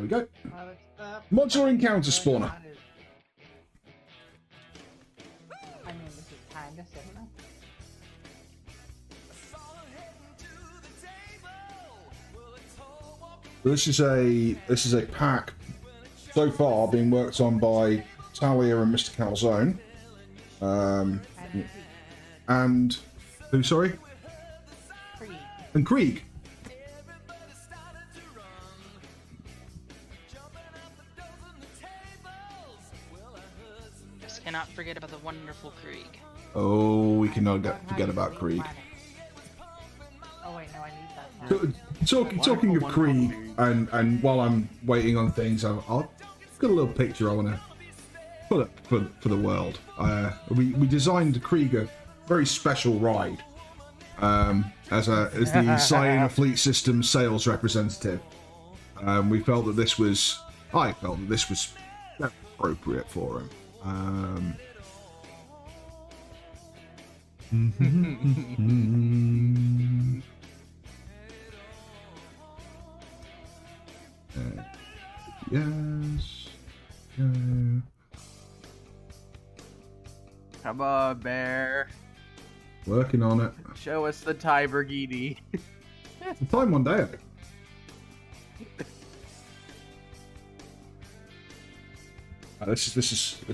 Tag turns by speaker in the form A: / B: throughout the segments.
A: we go. Modular encounter spawner.
B: I mean, this is kinda similar.
A: This is a pack so far being worked on by Talia and Mr. Calzone. And who? Sorry.
B: Krieg.
A: And Krieg.
C: Just cannot forget about the wonderful Krieg.
A: Oh, we cannot forget about Krieg.
B: Oh wait, no, I need that.
A: Talking of Krieg, and while I'm waiting on things, I've got a little picture I want to put up for the world. We designed Krieg a very special ride as the Cyan Fleet Systems sales representative. I felt that this was very appropriate for him. Yes. Go.
D: Come on, bear.
A: Working on it.
D: Show us the Tiberghini.
A: Time one day. This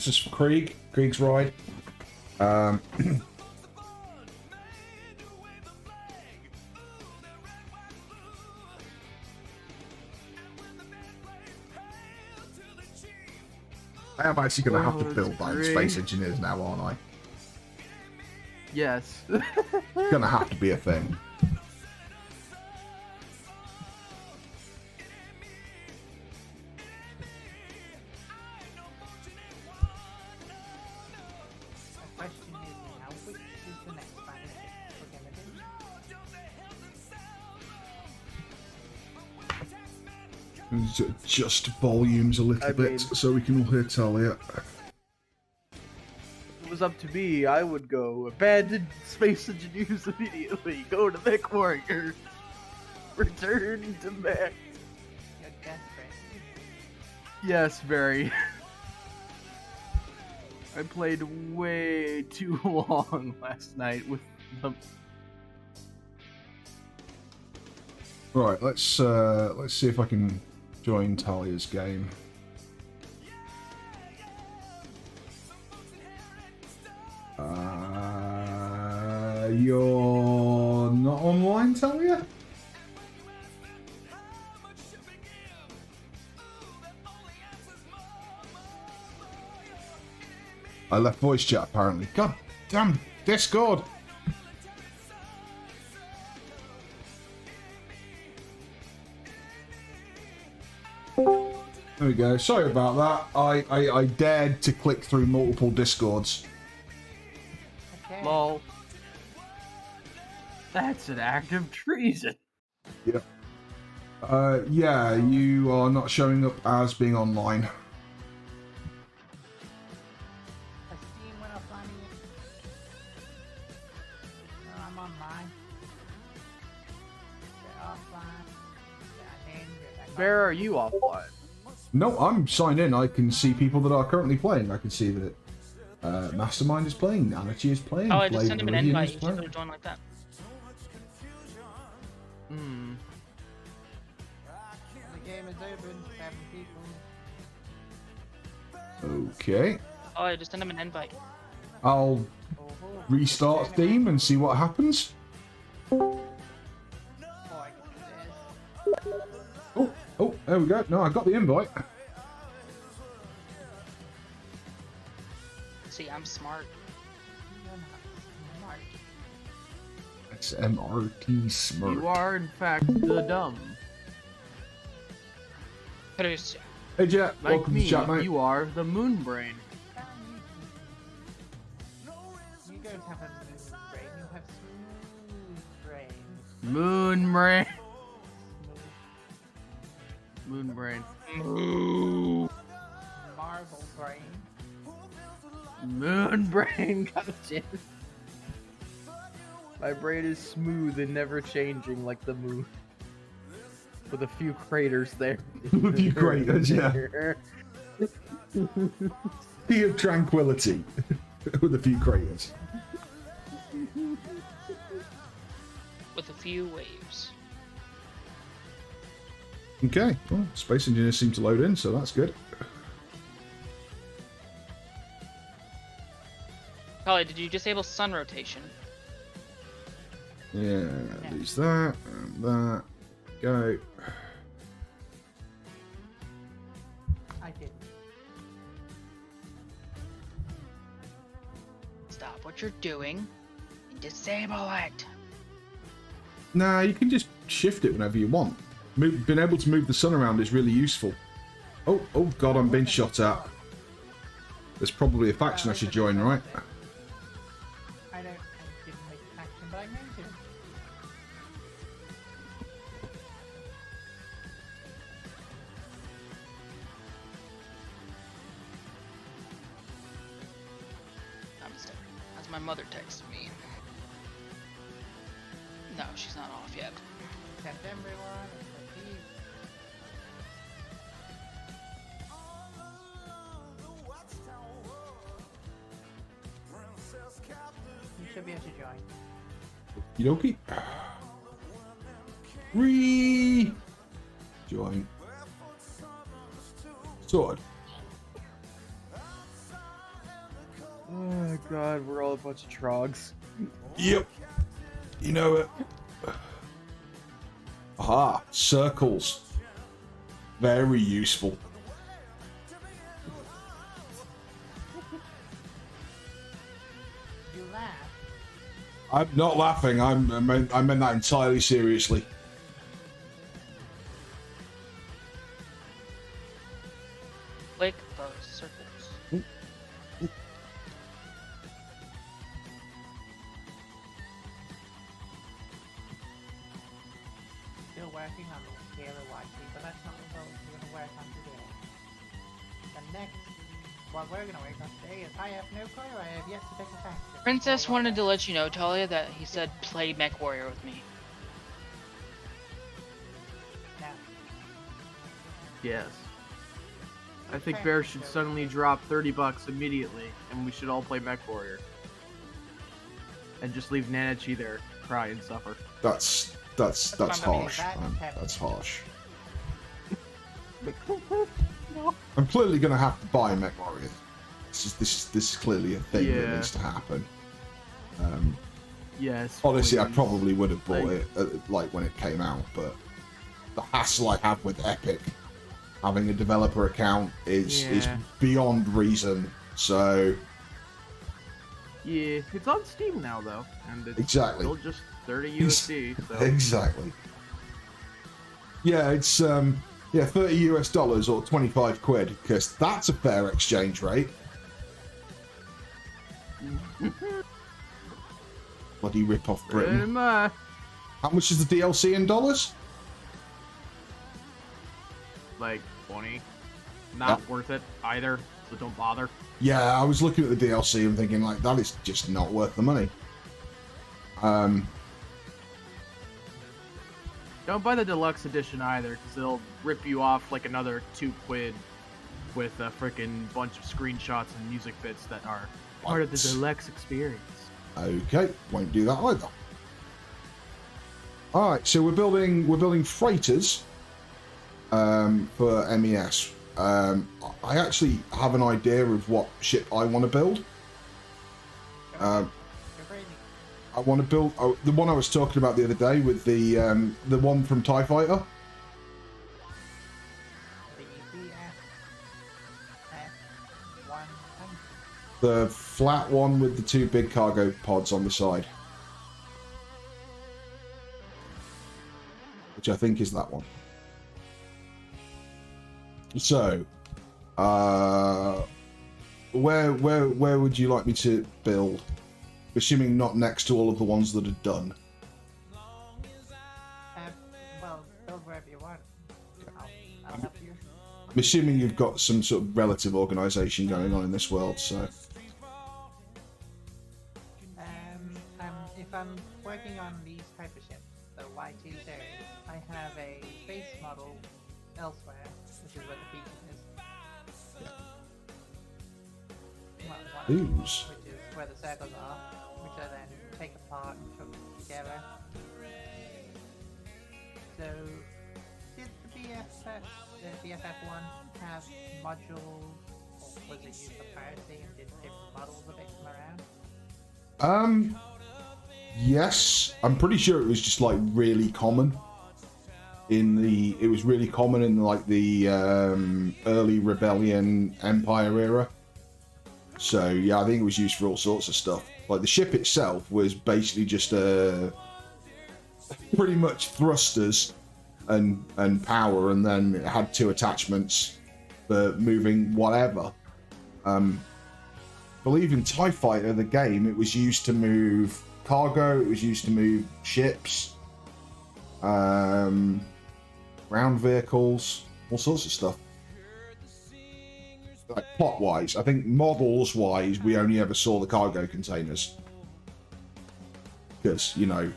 A: is for Krieg. Krieg's ride. I am actually going to have to build my own space engineers now, aren't I?
D: Yes.
A: It's going to have to be a thing.
B: The question is now, which is the next battleship we're gonna do?
A: Just volumes a little bit so we can all hear Talia.
D: If it was up to me, I would go abandon space engineers immediately. Go to mech warrior. Return to mech.
B: You're desperate.
D: Yes, very. I played way too long last night with them.
A: Right, let's see if I can join Talia's game. You're not online, Talia? I left voice chat apparently. God damn Discord! There we go. Sorry about that. I dared to click through multiple Discords.
B: Okay.
D: Lol. That's an act of treason.
A: Yep. Yeah, you are not showing up as being online.
B: Has Steam went offline yet? No, I'm online. They're offline. They're in, they're back
D: Bear, are you offline?
A: No, I'm signed in. I can see people that are currently playing. I can see that Mastermind is playing, Anachi is playing,
C: Oh, I just
A: Blade
C: sent him an
A: Meridian
C: invite.
A: is
C: You should
A: playing.
C: have joined like that.
D: Hmm.
B: The game is open. 7 people.
A: Okay.
C: Oh, I just sent him an invite.
A: I'll restart Steam and see what happens.
B: Oh, I can do this.
A: Oh, there we go. No, I got the invite.
C: See, I'm smart.
B: You're not smart.
A: SMRT Smart.
D: You are, in fact, the dumb.
C: Produce.
A: Hey, Jet.
D: Like
A: Welcome
D: me,
A: to chat, mate.
D: you are the moon brain.
B: You don't have a smooth brain, you have smooth brain.
D: Moon brain. Moon brain.
B: Marble brain.
D: Moon brain. Gotcha. My brain is smooth and never changing like the moon. With a few craters there.
A: With a few craters, yeah. Sea of tranquility. With a few craters.
C: With a few waves.
A: Okay, well, Space Engineers seem to load in, so that's good.
C: Holly, did you disable sun rotation?
A: Yeah, lose that, and that. Go.
B: I didn't.
C: Stop what you're doing and disable it.
A: Nah, you can just shift it whenever you want. Being able to move the sun around is really useful. Oh god, I'm being shot at. There's probably a faction I should join, right?
B: I didn't make an action, but I made it.
C: I'm stuck. As my mother texted me. No, she's not off yet.
B: Except everyone. Except Eve. You should be able to join.
A: Okie dokie. Join. Sorted.
D: Oh god, we're all a bunch of trogs.
A: Yep. You know it. Aha, circles. Very useful.
B: You laugh.
A: I'm not laughing. I meant that entirely seriously.
C: Click those circles.
B: Still working on the Taylor YT, but that's not what we're going to work on today. The next, what we're going to work on today is I have no clue. I have yet to pick a faction.
C: Princess wanted to let you know, Talia, that he said play Mech Warrior with me.
B: Now,
D: Yes. I think Bear should suddenly drop $30 immediately, and we should all play Mech Warrior. And just leave Nanachi there, cry and suffer.
A: That's harsh. That's harsh. I'm clearly gonna have to buy Mech Warrior. This is clearly a thing that needs to happen.
D: Yes.
A: Honestly, I
D: please.
A: probably would have bought
D: Like-
A: it like when it came out, but the hassle I have with Epic having a developer account is
D: Yeah.
A: beyond reason. So
D: Yeah, it's on Steam now though, and it's
A: Exactly.
D: still just 30 USD. So
A: exactly. Yeah, it's 30 US dollars or 25 quid, because that's a fair exchange rate. Bloody rip off Britain. How much is the DLC in dollars?
D: Like 20. Not
A: Yep.
D: worth it either, so don't bother.
A: Yeah, I was looking at the DLC and thinking, like, that is just not worth the money.
D: Don't buy the deluxe edition either, because they'll rip you off like another 2 quid with a freaking bunch of screenshots and music bits that are part of the
A: What?
D: deluxe experience.
A: Okay, won't do that either. All right, so we're building freighters for MES. I actually have an idea of what ship I want to build.
B: you're crazy.
A: I want to build the one I was talking about the other day with the one from TIE Fighter.
B: The ECS S100.
A: The flat one with the 2 big cargo pods on the side. Which I think is that one. So, where would you like me to build? Assuming not next to all of the ones that are done.
B: Well, build wherever you want. I'll help you.
A: I'm assuming you've got some sort of relative organisation going on in this world, so...
B: If I'm working on these type of ships, the YT series, I have a base model elsewhere, which is where the beacon is. Well,
A: Whose?
B: which is where the circles are, which I then take apart and put together. So, did the BFF1 have modules, or was it used for piracy and did different models of it come around?
A: Yes, I'm pretty sure it was just like really common. It was really common in like the early Rebellion Empire era. So yeah, I think it was used for all sorts of stuff. Like the ship itself was basically just pretty much thrusters and power, and then it had two attachments for moving whatever. Believe in TIE Fighter, the game, it was used to move cargo, it was used to move ships, ground vehicles, all sorts of stuff. Like plot wise, I think models wise, we only ever saw the cargo containers. Because, you know,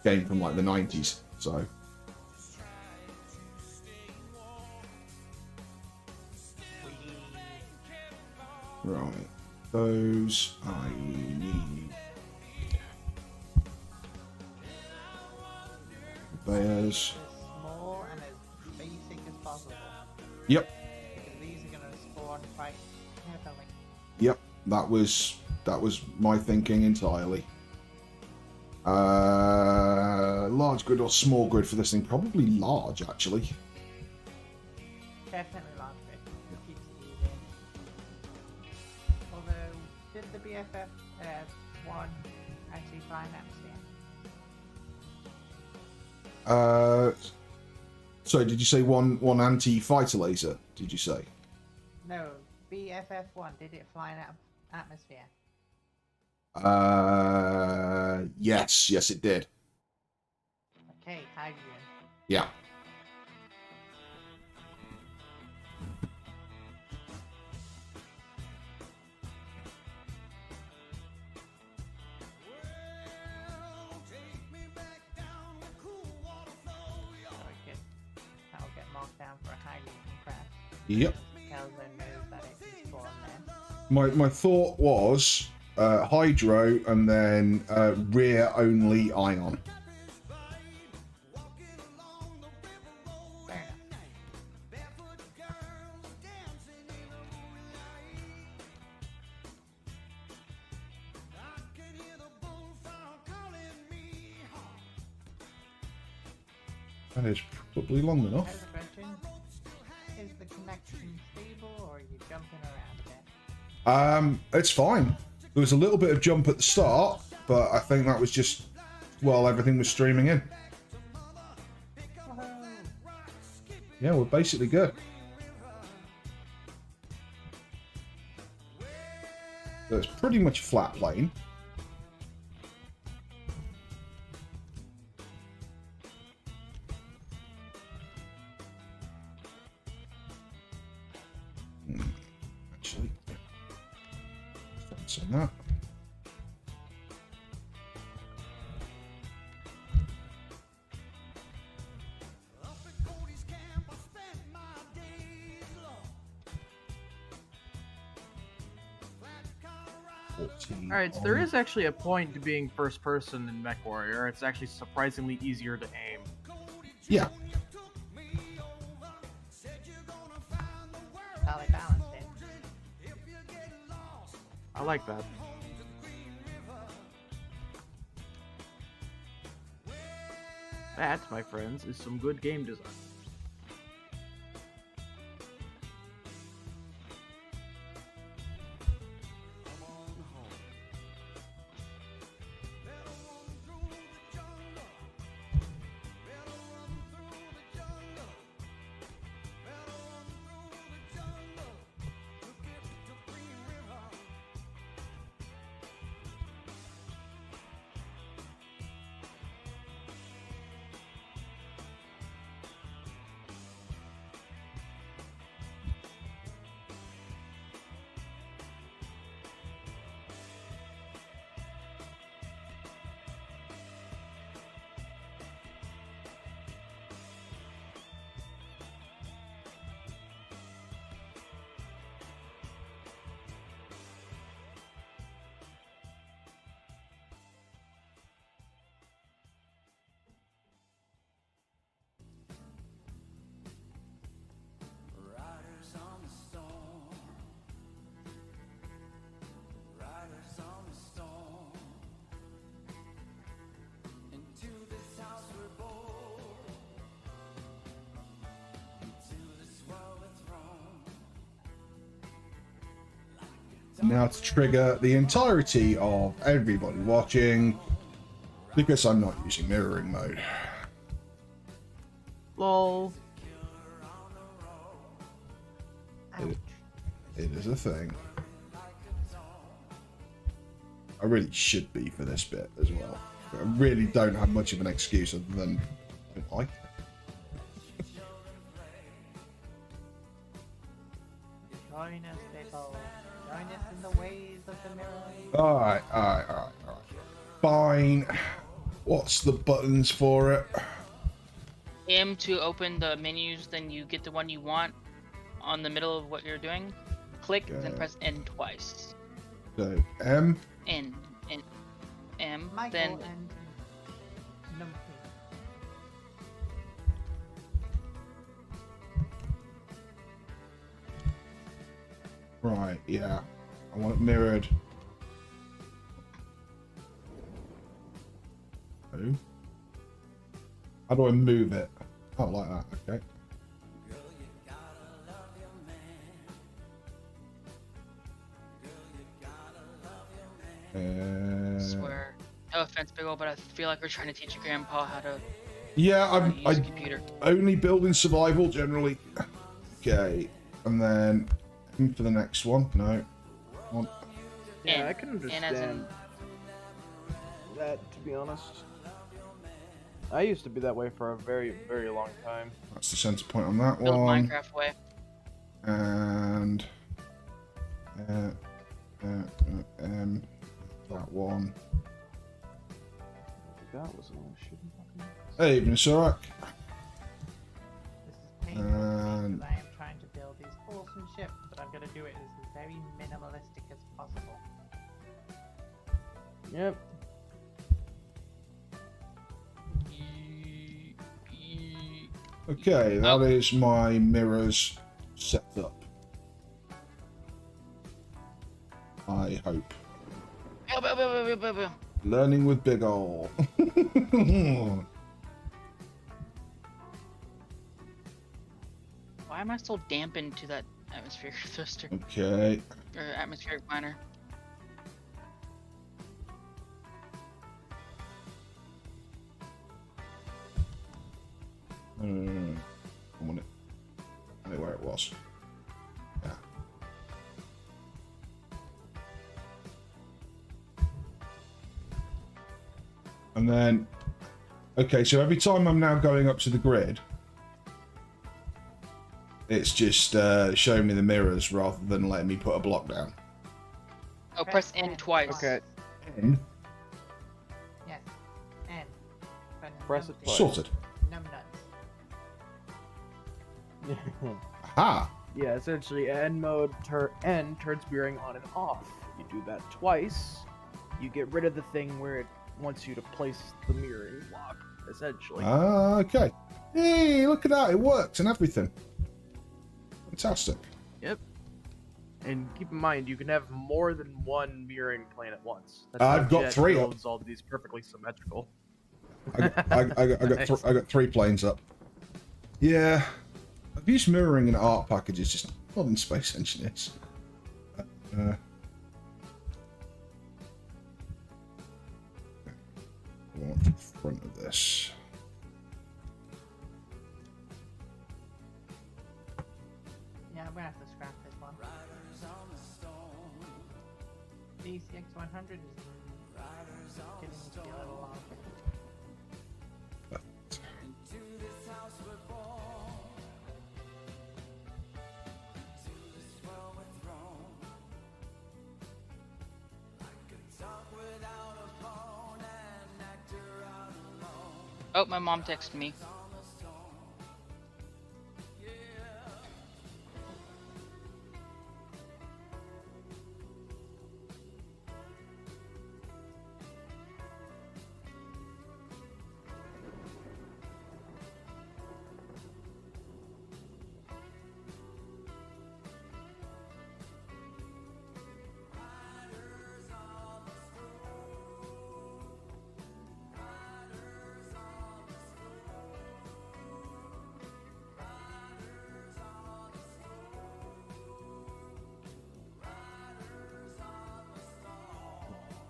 A: game from like the 90s, so. Right, those I need. Bears.
B: As small and as basic as possible.
A: Yep.
B: Because these are going to spawn quite heavily.
A: Yep, that was my thinking entirely. Large grid or small grid for this thing? Probably large, actually.
B: Definitely large bit. It keeps it easy. Although, did the BFF one actually find atmosphere?
A: So did you say one anti-fighter laser? Did you say?
B: No, BFF1, did it fly in atmosphere?
A: Yes, it did.
B: Okay, hydrogen.
A: Yeah.
B: That'll get marked down for a hydrogen crash.
A: Yep.
B: Kelvin knows that it can spawn there.
A: My thought was hydro and then rear only ion.
B: Fair enough.
A: That is probably long
B: I
A: enough.
B: have a question. Is the connection stable or are you jumping around a bit?
A: It's fine. There was a little bit of jump at the start, but I think that was just while everything was streaming in.
B: Woohoo!
A: Yeah, we're basically good. So it's pretty much flat plane. Actually, fence on that.
D: Alright, so there is actually a point to being first person in MechWarrior. It's actually surprisingly easier to aim.
A: Yeah.
B: How they balanced it.
D: I like that. That, my friends, is some good game design.
A: Now to trigger the entirety of everybody watching, because I'm not using mirroring mode.
D: Lol.
B: Ouch.
A: It is a thing. I really should be for this bit as well. I really don't have much of an excuse other than I don't like it.
B: Join us, people. Join us in the ways of the mirror.
A: Alright. Fine. What's the buttons for it?
C: M to open the menus, then you get the one you want on the middle of what you're doing. Click, then
A: Okay.
C: press N twice.
A: So, M.
C: N. M.
B: Michael
C: Then
B: and number
A: Right, yeah. I want it mirrored. Oh. How do I move it? Oh, like that, okay.
C: swear. No offense, Big Ol', but I feel like we're trying to teach your grandpa how to
A: Yeah,
C: use a computer.
A: only build in survival generally. Okay, and then for the next one. No. One.
D: Yeah,
C: N.
D: I can
C: N as in
D: understand that, to be honest. I used to be that way for a very, very long time.
A: That's the center point on that
C: build
A: one.
C: Minecraft way.
A: And that one.
D: That was a shit.
A: Hey, evening, Sorak.
B: This is painful to me because I am trying to build these awesome ships, but I'm going to do it as very minimalistic as possible.
D: Yep.
A: Okay, that is my mirrors set up. I hope. Learning with Big Ol'.
C: Why am I so dampened to that atmospheric thruster
A: Okay.
C: or atmospheric miner?
A: I want it. I know where it was. Yeah. And then, okay, so every time I'm now going up to the grid, it's just showing me the mirrors rather than letting me put a block down.
C: Oh, press N twice.
D: Okay.
A: And
B: Yes. And
D: Press it twice.
A: sorted.
B: Numbnuts.
A: Aha!
D: Yeah, essentially, N mode N turns mirroring on and off. You do that twice, you get rid of the thing where it wants you to place the mirroring block, essentially.
A: Ah, okay. Hey, look at that. It works and everything. Fantastic.
D: Yep. And keep in mind, you can have more than one mirroring plane at once. That's
A: I've
D: how
A: got
D: Jet
A: 3 up.
D: builds all these perfectly symmetrical.
A: I got 3 planes up. Yeah. I've used mirroring in art packages, just not in Space Engineers. I want the front of this.
B: Yeah, I'm gonna have to scrap this one. The CX100 is getting to be a little long.
C: Oh, my mom texted me.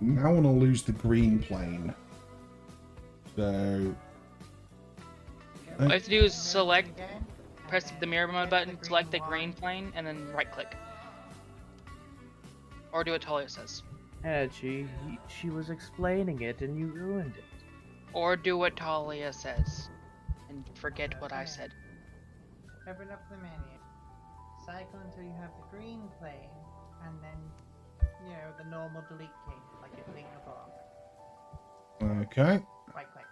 A: now I want to lose the green plane. So...
C: All you have to do is select,
B: Again,
C: press
B: and
C: the
B: then
C: mirror mode
B: get
C: button, select the green
B: one.
C: plane, and then right click. Or do what Talia says.
D: And she was explaining it and you ruined it.
C: Or do what Talia says. And forget what I said.
B: Open up the menu. Cycle until you have the green plane, and then, you know, the normal delete key, like it deleting a block.
A: Okay.
B: Right click.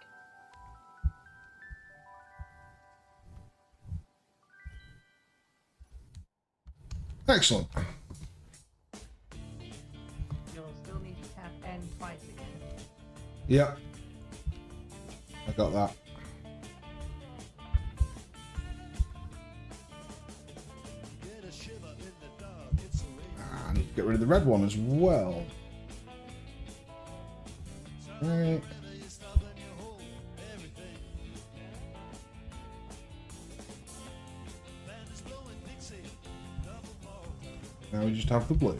A: Excellent.
B: You'll still need to tap N twice again.
A: Yep. I got that. I need to get rid of the red one as well. Right. Now we just have the blue.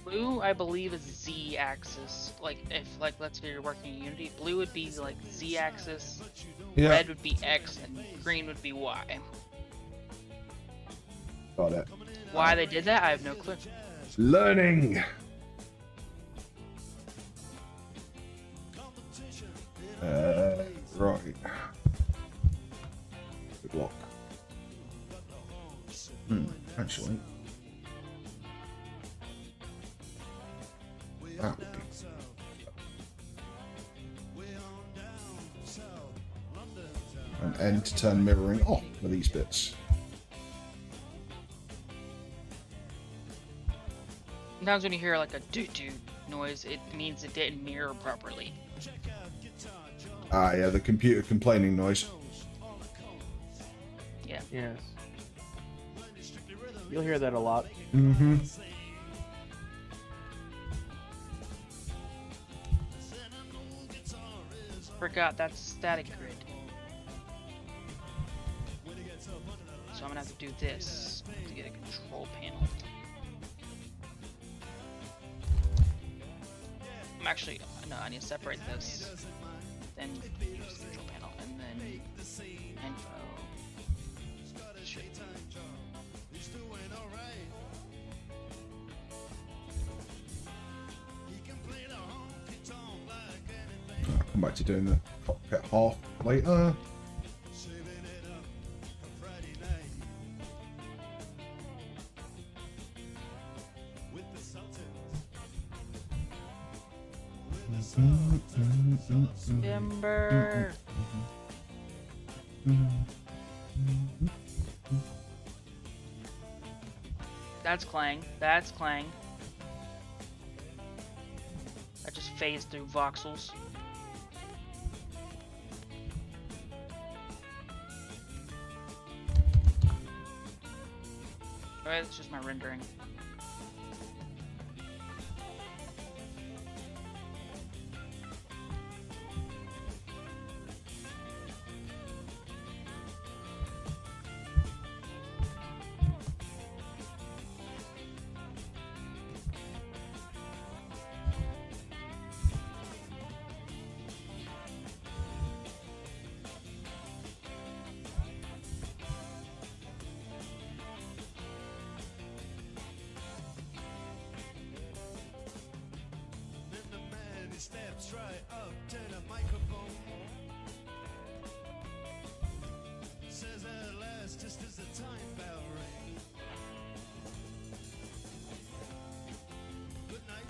C: Blue, I believe, is Z-axis. Like, if, like, let's say you're working in Unity, blue would be, like, Z-axis,
A: Yeah.
C: red would be X, and green would be Y.
A: Got it.
C: Why they did that, I have no clue.
A: Learning. Right. Good luck. Actually. That would be. And end to turn mirroring off for these bits.
C: Sometimes when you hear, like, a doo-doo noise, it means it didn't mirror properly.
A: Ah, yeah, the computer complaining noise.
C: Yeah.
D: Yes. You'll hear that a lot.
A: Mm-hmm.
C: Forgot that's static grid. So I'm gonna have to do this to get a control panel. I'm actually, no, I need to separate this. Then use the control panel, and then info. Shit.
A: I'll come back to doing the cockpit half later.
C: Timber. That's Clang. That's Clang. I just phased through voxels. Alright, that's just my rendering.
E: Steps right up to the microphone. Says at last, just as the time bell rings. Good night.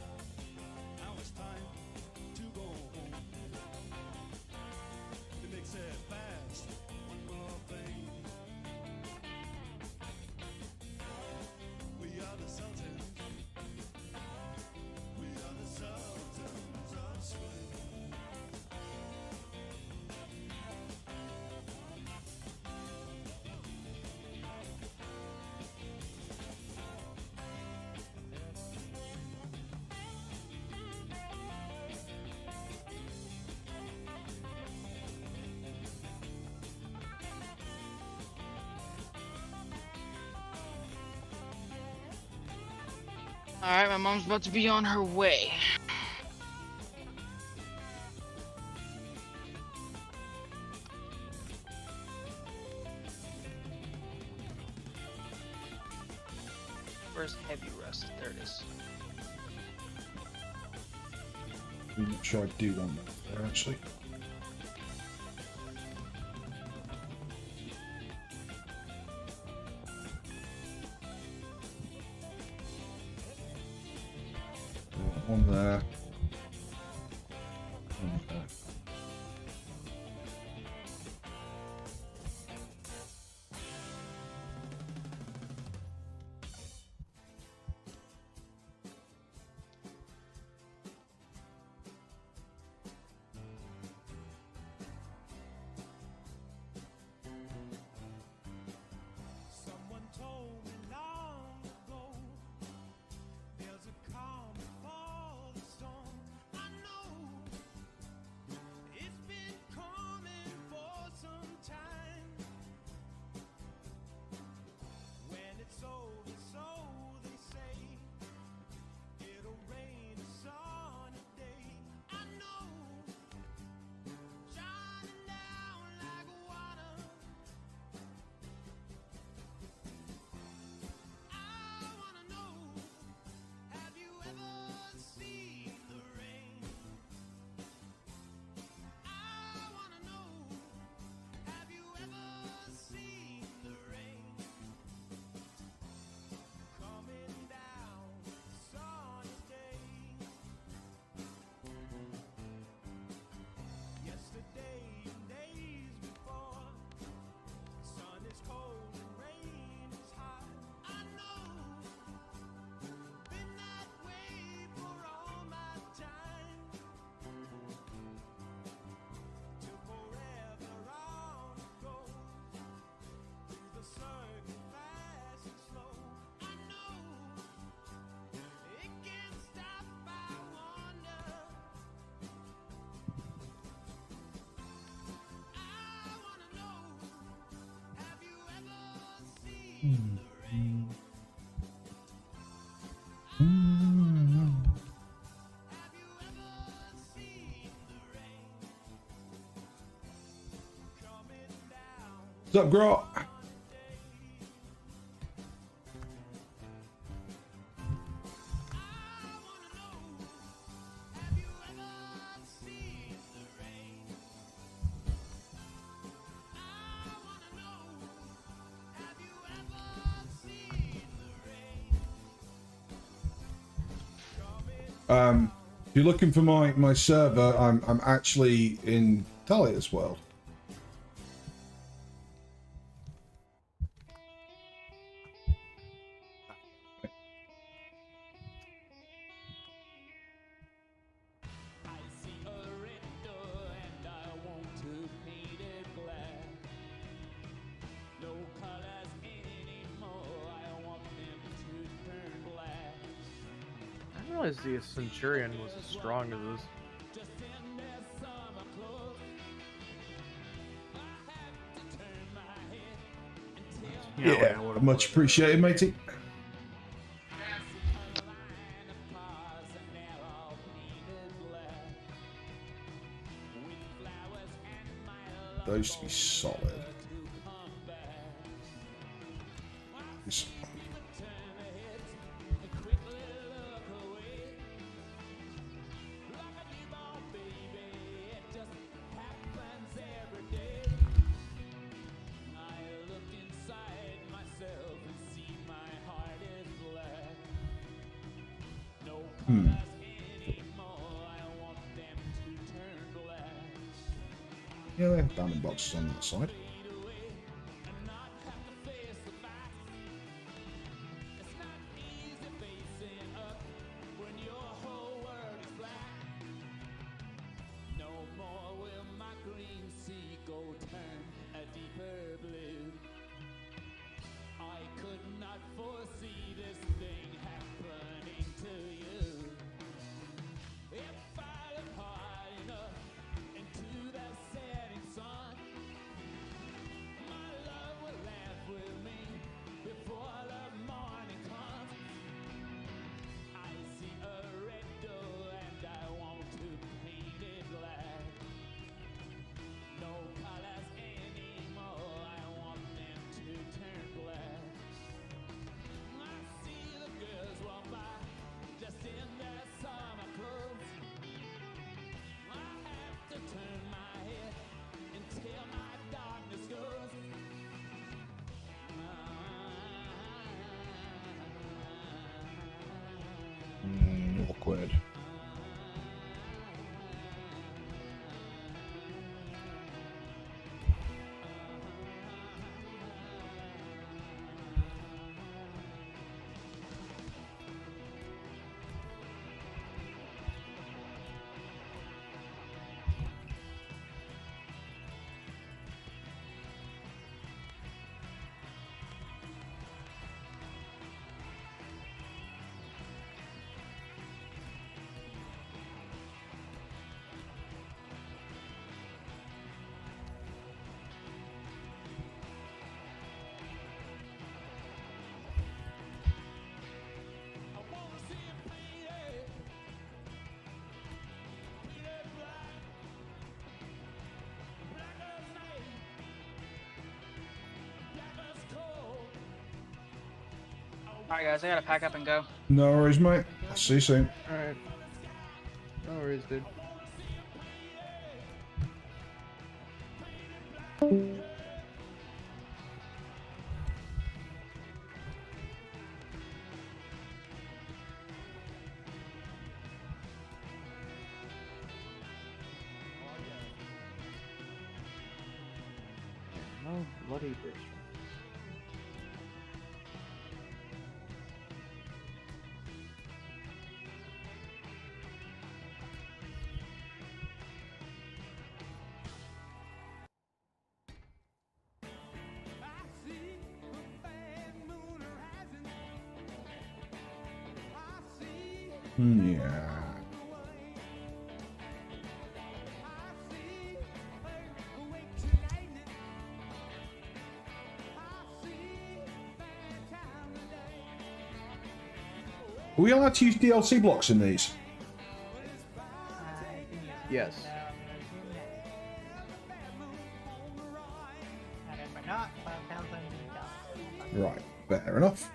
E: Now it's time to go home. He makes it fast. One more thing. We are the Sultans. We are the Sultans of Swing.
C: Alright, my mom's about to be on her way. Where's heavy rust? There it is.
A: I'm not sure I do want that there, actually. One there. One there.
E: Someone told me long ago there's a calm before the storm. I know it's been coming for some time. When it's over, so they say, it'll rain a sunny day. I know, shining down like water. I wanna know, have you ever seen the rain? I wanna know, have you ever seen the rain? Coming down a sunny day. Yesterday and days before, sun is cold and rain is hot. I know, been that way for all my time. Till forever on it goes, through the circle fast and slow. I know, it can't stop, I wonder. I wanna know, have you ever seen the rain? Have you ever seen the rain? Coming down
A: What's up, Grot?
E: one day. I wanna know, have you ever seen the rain? I wanna know, have you ever seen the rain? Coming
A: If you're looking for my server, I'm actually in Talia's world.
E: I see a red door and I want to paint it black. No colors anymore, I want them to turn black.
D: I didn't realize the Centurion was as strong as this.
E: Just in their summer clothes, I have to turn my head and tell
D: Yeah, I would've
A: much
D: put it
A: appreciated, matey.
E: a line of cars and they're all painted black. With flowers and my love
A: Those to be solid.
E: to come back.
A: It's-
E: Turn their heads and quickly look away. Like a newborn baby, it just happens every day. I look inside myself and see my heart is black. No colors anymore, I want them to turn black.
A: Yeah, they have bounding boxes on that side.
E: Fade away and not have to face the facts. It's not easy facing up when your whole world is black. No more will my green sea go turn a deeper blue. I could not foresee this thing happening to you. If I look hard enough into the setting sun,
A: awkward.
C: Alright, guys, I gotta pack up and go.
A: No worries, mate. I'll see you soon.
D: Alright. No worries, dude. No bloody bitch.
A: Yeah. Are we allowed to use DLC blocks in these?
D: Yes.
B: And if we're not, well, tell them to
A: Right, fair enough.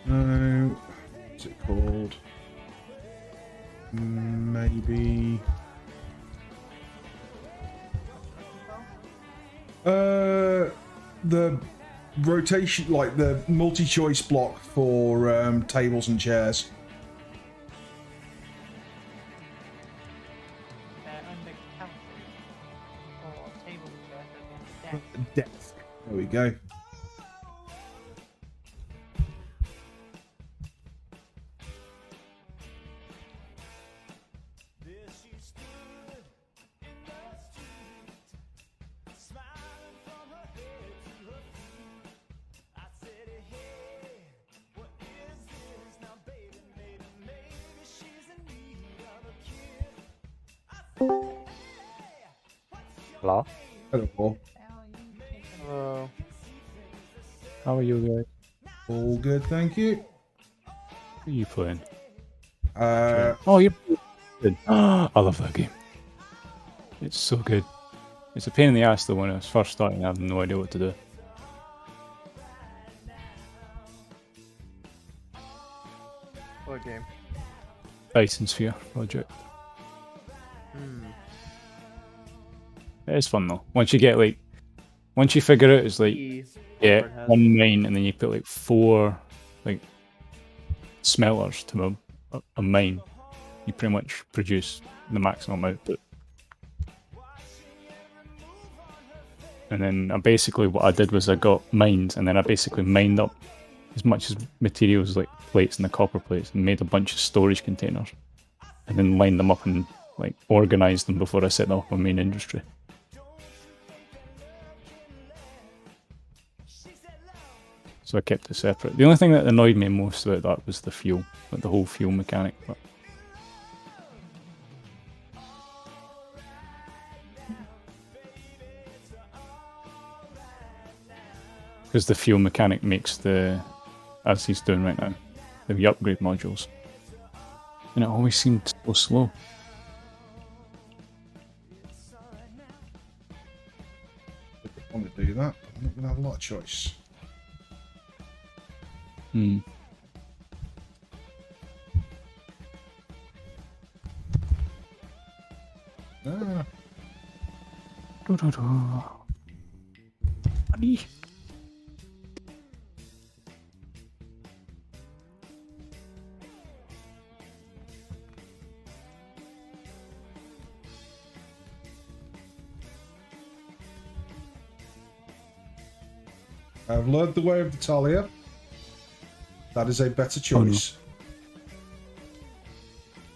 A: What's it called? Maybe. The rotation, like the multi-choice block for tables and chairs.
B: under couches or table chairs against desk.
A: Desk. There we go.
F: Hello?
A: Hello, Paul.
D: Hello.
F: How are you guys?
A: All good, thank you.
F: What are you playing?
A: Uh,
F: Oh, you're playing. I love that game. It's so good. It's a pain in the ass though when I was first starting. I have no idea what to do.
D: What game?
F: Dyson Sphere project. It is fun though. Once you get like, once you figure out it's like, yeah, one mine, and then you put like 4 like smelters to a mine, you pretty much produce the maximum output. And then basically what I did was I got mines, and then I basically mined up as much as materials like plates and the copper plates, and made a bunch of storage containers, and then lined them up and like organized them before I set up my main industry. So I kept it separate. The only thing that annoyed me most about that was the fuel, like the whole fuel mechanic. Because the fuel mechanic makes the, as he's doing right now, the upgrade modules. And it always seemed so slow.
A: I want to do that, but I'm not going to have a lot of choice.
F: Honey.
A: I've learned the way of the Talia. That is a better choice.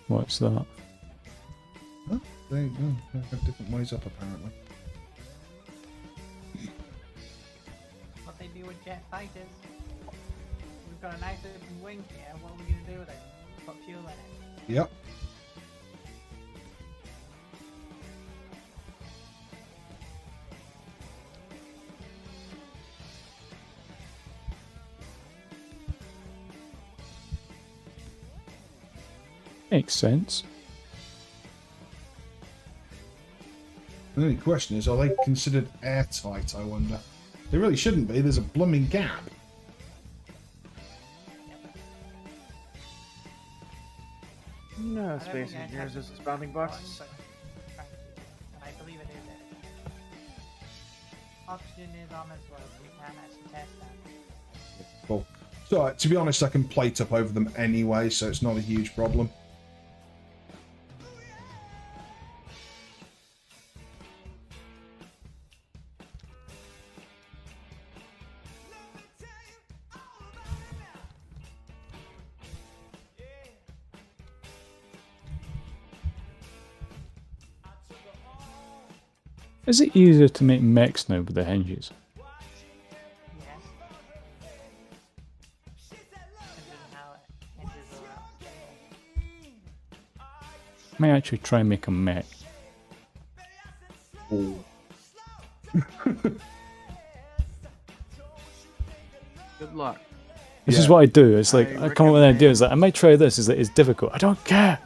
F: What's that?
A: Huh? They have different ways up, apparently.
B: What they do with jet fighters. We've got a nice open wing here. What are we going to do with it? Put fuel in it.
A: Yep.
F: Makes sense.
A: The only question is, are they considered airtight, I wonder? They really shouldn't be. There's a blooming gap.
D: No space engineers as bounding boxes.
B: I believe it is it. Oxygen is on as well, so we can actually test that.
A: Cool. So, to be honest, I can plate up over them anyway, so it's not a huge problem.
F: Is it easier to make mechs now with the hinges?
B: Yes. Depending how it hinges or out.
F: I might actually try and make a mech.
D: Good luck.
F: This is what I do. It's like I come up with an idea. It's like I might try this. It's difficult. I don't care.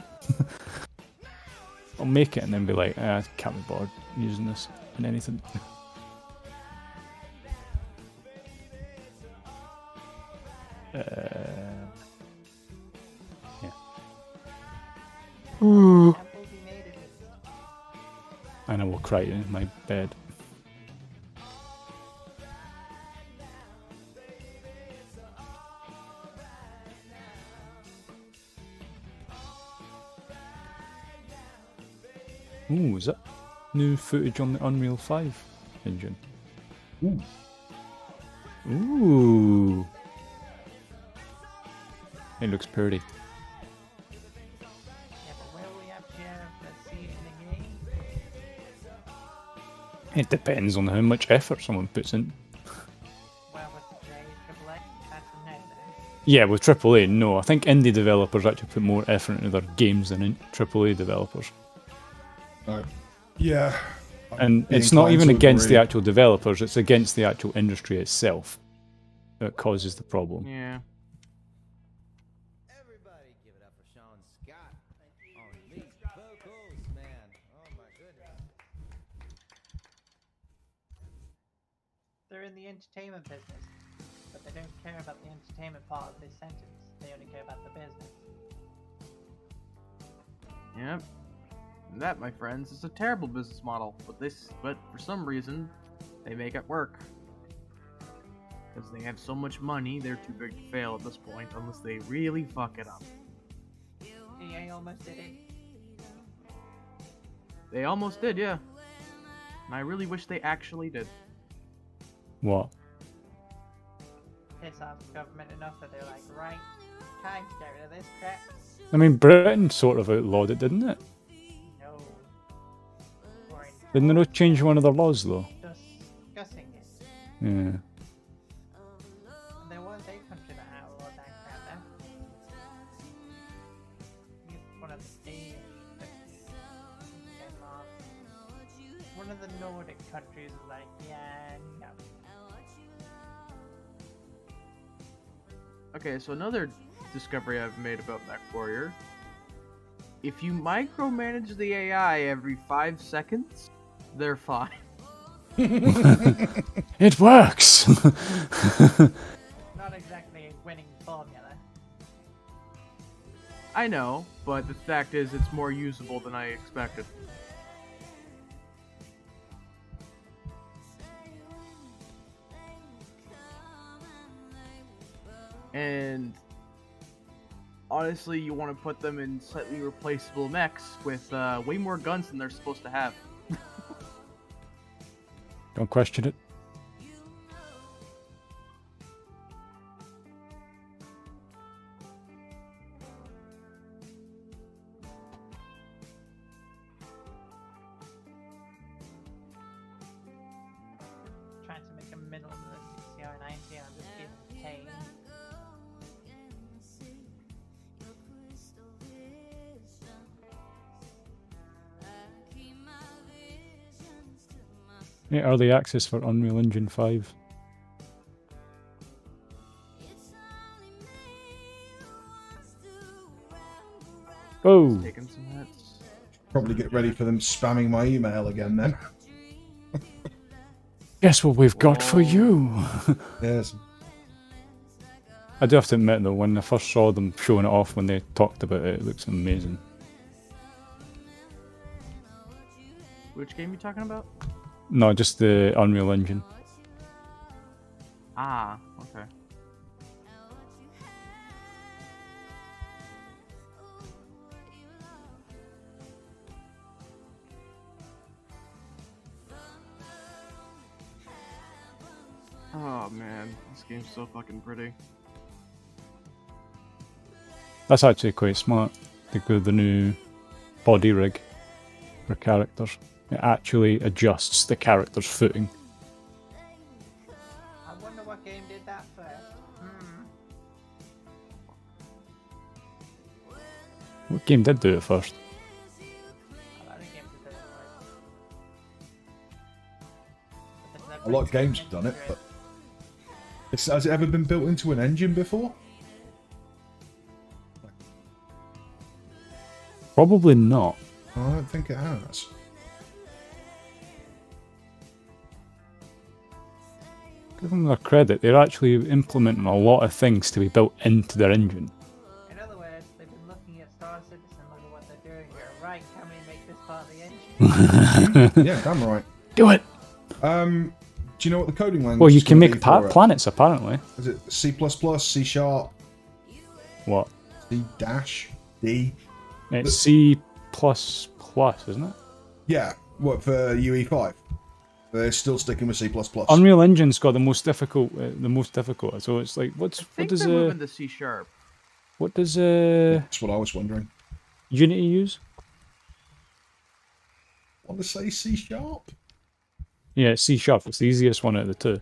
F: I'll make it and then be like, I can't be bothered using this in anything. Yeah.
B: Apples we made it.
F: And I will cry in my bed. Ooh, is that new footage on the Unreal 5 engine?
A: Ooh.
F: Ooh. It looks pretty.
B: Yeah, but will we have share of the seed in the game?
F: It depends on how much effort someone puts in.
B: Well, with the AAA, that's a no then.
F: Yeah, with AAA, no. I think indie developers actually put more effort into their games than AAA developers.
A: No. Yeah.
F: And
A: Being
F: it's not
A: inclined
F: even
A: to
F: against the
A: agree.
F: actual developers, it's against the actual industry itself that causes the problem.
D: Yeah.
G: Everybody give it up for Sean Scott on lead vocals, man. Oh my goodness.
B: They're in the entertainment business, but they don't care about the entertainment part of this sentence. They only care about the business.
D: Yep. And that, my friends, is a terrible business model. But for some reason, they make it work. Because they have so much money, they're too big to fail at this point, unless they really fuck it up.
B: EA almost did it.
D: They almost did, yeah. And I really wish they actually did.
F: What?
B: Piss off the government enough that they're like, right, time to get rid of this crap.
F: I mean, Britain sort of outlawed it, didn't it?
B: No. Or
F: Didn't they not change one of their laws, though?
B: discussing it.
F: Yeah.
B: And there was a country that outlawed that crap now. It's one of the Danish Denmark. One of the Nordic countries is like, yeah, no.
D: Okay, so another discovery I've made about MechWarrior. If you micromanage the AI every 5 seconds, they're fine.
F: It works!
B: Not exactly a winning formula.
D: I know, but the fact is it's more usable than I expected. And honestly, you want to put them in slightly replaceable mechs with way more guns than they're supposed to have.
F: Don't question it.
B: Trying to make a minimalistic CR90, I'm just feeling pain.
F: Yeah, early access for Unreal Engine 5. Oh!
D: Taking some hits.
A: Probably get ready for them spamming my email again then.
F: Guess what we've got for you?
A: Yes.
F: I do have to admit though, when I first saw them showing it off when they talked about it, it looks amazing.
D: Which game are you talking about?
F: No, just the Unreal Engine.
D: Ah, okay. Oh man, this game's so fucking pretty.
F: That's actually quite smart. They go the new body rig for characters. It actually adjusts the character's footing.
B: I wonder what game did that first.
F: What game did do it first?
B: I think game did it first.
A: A lot of games have done it, but has it ever been built into an engine before?
F: Probably not.
A: I don't think it has.
F: Give them their credit, they're actually implementing a lot of things to be built into their engine.
B: In other words, they've been looking at Star Citizen, look at what they're doing here. Right, can we make this part of the engine?
A: Yeah, damn right.
F: Do it!
A: Do you know what the coding language
F: Well, you
A: is
F: can
A: gonna
F: make
A: be for it?
F: planets, apparently.
A: Is it C++, C Sharp,
F: What?
A: C dash, D?
F: It's C++, isn't it?
A: Yeah, what, for UE5? They're still sticking with C++.
F: Unreal Engine's got the most difficult, So it's like,
D: I
F: what
D: think
F: does
D: they're moving to C#.
F: what does
A: That's what I was wondering.
F: Unity use?
A: Want to say C Sharp?
F: Yeah, it's C#. It's the easiest one out of the two.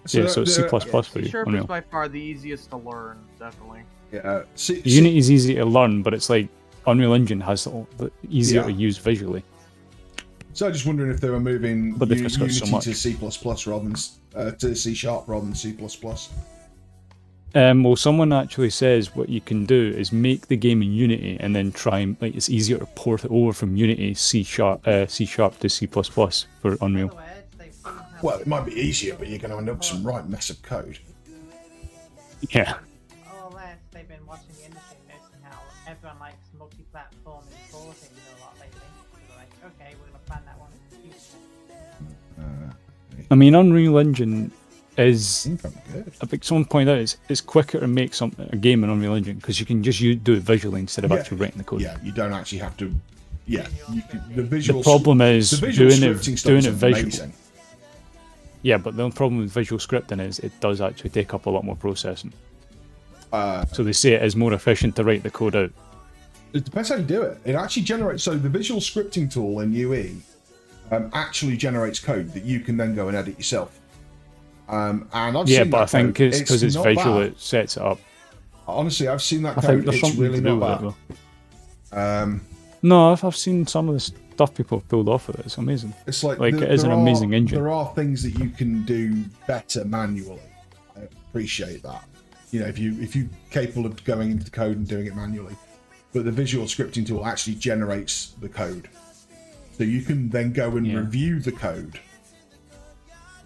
F: Yeah, so it's C++ for
D: C#
F: you.
D: is
F: Unreal.
D: by far the easiest to learn, definitely.
A: Yeah,
F: Unity's easy to learn, but it's like Unreal Engine has the easier to
A: Yeah.
F: use visually.
A: So I'm just wondering if they were moving
F: But they've just got
A: Unity
F: so much.
A: to C++ rather than to C Sharp rather than C++.
F: Well, someone actually says what you can do is make the game in Unity and then try and it's easier to port it over from Unity C# to C++ for
B: In
F: Unreal.
B: other words, they've seen how
A: Well, it might be easier, but you're going to end up with some right mess of code.
F: Yeah.
B: Unless they've been watching the industry and noticing how everyone likes multi-platform importing a lot lately. So they're like, okay, we're gonna plan that one in the future.
F: I mean, Unreal Engine is.
A: I think I'm good.
F: I think someone pointed out it's quicker to make a game in Unreal Engine because you can just do it visually instead of actually writing the code.
A: Yeah, you don't actually have to. Yeah, the
F: The
A: visual.
F: problem is
A: the visual
F: doing
A: scripting
F: it
A: stuff is
F: visual.
A: amazing.
F: Yeah, but the only problem with visual scripting is it does actually take up a lot more processing. So they say it is more efficient to write the code out.
A: It depends how you do it. It actually generates. So the visual scripting tool in UE actually generates code that you can then go and edit yourself. And I've
F: Yeah,
A: seen
F: but
A: that
F: I think
A: code.
F: because it's
A: not
F: visual,
A: bad.
F: it sets it up.
A: Honestly, I've seen that
F: I
A: code.
F: think there's
A: It's
F: something
A: really
F: to do
A: not
F: with it,
A: bad.
F: though. No, I've seen some of the stuff people have pulled off with it. It's amazing.
A: It's like
F: it is an amazing engine.
A: There are things that you can do better manually. I appreciate that. You know, if you're capable of going into the code and doing it manually, but the visual scripting tool actually generates the code, so you can then go and review the code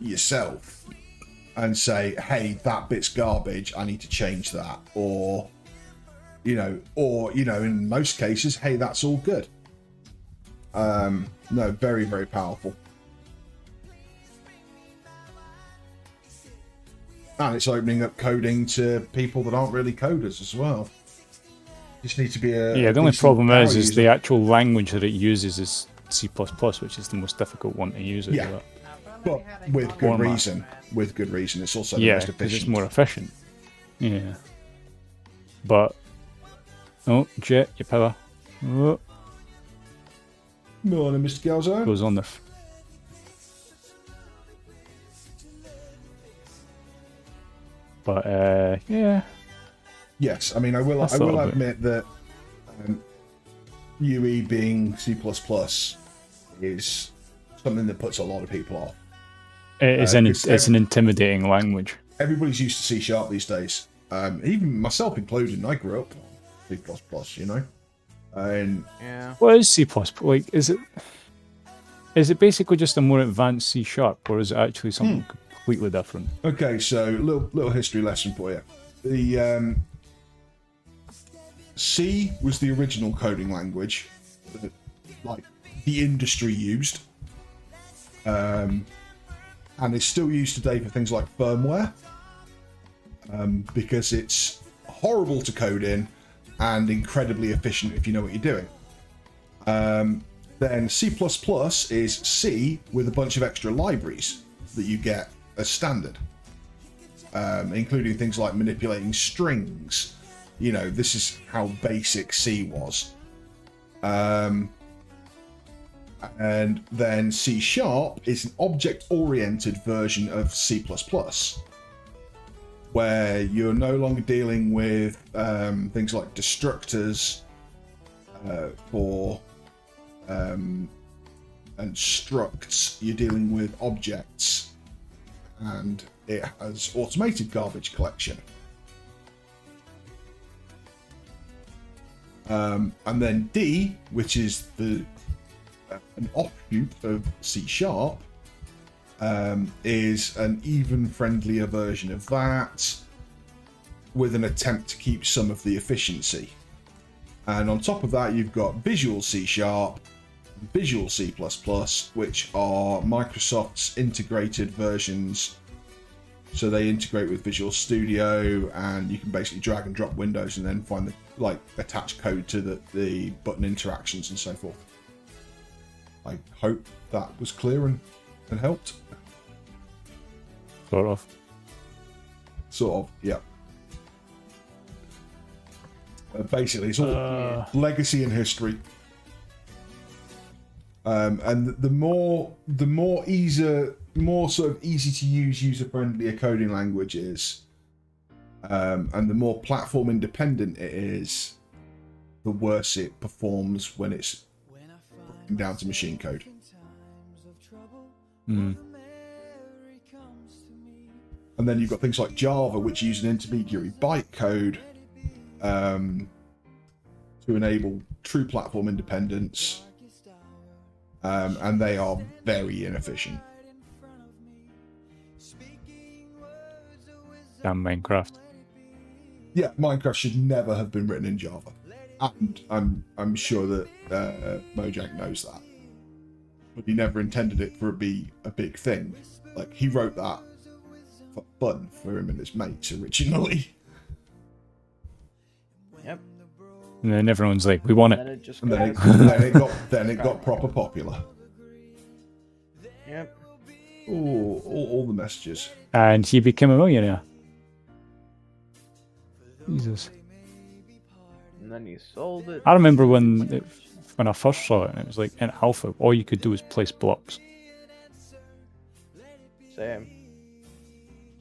A: yourself and say, "Hey, that bit's garbage. I need to change that," or in most cases, "Hey, that's all good." No, very, very powerful. And it's opening up coding to people that aren't really coders as well. Just need to be a
F: Yeah, the only
A: decent
F: problem
A: power
F: is
A: user.
F: the actual language that it uses is C++, which is the most difficult one to use.
A: Yeah. But with good
F: Format.
A: reason. With good reason. It's also the
F: Yeah,
A: most
F: because
A: efficient.
F: it's more efficient. Yeah. But oh, Jet, your power. Oh,
A: Morning, Mr. Galzo.
F: goes on the. But yeah.
A: Yes, I mean, I will
F: That's a little bit.
A: admit that UE being C++ is something that puts a lot of people off.
F: It's an intimidating language.
A: Everybody's used to C# these days. Even myself included. I grew up C++, you know? And
D: Yeah.
F: What is C++? Like, is it basically just a more advanced C#, or is it actually something completely different?
A: okay, so little history lesson for you. The C was the original coding language that, like, the industry used, and it's still used today for things like firmware, because it's horrible to code in and incredibly efficient if you know what you're doing. Then C++ is C with a bunch of extra libraries that you get as standard, including things like manipulating strings. You know, this is how basic C was. And then C# is an object-oriented version of C++, where you're no longer dealing with things like destructors and structs. You're dealing with objects, and it has automated garbage collection. And then D, which is an offshoot of C#, is an even friendlier version of that, with an attempt to keep some of the efficiency. And on top of that, you've got Visual C#, Visual C++, which are Microsoft's integrated versions. So they integrate with Visual Studio, and you can basically drag and drop windows and then find the attach code to the button interactions and so forth. I hope that was clear and helped.
F: Sort of.
A: Sort of, yeah. Basically, it's all legacy and history. And the more sort of easy to use, user friendly a coding language is, and the more platform independent it is, the worse it performs when it's down to machine code. And then you've got things like Java, which use an intermediary bytecode to enable true platform independence, and they are very inefficient.
F: Damn Minecraft.
A: Yeah, Minecraft should never have been written in Java, and I'm sure that Mojang knows that, but he never intended it for it to be a big thing. Like, he wrote that for fun for him and his mates originally,
D: Yep.
F: And then everyone's like, we want
D: And then
F: it.
D: it just
A: and then
D: got
A: then it got proper popular.
D: Yep.
A: Oh, all the messages.
F: And he became a millionaire. Jesus.
D: And then he sold it.
F: I remember when I first saw it, and it was like in alpha, all you could do was place blocks.
D: Same.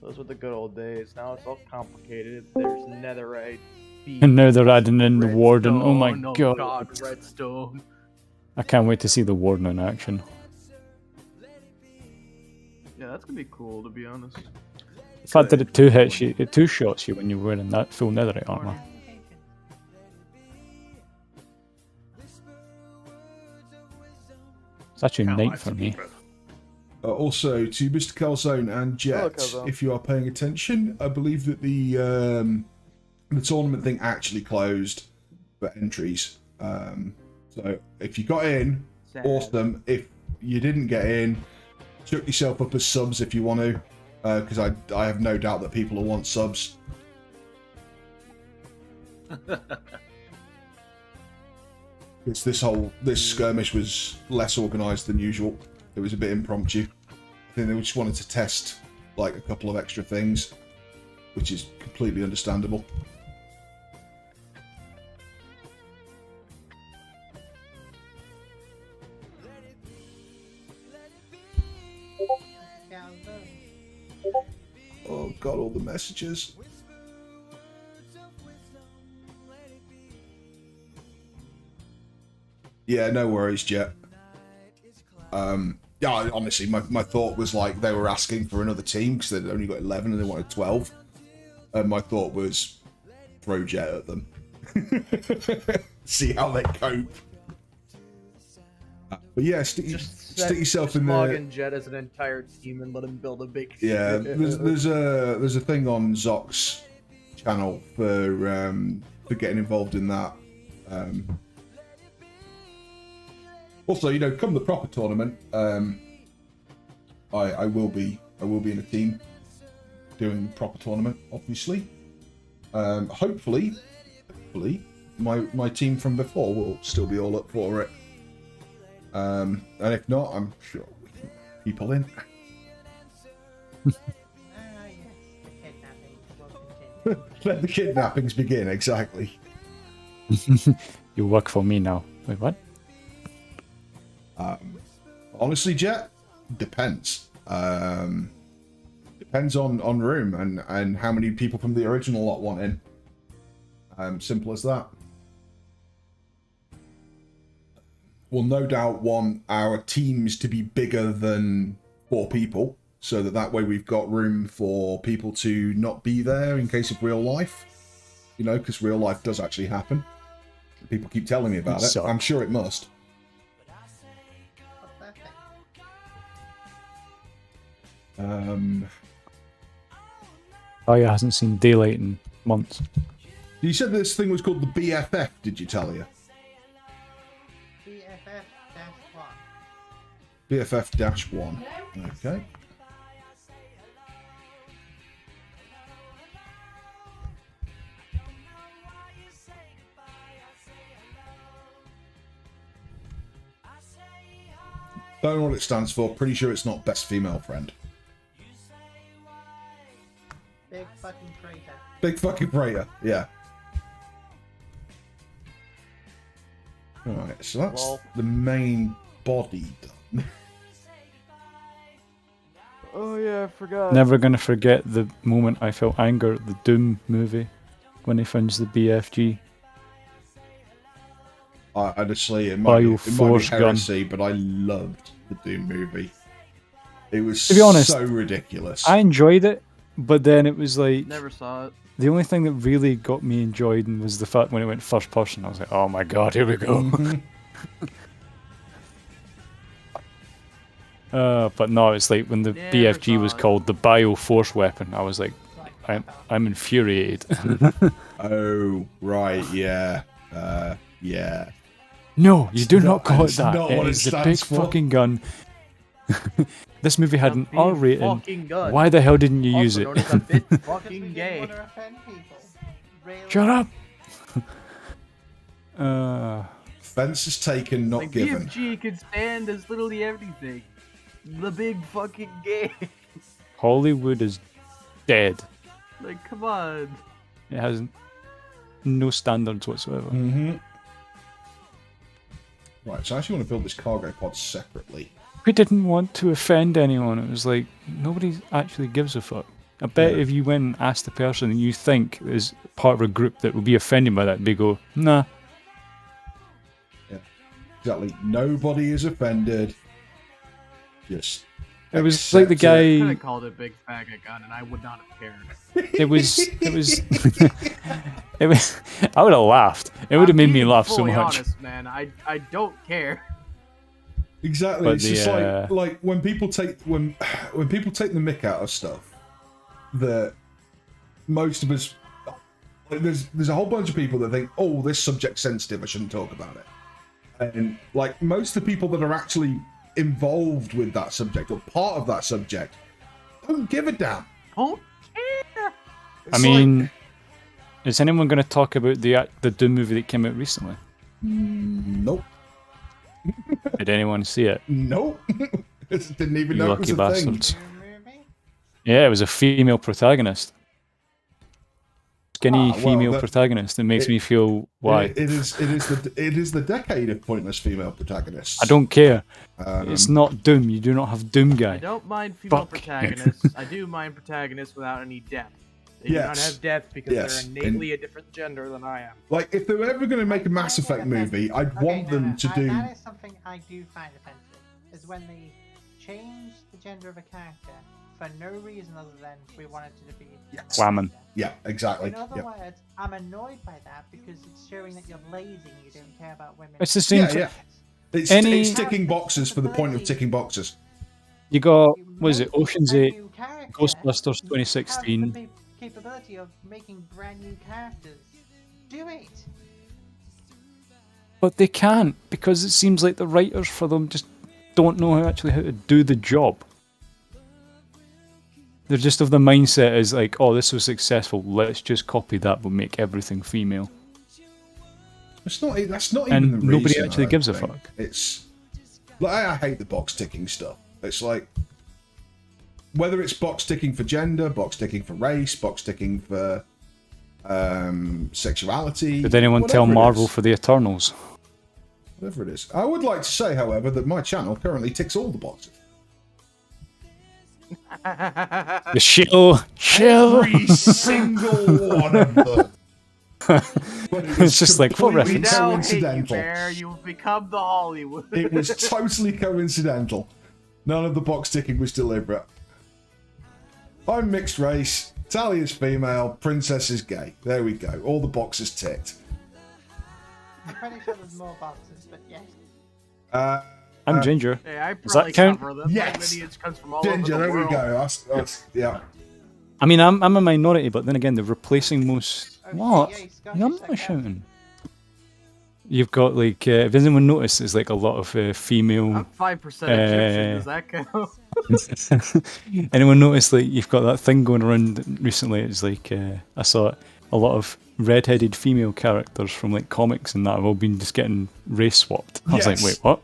D: Those were the good old days. Now it's all complicated. There's netherite.
F: And now they're adding in the warden. Oh my
D: redstone,
F: god.
D: redstone.
F: I can't wait to see the warden in action.
D: Yeah, that's gonna be cool, to be honest.
F: The fact that it two shots you when you're wearing that full netherite armor. It's actually night for me.
A: Also, to Mr. Calzone and Jet,
D: Calzone.
A: if you are paying attention, I believe that the tournament thing actually closed for entries. So if you got in,
D: Sad.
A: awesome. If you didn't get in, chuck yourself up as subs if you want to, because I have no doubt that people will want subs. It's this skirmish was less organised than usual. It was a bit impromptu. I think they just wanted to test like a couple of extra things, which is completely understandable. Oh, got all the messages. Yeah, no worries, Jet. Yeah, honestly, my thought was like they were asking for another team because they'd only got 11 and they wanted 12. And my thought was throw Jet at them. See how they cope. But yeah, stick yourself in
D: log
A: there.
D: in Jet as an entire team and let him build a big.
A: Yeah, there's a thing on Zoc's channel for getting involved in that. Also, you know, come the proper tournament, I will be in a team doing the proper tournament, obviously. Hopefully, my team from before will still be all up for it. And if not, I'm sure we can get people in. Let the kidnappings begin, exactly.
F: You work for me now. Wait, what?
A: Honestly, Jet, depends. Depends on room and how many people from the original lot want in. Simple as that. We'll no doubt want our teams to be bigger than 4 people, so that way we've got room for people to not be there in case of real life. You know, because real life does actually happen. People keep telling me about it. I'm sure it must.
F: Oh yeah, I hasn't seen daylight in months.
A: You said this thing was called the BFF, did you tell you? BFF-1. Okay. Don't know what it stands for. Pretty sure it's not best female friend.
B: Big fucking crater.
A: Big fucking prayer. Yeah. Alright, so that's
D: Lol.
A: the main body done.
D: Oh yeah, I forgot.
F: Never gonna forget the moment I felt anger at the Doom movie when he finds the BFG.
A: Honestly, it might be
F: Force gun.
A: heresy, but I loved the Doom movie. It was
F: To be honest,
A: so ridiculous.
F: I enjoyed it, but then it was like
D: Never saw it.
F: the only thing that really got me enjoyed was the fact when it went first person. I was like, oh my god, here we go.
A: Mhm.
F: But no, it's like when the
D: Never
F: BFG was
D: saw it.
F: called the Bio Force Weapon. I was like, I'm infuriated.
A: Oh, right, yeah. Yeah.
F: No, you
A: It's
F: do
A: not-
F: not call it
A: it's
F: that.
A: not
F: It
A: what it
F: is the big
A: stands for.
F: fucking gun. This movie had
D: The
F: an
D: big
F: R rating.
D: fucking gun.
F: Why the hell didn't you use
D: Also
F: it?
D: known as a bit
B: Because we
D: fucking
B: didn't
D: gay.
B: want to offend people. Really?
F: Shut up. Uh,
A: Offense is taken, not
D: Like
A: given.
D: BFG could stand as literally everything. The big fucking gay.
F: Hollywood is dead.
D: Like, come on.
F: It has no standards whatsoever.
A: Mm-hmm. Right, so I actually want to build this cargo pod separately.
F: We didn't want to offend anyone. It was like, nobody actually gives a fuck. I bet
A: Yeah.
F: if you went and asked the person you think is part of a group that would be offended by that, they go, nah.
A: Exactly. Nobody is offended. Just.
F: It was like the
A: accept it.
D: Could
F: guy.
D: have called it big faggot gun, and I would not have cared.
F: It was. It was. I would have laughed. It would have
D: I'm
F: made me
D: being
F: laugh so
D: fully
F: much.
D: honest, man. I don't care.
A: Exactly.
F: But
A: It's
F: the,
A: just like when people take when people take the mick out of stuff that most of us like there's a whole bunch of people that think, oh, this subject's sensitive, I shouldn't talk about it. And like most of the people that are actually involved with that subject or part of that subject don't give a damn.
D: Don't care.
F: I mean, is anyone going to talk about the Doom movie that came out recently?
A: Nope.
F: Did anyone see it?
A: Nope. Didn't even
F: You
A: know it was
F: lucky
A: a
F: bastards.
A: thing.
B: Movie?
F: Yeah, it was a female protagonist. Skinny
A: Ah, well,
F: female
A: that-
F: protagonist. It makes
A: it-
F: me feel why.
A: It is the decade of pointless female protagonists.
F: I don't care.
A: Um,
F: It's not Doom. You do not have Doom
D: I
F: guy.
D: don't mind female
F: Fuck.
D: protagonists. I do mind protagonists without any depth. They do not
A: Yes.
D: have depth because
A: Yes.
D: they're innately a different gender than I am.
A: Like, if they were ever going to make a Mass Effect movie, I'd want them to do.
B: That is something I do find offensive. Is when they change the gender of a character for no reason other than we want it to be.
A: Yes.
F: Whammon.
A: Yeah, exactly.
B: In other
A: Yeah.
B: words, I'm annoyed by that because it's showing that you're lazy and you don't care about women.
F: It's the same.
A: Yeah, yeah. It's,
F: Any-
A: it's ticking boxes for the point of ticking boxes.
F: You got,
B: You
F: what is it,
B: make
F: Ocean's
B: a
F: 8,
B: new character,
F: Ghostbusters
B: you
F: 2016.
B: have the capability of making brand new characters. Do it.
F: But they can't because it seems like the writers for them just don't know actually how to do the job. They're just of the mindset as like, oh, this was successful, let's just copy that but make everything female.
A: It's not. That's not
F: And
A: even the
F: nobody
A: reason,
F: actually
A: I don't
F: gives a
A: think.
F: fuck.
A: It's like I hate the box ticking stuff. It's like whether it's box ticking for gender, box ticking for race, box ticking for sexuality.
F: Did anyone tell
A: whatever it
F: Marvel
A: is.
F: for the Eternals?
A: Whatever it is. I would like to say, however, that my channel currently ticks all the boxes.
F: The chill.
A: Every single one of them. But it was
F: It's just like, what
A: completely
D: We
F: reference?
D: now hate you,
A: coincidental.
D: Bear. You've become the Hollywood.
A: It was totally coincidental. None of the box ticking was deliberate. I'm mixed race. Talia's female. Princess is gay. There we go. All the boxes ticked.
B: I'm pretty sure there's more boxes, but yes.
F: I'm Ginger.
D: Hey, I
F: Does that
D: probably
F: count?
D: cover them. My
A: Yes.
D: lineage comes from all
A: Ginger,
D: over the
A: there we
D: world.
A: go. That's yeah.
F: I mean, I'm a minority, but then again, they're replacing most.
B: Oh,
F: What?
B: yeah, Scottish,
F: Yeah, I'm
B: that
F: not
B: counts.
F: shouting. You've got like, if anyone noticed, there's like a lot of female.
D: I'm 5% Egyptian. Does that count?
F: Anyone notice like you've got that thing going around recently? It's like I saw a lot of red-headed female characters from like comics and that have all been just getting race swapped. I was like,
A: Yes.
F: wait, what?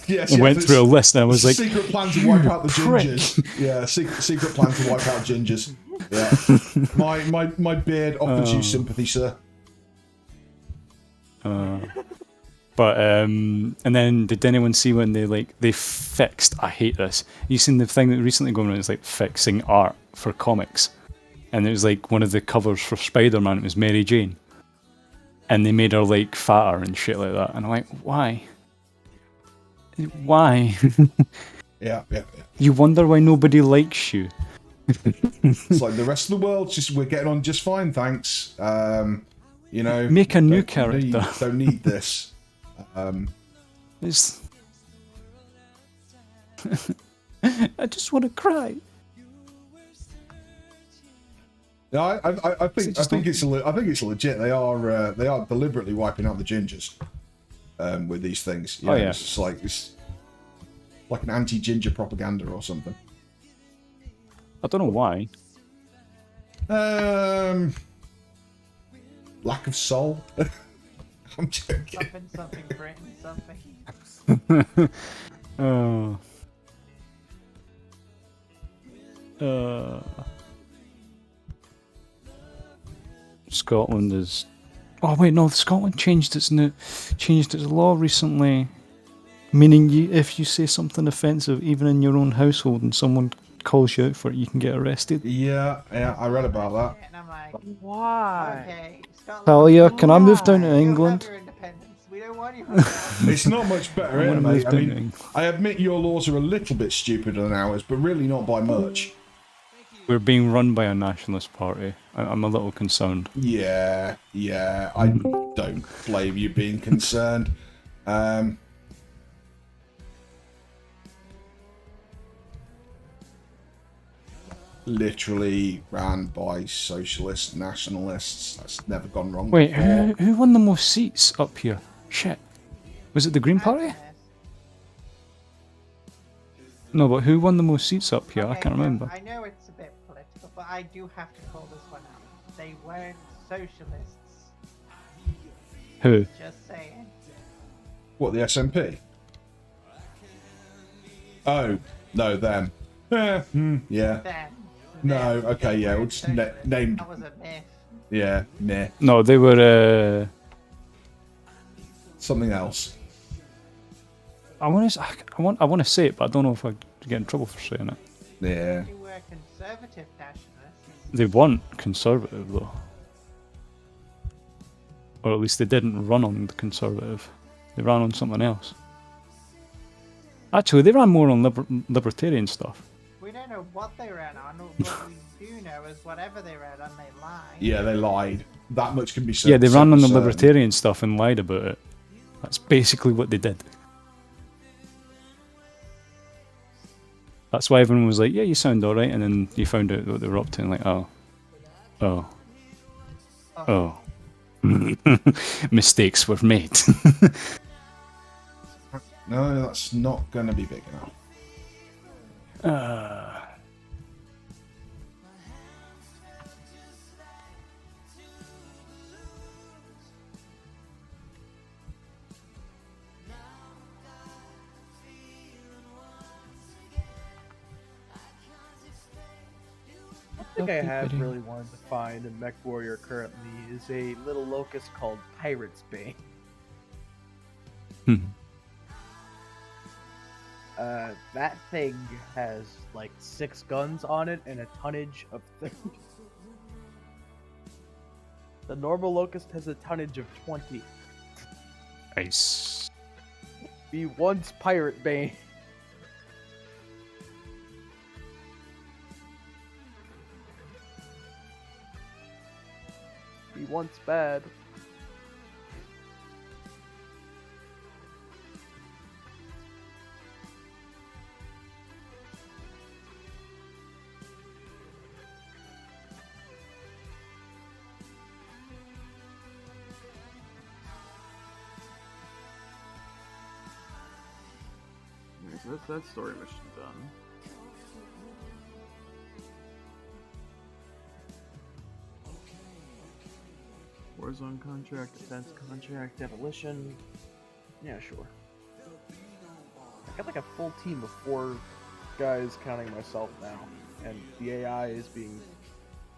A: Yes.
F: I went through a list and I was like,
A: secret plan to wipe out the
F: prick.
A: gingers. Yeah, secret plan to wipe out gingers. Yeah. My beard offers you sympathy, sir.
F: But and then did anyone see when they fixed? I hate this. You seen the thing that recently going around? It's like fixing art for comics, and it was like one of the covers for Spider-Man. It was Mary Jane, and they made her like fatter and shit like that. And I'm like, why? Why?
A: Yeah.
F: You wonder why nobody likes you.
A: It's like the rest of the world. Just we're getting on just fine, thanks. You know,
F: Make a new
A: don't
F: character.
A: Don't need this.
F: It's... I just want to cry.
A: No, I think
F: just
A: I think it's legit. They are deliberately wiping out the gingers with these things. You know,
F: yeah.
A: it's like an anti-ginger propaganda or something.
F: I don't know why.
A: Lack of soul. I'm joking.
B: Something, Britain, something.
F: Oh. Scotland is. Oh wait, no. Scotland changed its law recently, meaning if you say something offensive, even in your own household, and someone calls you out for it, you can get arrested.
A: Yeah, I read about that.
B: And I'm like,
D: Why?
B: okay, Scotland.
F: Talia, can I move down to
B: You have
F: England?
B: your independence. We don't want you. It's
A: It's not much better,
F: I wanna
A: mate.
F: move
A: I
F: down to
A: mean,
F: England.
A: I admit your laws are a little bit stupider than ours, but really not by much.
F: We're being run by a nationalist party. I'm a little concerned.
A: Yeah, I don't blame you being concerned. Literally ran by socialist nationalists. That's never gone wrong
F: Wait,
A: before.
F: who won the most seats up here? Shit. Was it the Green Party? No, but who won the most seats up here? I
B: Okay,
F: can't
B: no,
F: remember.
B: I know it's a bit political, but I do have to call this one out. They weren't socialists.
F: Who?
B: Just saying.
A: What, the SNP? Oh, no, them. Yeah.
B: Then.
A: No, okay, yeah, we'll just name.
B: That was a myth.
A: Yeah, nah.
F: No, they were.
A: Something else.
F: I want to say it, but I don't know if I get in trouble for saying it.
A: Yeah.
B: They were conservative nationalists.
F: They weren't conservative though, or at least they didn't run on the conservative. They ran on something else. Actually, they ran more on libertarian stuff.
B: We don't know what they ran on. What we do know is whatever they ran on, they lied.
A: Yeah, they lied. That much can be said.
F: Yeah, they ran on the
A: certain.
F: libertarian stuff and lied about it. That's basically what they did. That's why everyone was like, yeah, you sound alright, and then you found out what they were up to, and like, oh. Mistakes were made.
A: No, that's not going to be big enough.
D: I think I have really wanted to find in Mech Warrior currently is a little locust called Pirate's Bane. That thing has like 6 guns on it and a tonnage of 30. The normal locust has a tonnage of 20.
F: Nice.
D: He wants Pirate Bane. He wants bad. So that's that story mission done. Warzone contract, defense contract, demolition. Yeah, sure. I got like a full team of 4 guys counting myself now, and the AI is being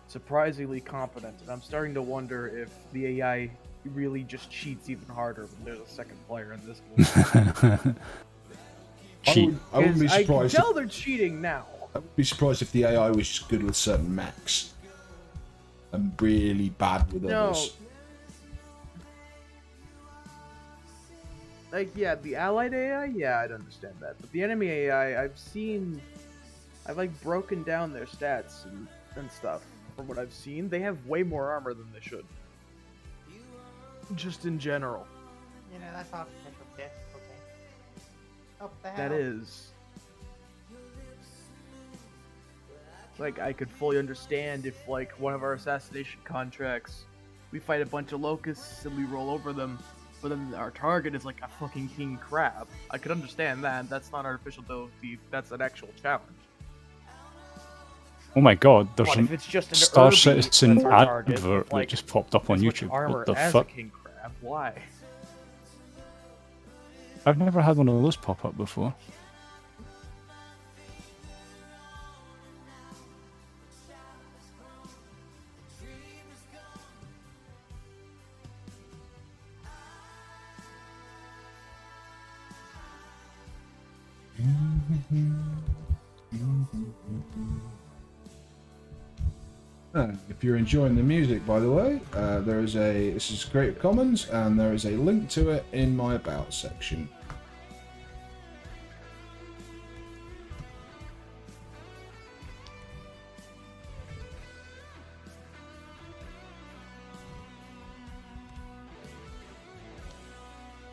D: surprisingly competent, and I'm starting to wonder if the AI really just cheats even harder when there's a second player in this game.
F: Cheat.
A: I wouldn't be
D: I can
A: surprised.
D: tell they're cheating now.
A: I would be surprised if the AI was just good with certain mechs and really bad with others.
D: Like, yeah, the allied AI, yeah, I'd understand that. But the enemy AI, I've like broken down their stats and stuff. From what I've seen, they have way more armor than they should. Just in general.
B: You know, that's artificial difficulty. Up the hell.
D: That is. Like, I could fully understand if, like, one of our assassination contracts, we fight a bunch of locusts and we roll over them, but then our target is like a fucking king crab. I could understand that. That's not artificial difficulty. That's an actual challenge.
F: Oh my god, there's
G: What
F: an
G: if it's just an
F: Star
G: Irby
F: Citizen
G: that's our target
F: advert
G: with, like,
F: that just popped up on
G: as much
F: YouTube.
G: armor
F: What the
G: as
F: fuck?
G: a king crab? Why?
F: I've never had one of those pop up before.
A: If you're enjoying the music, by the way, this is Creative Commons, and there is a link to it in my About section.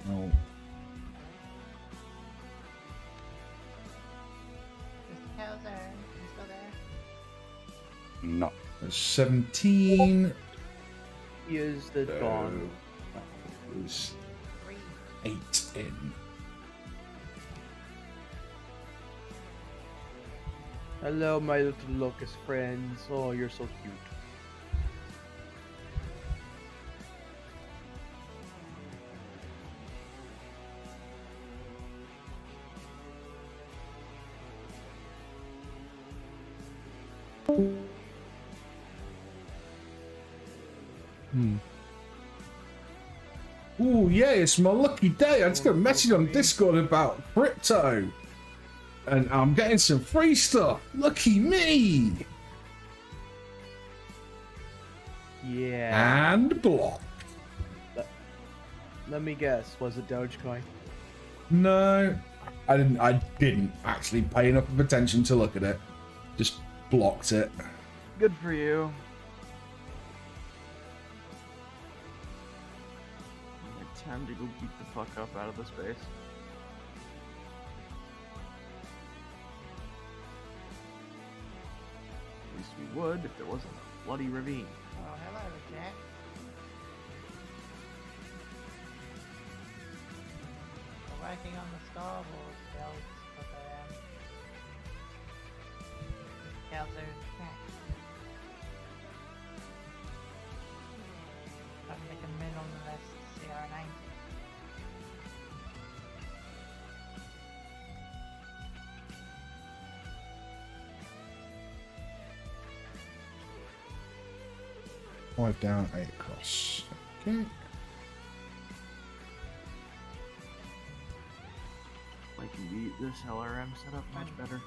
A: Oh.
B: Mr. Kowser, you still there?
F: No.
A: There's 17.
D: He is the dawn.
A: There's
B: 3.
A: 8 in.
D: Hello, my little locust friends. Oh, you're so cute.
A: Ooh, yeah, it's my lucky day. I just got a message on Discord about crypto. And I'm getting some free stuff. Lucky me.
D: Yeah.
A: And block.
D: Let me guess. Was it Dogecoin?
A: No, I didn't actually pay enough of attention to look at it. Just blocked it.
D: Good for you. Time to go beat the fuck up out of this base. At least we would if there wasn't a bloody ravine.
B: Oh, hello, Jack. We're working on the starboard builds for the Calzone track. Trying to make a minimalist CR90.
A: Five down, 8 across. Okay.
D: I can beat this LRM setup much better.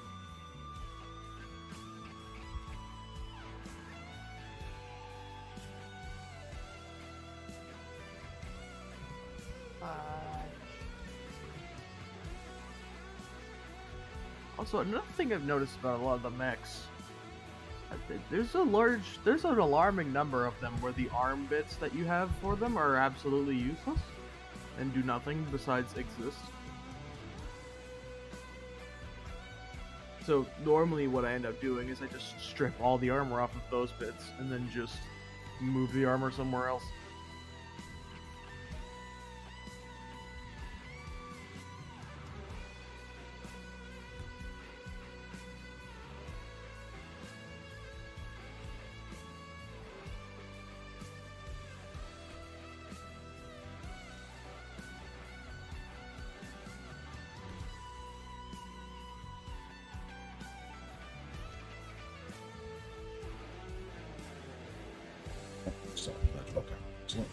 D: Also, another thing I've noticed about a lot of the mechs, there's an alarming number of them where the arm bits that you have for them are absolutely useless and do nothing besides exist. So normally what I end up doing is I just strip all the armor off of those bits and then just move the armor somewhere else.
A: So, okay. Excellent.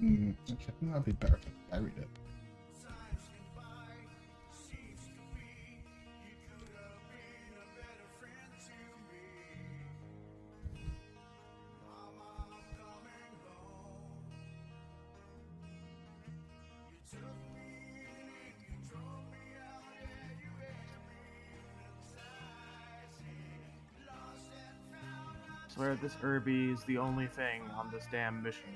A: Okay, I think that'd be better if I buried it.
D: Swear this Irby is the only thing on this damn mission.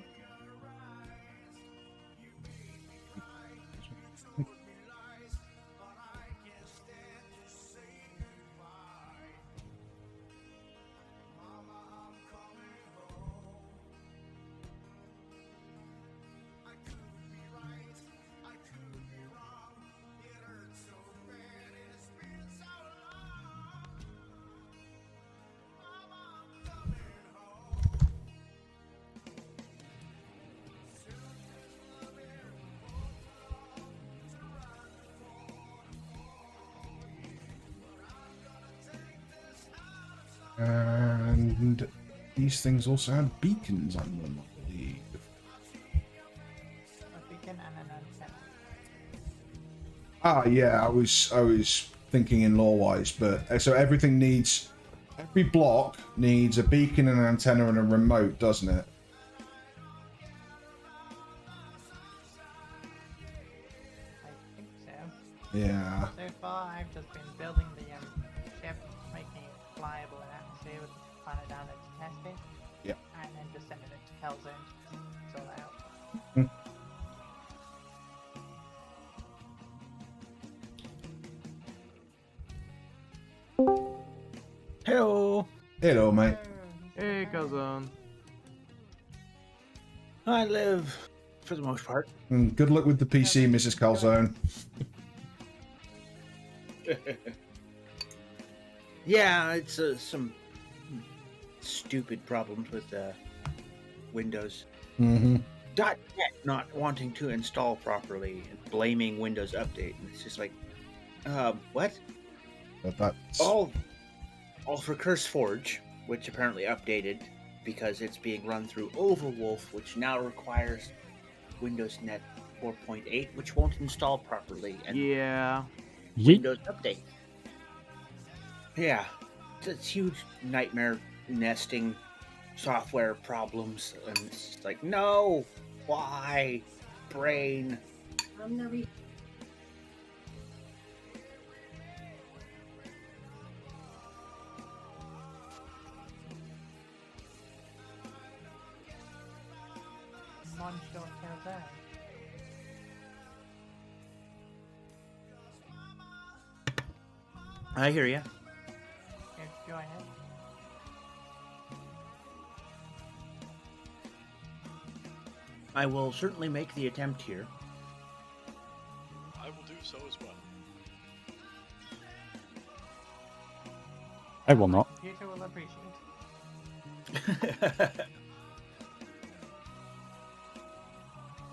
A: And these things also had beacons on them, I believe.
B: A beacon and an antenna.
A: Ah, yeah, I was thinking in lore-wise, but so every block needs a beacon, an antenna, and a remote, doesn't it?
B: I think so.
A: Yeah.
B: So far, I've just been building the ship, making it flyable in atmosphere with the planet down there to test it.
A: Yep.
B: And then just sending it to Calzone to sort it out.
G: Hello.
A: Hello, mate.
D: Hey, cousin.
G: I live, for the most part.
A: And good luck with the PC, Mrs. Calzone.
G: Yeah, it's some stupid problems with Windows.
A: Mm-hmm.
G: .NET not wanting to install properly and blaming Windows Update. And it's just like, what?
A: But that's...
G: All for CurseForge, which apparently updated because it's being run through Overwolf, which now requires Windows Net 4.8, which won't install properly. And
D: Yeah.
F: Yeet.
G: Windows Update. Yeah, it's huge nightmare nesting software problems, and it's just like, no, why, brain?
B: Monster Calzone.
G: I hear you.
B: Here, join it.
G: I will certainly make the attempt here.
H: I will do so as well.
F: I will not.
B: Computer will appreciate.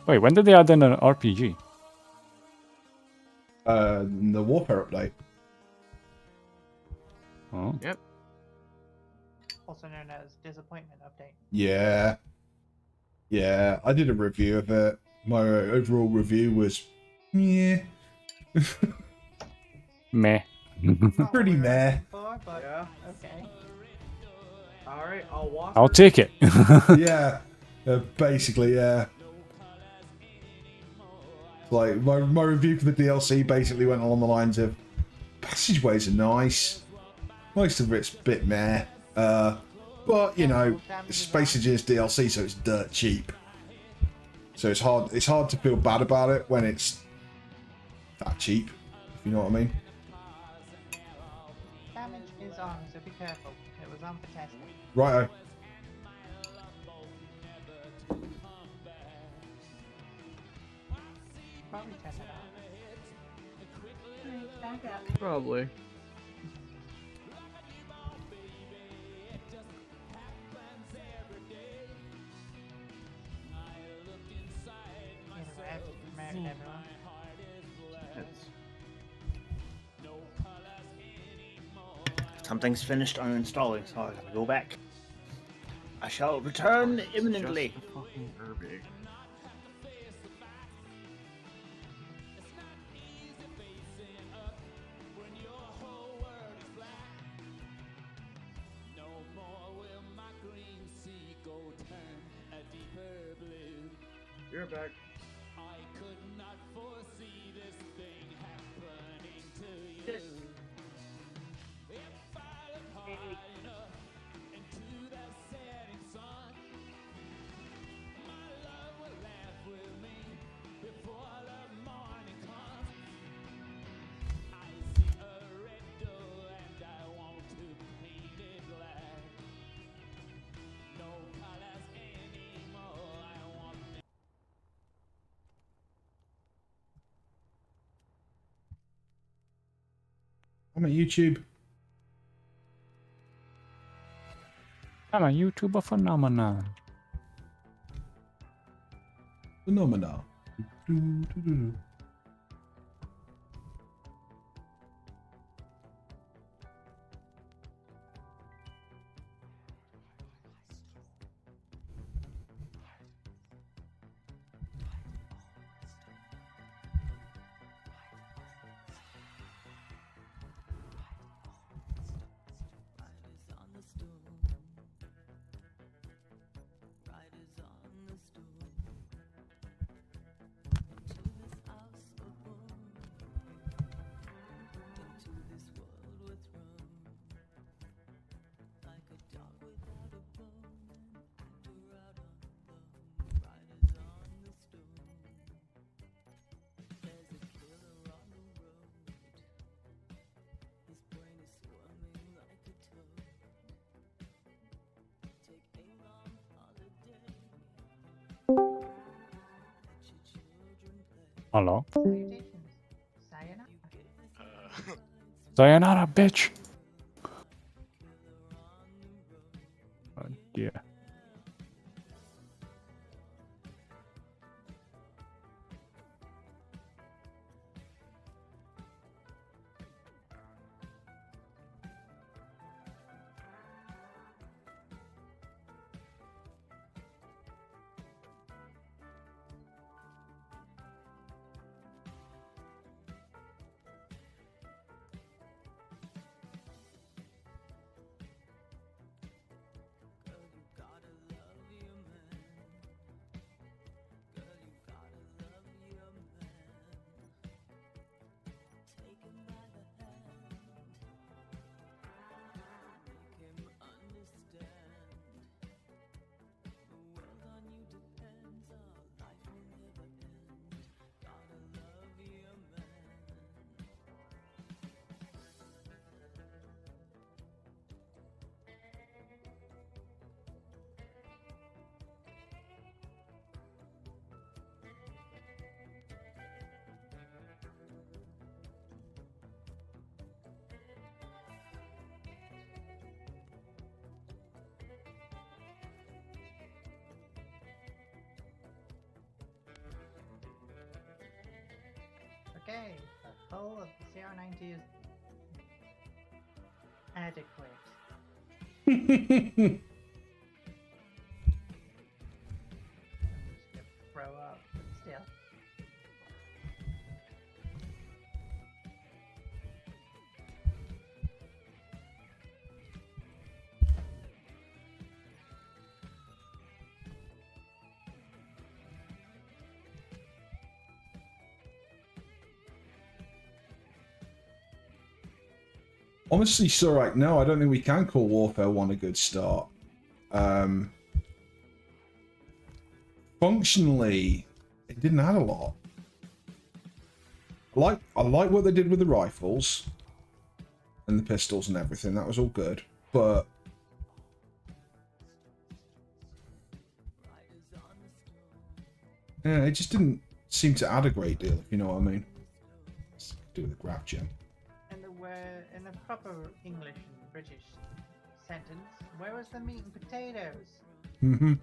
F: Wait, when did they add in an RPG?
A: The Warfare update.
F: Oh.
D: Yep.
B: Also known as Disappointment Update.
A: Yeah. Yeah, I did a review of it. My overall review was... yeah.
F: Meh.
B: Not
A: Pretty
B: what we were
A: meh.
B: looking for, but
D: Yeah.
B: okay.
D: Alright, I'll walk.
F: I'll
D: her-
F: take it.
A: Yeah. Basically, yeah. Like, my review for the DLC basically went along the lines of... passageways are nice. Most of it's a bit meh. But, you know, it's Space Engineers DLC, so it's dirt cheap. So it's hard to feel bad about it when it's that cheap, if you know what I mean.
B: Damage is on, so be careful. It was on for testing.
A: Righto.
B: Probably test it out.
D: Probably.
B: Either way, I've just married everyone.
D: It's-
G: Something's finished uninstalling, so I gotta go back. I shall return imminently.
D: Just a fucking Irby. Be right back.
E: I could not foresee this thing happening to you. If I look hard enough into that setting sun, my love will laugh with me before the morning comes. I see a red door and I want to paint it black. No colors anymore. I want
A: I'm a YouTube.
F: I'm a YouTuber phenomenon.
A: Phenomenal. Do.
F: Hello?
B: Salutations. Sayonara.
F: Sayonara, bitch! Oh dear.
B: Okay, the hull of the CR90 is adequate. I'm just gonna throw up, but still.
A: Honestly, Surak, no, I don't think we can call Warfare 1 a good start. Functionally, it didn't add a lot. I like what they did with the rifles and the pistols and everything. That was all good, but yeah, it just didn't seem to add a great deal, if you know what I mean. Let's do the graph gem.
B: In the proper English and British sentence, where was the meat and potatoes?
A: Mm-hmm.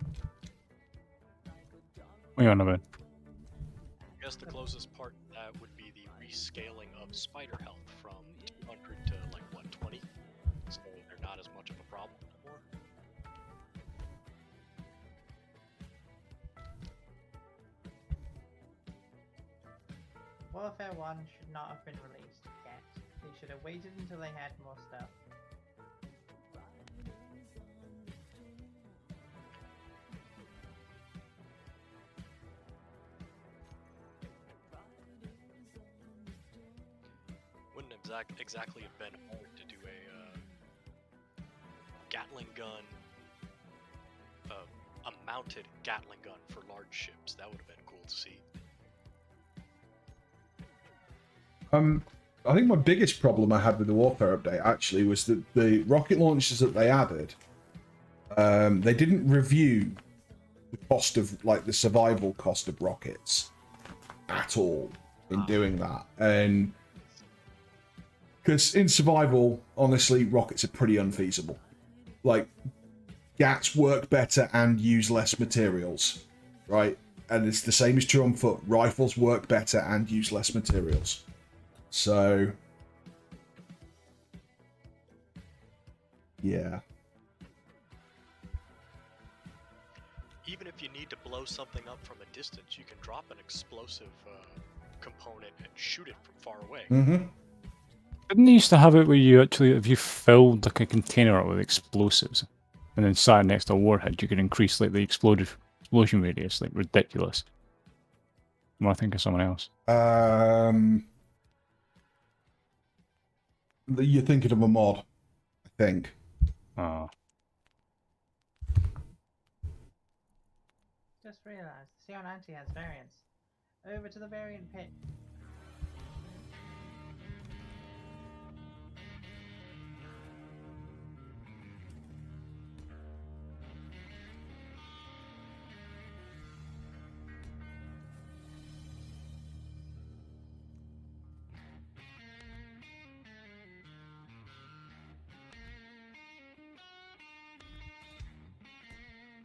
F: What are you on about?
H: I guess the closest part to that would be the rescaling of spider health from 200 to like 120, so they're not as much of a problem anymore.
B: Warfare 1 should not have been released yet. They should have waited until they had more stuff.
H: exactly have been hard to do a Gatling gun, a mounted Gatling gun for large ships. That would have been cool to see.
A: I think my biggest problem I had with the Warfare update actually was that the rocket launchers that they added, they didn't review the cost of, like, the survival cost of rockets at all in doing that. And because in survival, honestly, rockets are pretty unfeasible. Like, GATs work better and use less materials, right? And it's the same is true on foot. Rifles work better and use less materials. So, yeah.
H: Even if you need to blow something up from a distance, you can drop an explosive component and shoot it from far away.
A: Mm-hmm.
F: Didn't they used to have it where you actually, if you filled like a container up with explosives and then sat next to a warhead, you could increase like the explosion radius, like ridiculous. Am I thinking of someone else?
A: You're thinking of a mod, I think.
F: Oh.
B: Just realized, CO90 has variants. Over to the variant pit.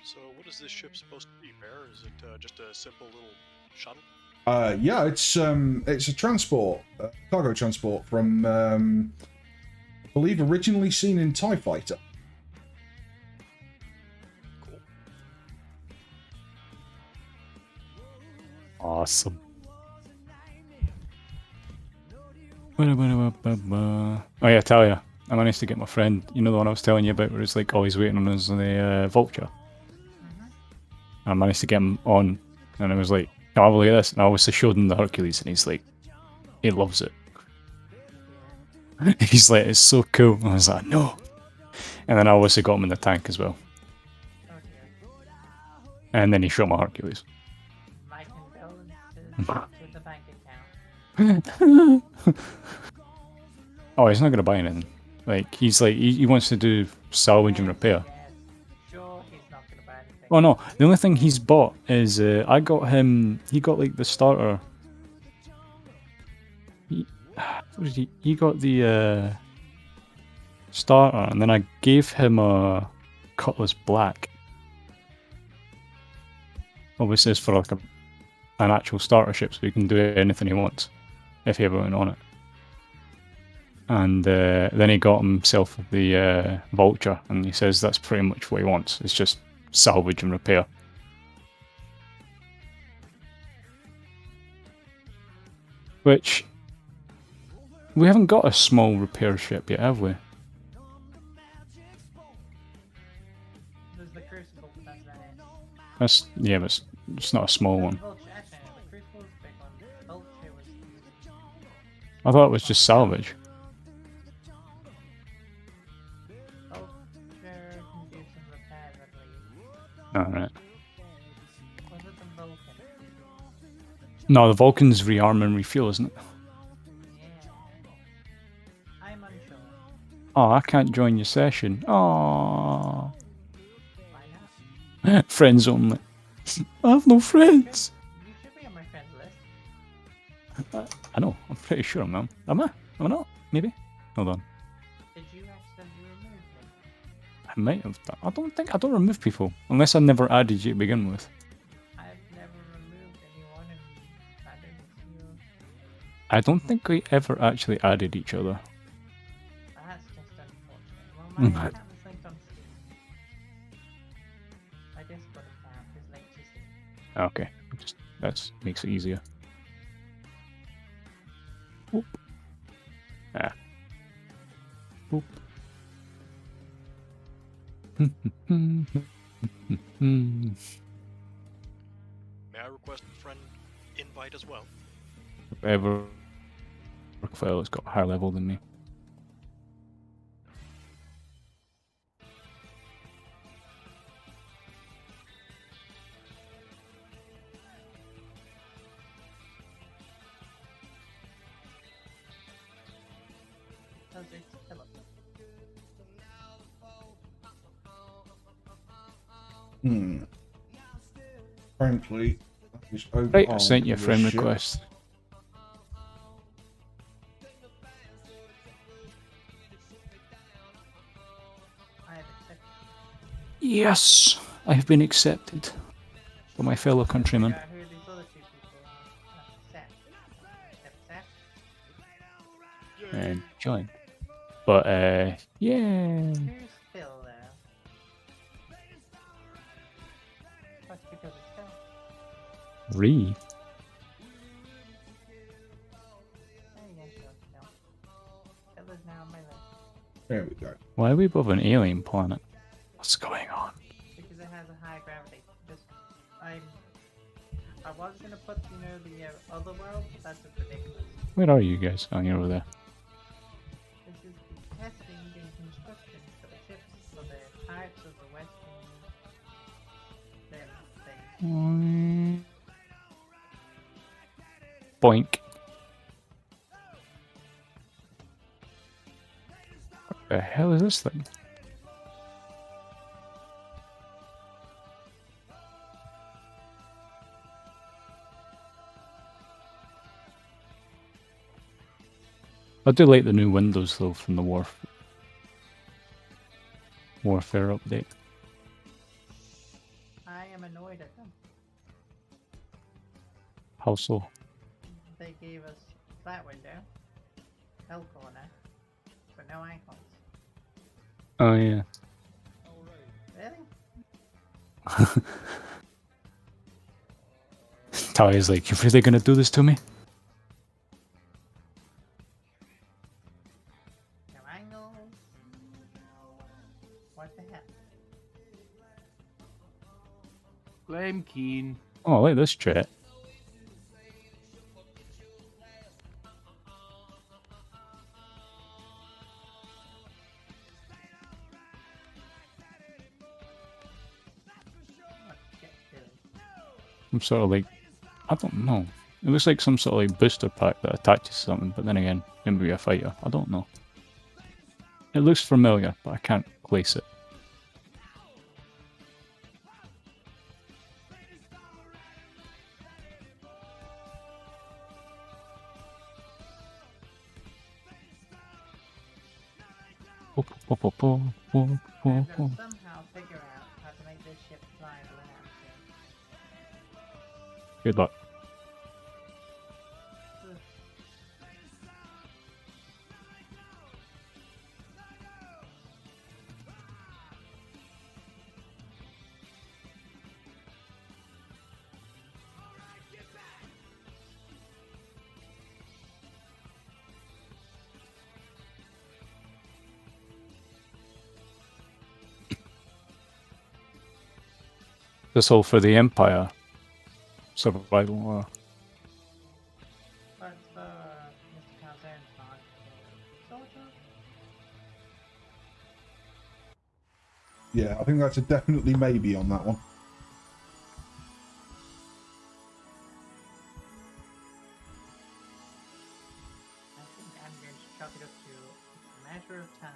H: So what is this ship supposed to be, Bear? Is it just a simple little shuttle?
A: Yeah, it's a transport, cargo transport from, I believe originally seen in TIE Fighter.
H: Cool.
F: Awesome. Oh yeah, I tell you, I managed to get my friend, you know the one I was telling you about where it's like always waiting on us on the Vulture? I managed to get him on, and I was like, oh, have a look at this, and I obviously showed him the Hercules, and he's like, he loves it. He's like, it's so cool. And I was like, no. And then I obviously got him in the tank as well. And then he shot my Hercules.
B: My condolences to the bank account.
F: Oh, he's not gonna buy anything. Like he wants to do salvage and repair.
B: Yes. Sure, he's not gonna buy anything.
F: Oh no, the only thing he's bought is I got him. He got like the starter. What did he? He got the starter, and then I gave him a Cutlass Black. Obviously, it's for like an actual starter ship, so he can do anything he wants if he ever went on it. And then he got himself the Vulture, and he says that's pretty much what he wants. It's just salvage and repair. Which, we haven't got a small repair ship yet, have we?
B: There's the Crucible, but that's about it.
F: That's, yeah, but it's not a small one.
B: Vulture, actually, the Crucible's a big one. Vulture was...
F: I thought it was just salvage.
B: Vulture can do some repairs, I believe.
F: Alright.
B: Was it the Vulcan?
F: No, the Vulcan's rearm and refuel, isn't it?
B: Yeah. I'm unsure.
F: Oh, I can't join your session. Oh,
B: Why not?
F: friends only. I have no friends.
B: You should be on my friends list.
F: I know. I'm pretty sure I'm not. Am I? Am I not? Maybe. Hold on.
B: Did you accidentally remove me?
F: I might have done. I don't remove people unless I never added you to begin with.
B: I've never removed anyone and added you.
F: I don't think we ever actually added each other.
B: That's just unfortunate. Well, my account is linked on Steam. My Discord account is linked to Steam.
F: Okay, just that makes it easier. Whoop. Ah. Whoop.
H: May I request a friend invite as well?
F: Ever work file has got a higher level than me.
B: How's it Philip?
A: Frankly, it's over
F: Right, I
A: on
F: sent you a
A: the
F: friend
A: ship.
F: request.
B: I have accepted.
F: Yes, I have been accepted by my fellow countrymen.
B: Who are these other two people are? Seth. Seth?
F: And join. But yeah,
B: Who's Phil there? What's because it's Phil?
F: Ree.
B: There you go, Phil. Phil is now on my list.
A: There we go.
F: Why are we above an alien planet? What's going on?
B: Because it has a high gravity. I was gonna put, the other world, but that's just ridiculous.
F: Where are you guys? Oh, you're over there.
B: This is the testing and construction for the ships, for the parts of the Western thing.
F: Boink. What the hell is this thing? I do like the new windows though from the Warfare update.
B: I am annoyed at them.
F: How so?
B: They gave us flat window, L corner, but no icons.
F: Oh yeah.
B: Really?
F: Tally's like, you're really gonna do this to me?
B: No angles. What the hell?
D: Blame Keen.
F: Oh, I like this chat. I'm sort of like, I don't know. It looks like some sort of like booster pack that attaches something, but then again, maybe a fighter. I don't know. It looks familiar, but I can't place it.
B: I've got to somehow figure out how to make this ship fly around.
F: Good luck. This all for the Empire survival or
B: But for Mr. Calzaine's mod, soldier?
A: Yeah, I think that's a definitely maybe on that one.
B: I think I'm going to chalk it up to a matter of time.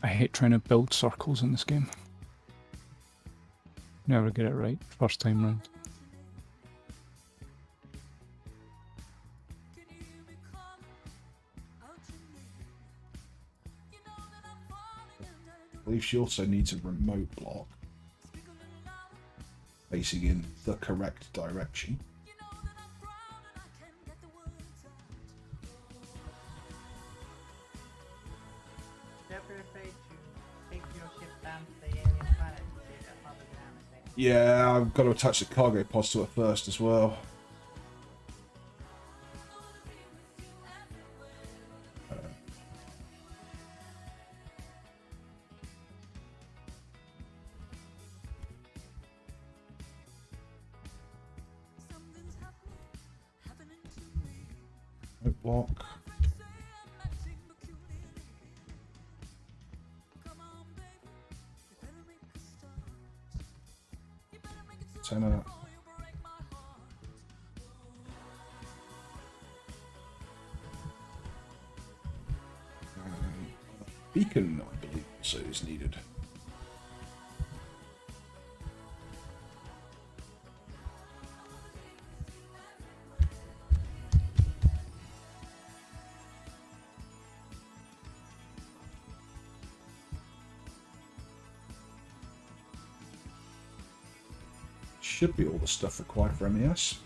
F: I hate trying to build circles in this game. Never get it right first time round.
A: I believe she also needs a remote block facing in the correct direction.
B: Never afraid to take your ship down to the alien planet to see if that hovers around the thing.
A: Yeah, I've got to attach the cargo pods to it first as well. block. Tenor. Beacon, I believe, also is needed. Should be all the stuff required for MES.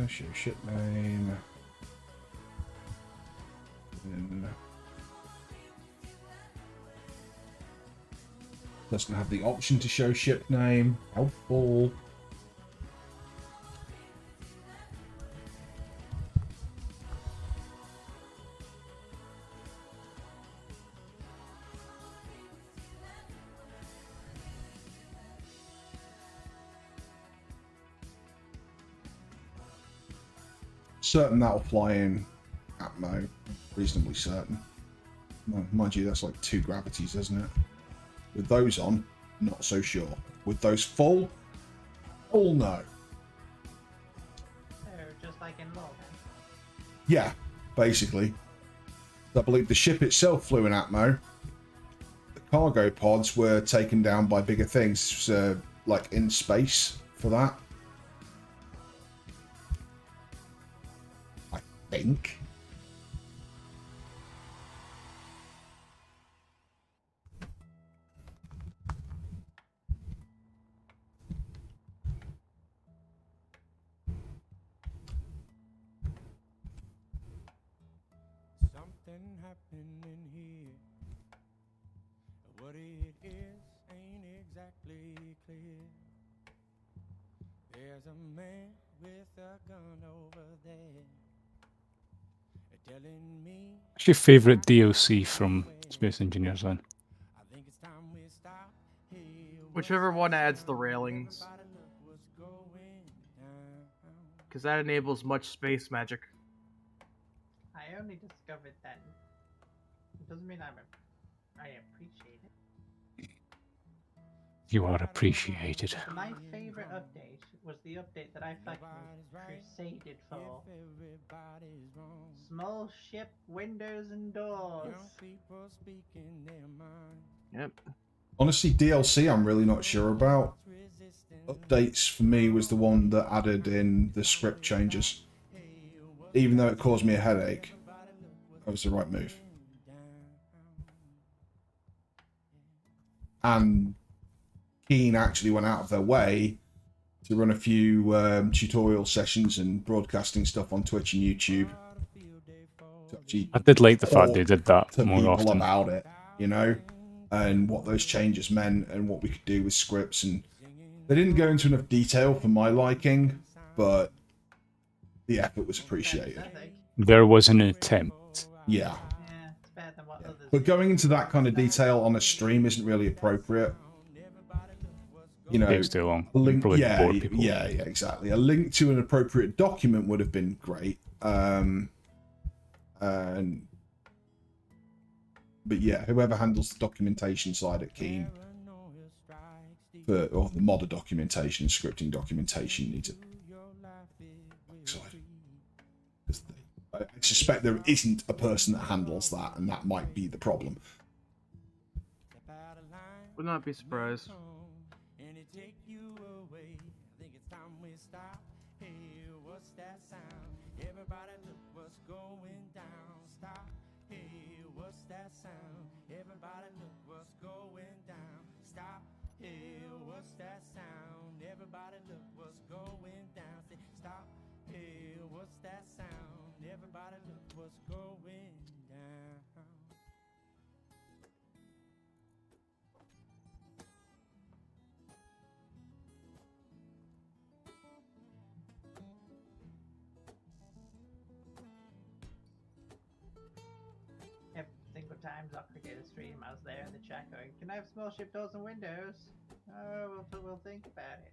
A: Show ship name. And doesn't have the option to show ship name. Helpful. Certain that'll fly in Atmo, reasonably certain. Mind you, that's like 2 gravities, isn't it? With those on, not so sure. With those full, all no.
B: They're just like in law then.
A: Yeah, basically. I believe the ship itself flew in Atmo. The cargo pods were taken down by bigger things, like in space for that. I think.
E: Something happening here. What it is ain't exactly clear. There's a man with a gun over there telling me.
F: What's your favourite DLC from Space Engineers then?
E: I think it's time we stop.
D: Whichever one adds the railings, because that enables much space magic.
B: I only discovered that. It doesn't mean I appreciate it.
F: You are appreciated.
B: My favorite update was the update that I fucking crusaded for. Small ship windows and doors.
D: Yep.
A: Honestly, DLC I'm really not sure about. Updates for me was the one that added in the script changes. Even though it caused me a headache, that was the right move. And Keen actually went out of their way to run a few tutorial sessions and broadcasting stuff on Twitch and YouTube.
F: I did like the fact they did that
A: to
F: more
A: people
F: often.
A: about it, you know, and what those changes meant and what we could do with scripts. And they didn't go into enough detail for my liking, but the effort was appreciated.
F: There was an attempt.
A: Yeah.
B: Yeah, it's better than what others
A: But going into that kind of detail on a stream isn't really appropriate. You know,
F: Takes too long.
A: a link,
F: Probably
A: yeah,
F: bore people.
A: yeah, exactly. A link to an appropriate document would have been great. But yeah, whoever handles the documentation side at Keen, or the modder documentation, scripting documentation, needs it. I suspect there isn't a person that handles that, and that might be the problem.
D: Would not be surprised.
E: Everybody look what's going down. Stop. Hey, what's that sound? Everybody look what's going down. Stop. Hey, what's that sound? Everybody look what's going down. Say, stop. Hey, what's that sound? Everybody look what's going down.
B: Every single time Zucker did a stream, I was there in the chat going, "Can I have small ship doors and windows?" Oh, we'll think about it.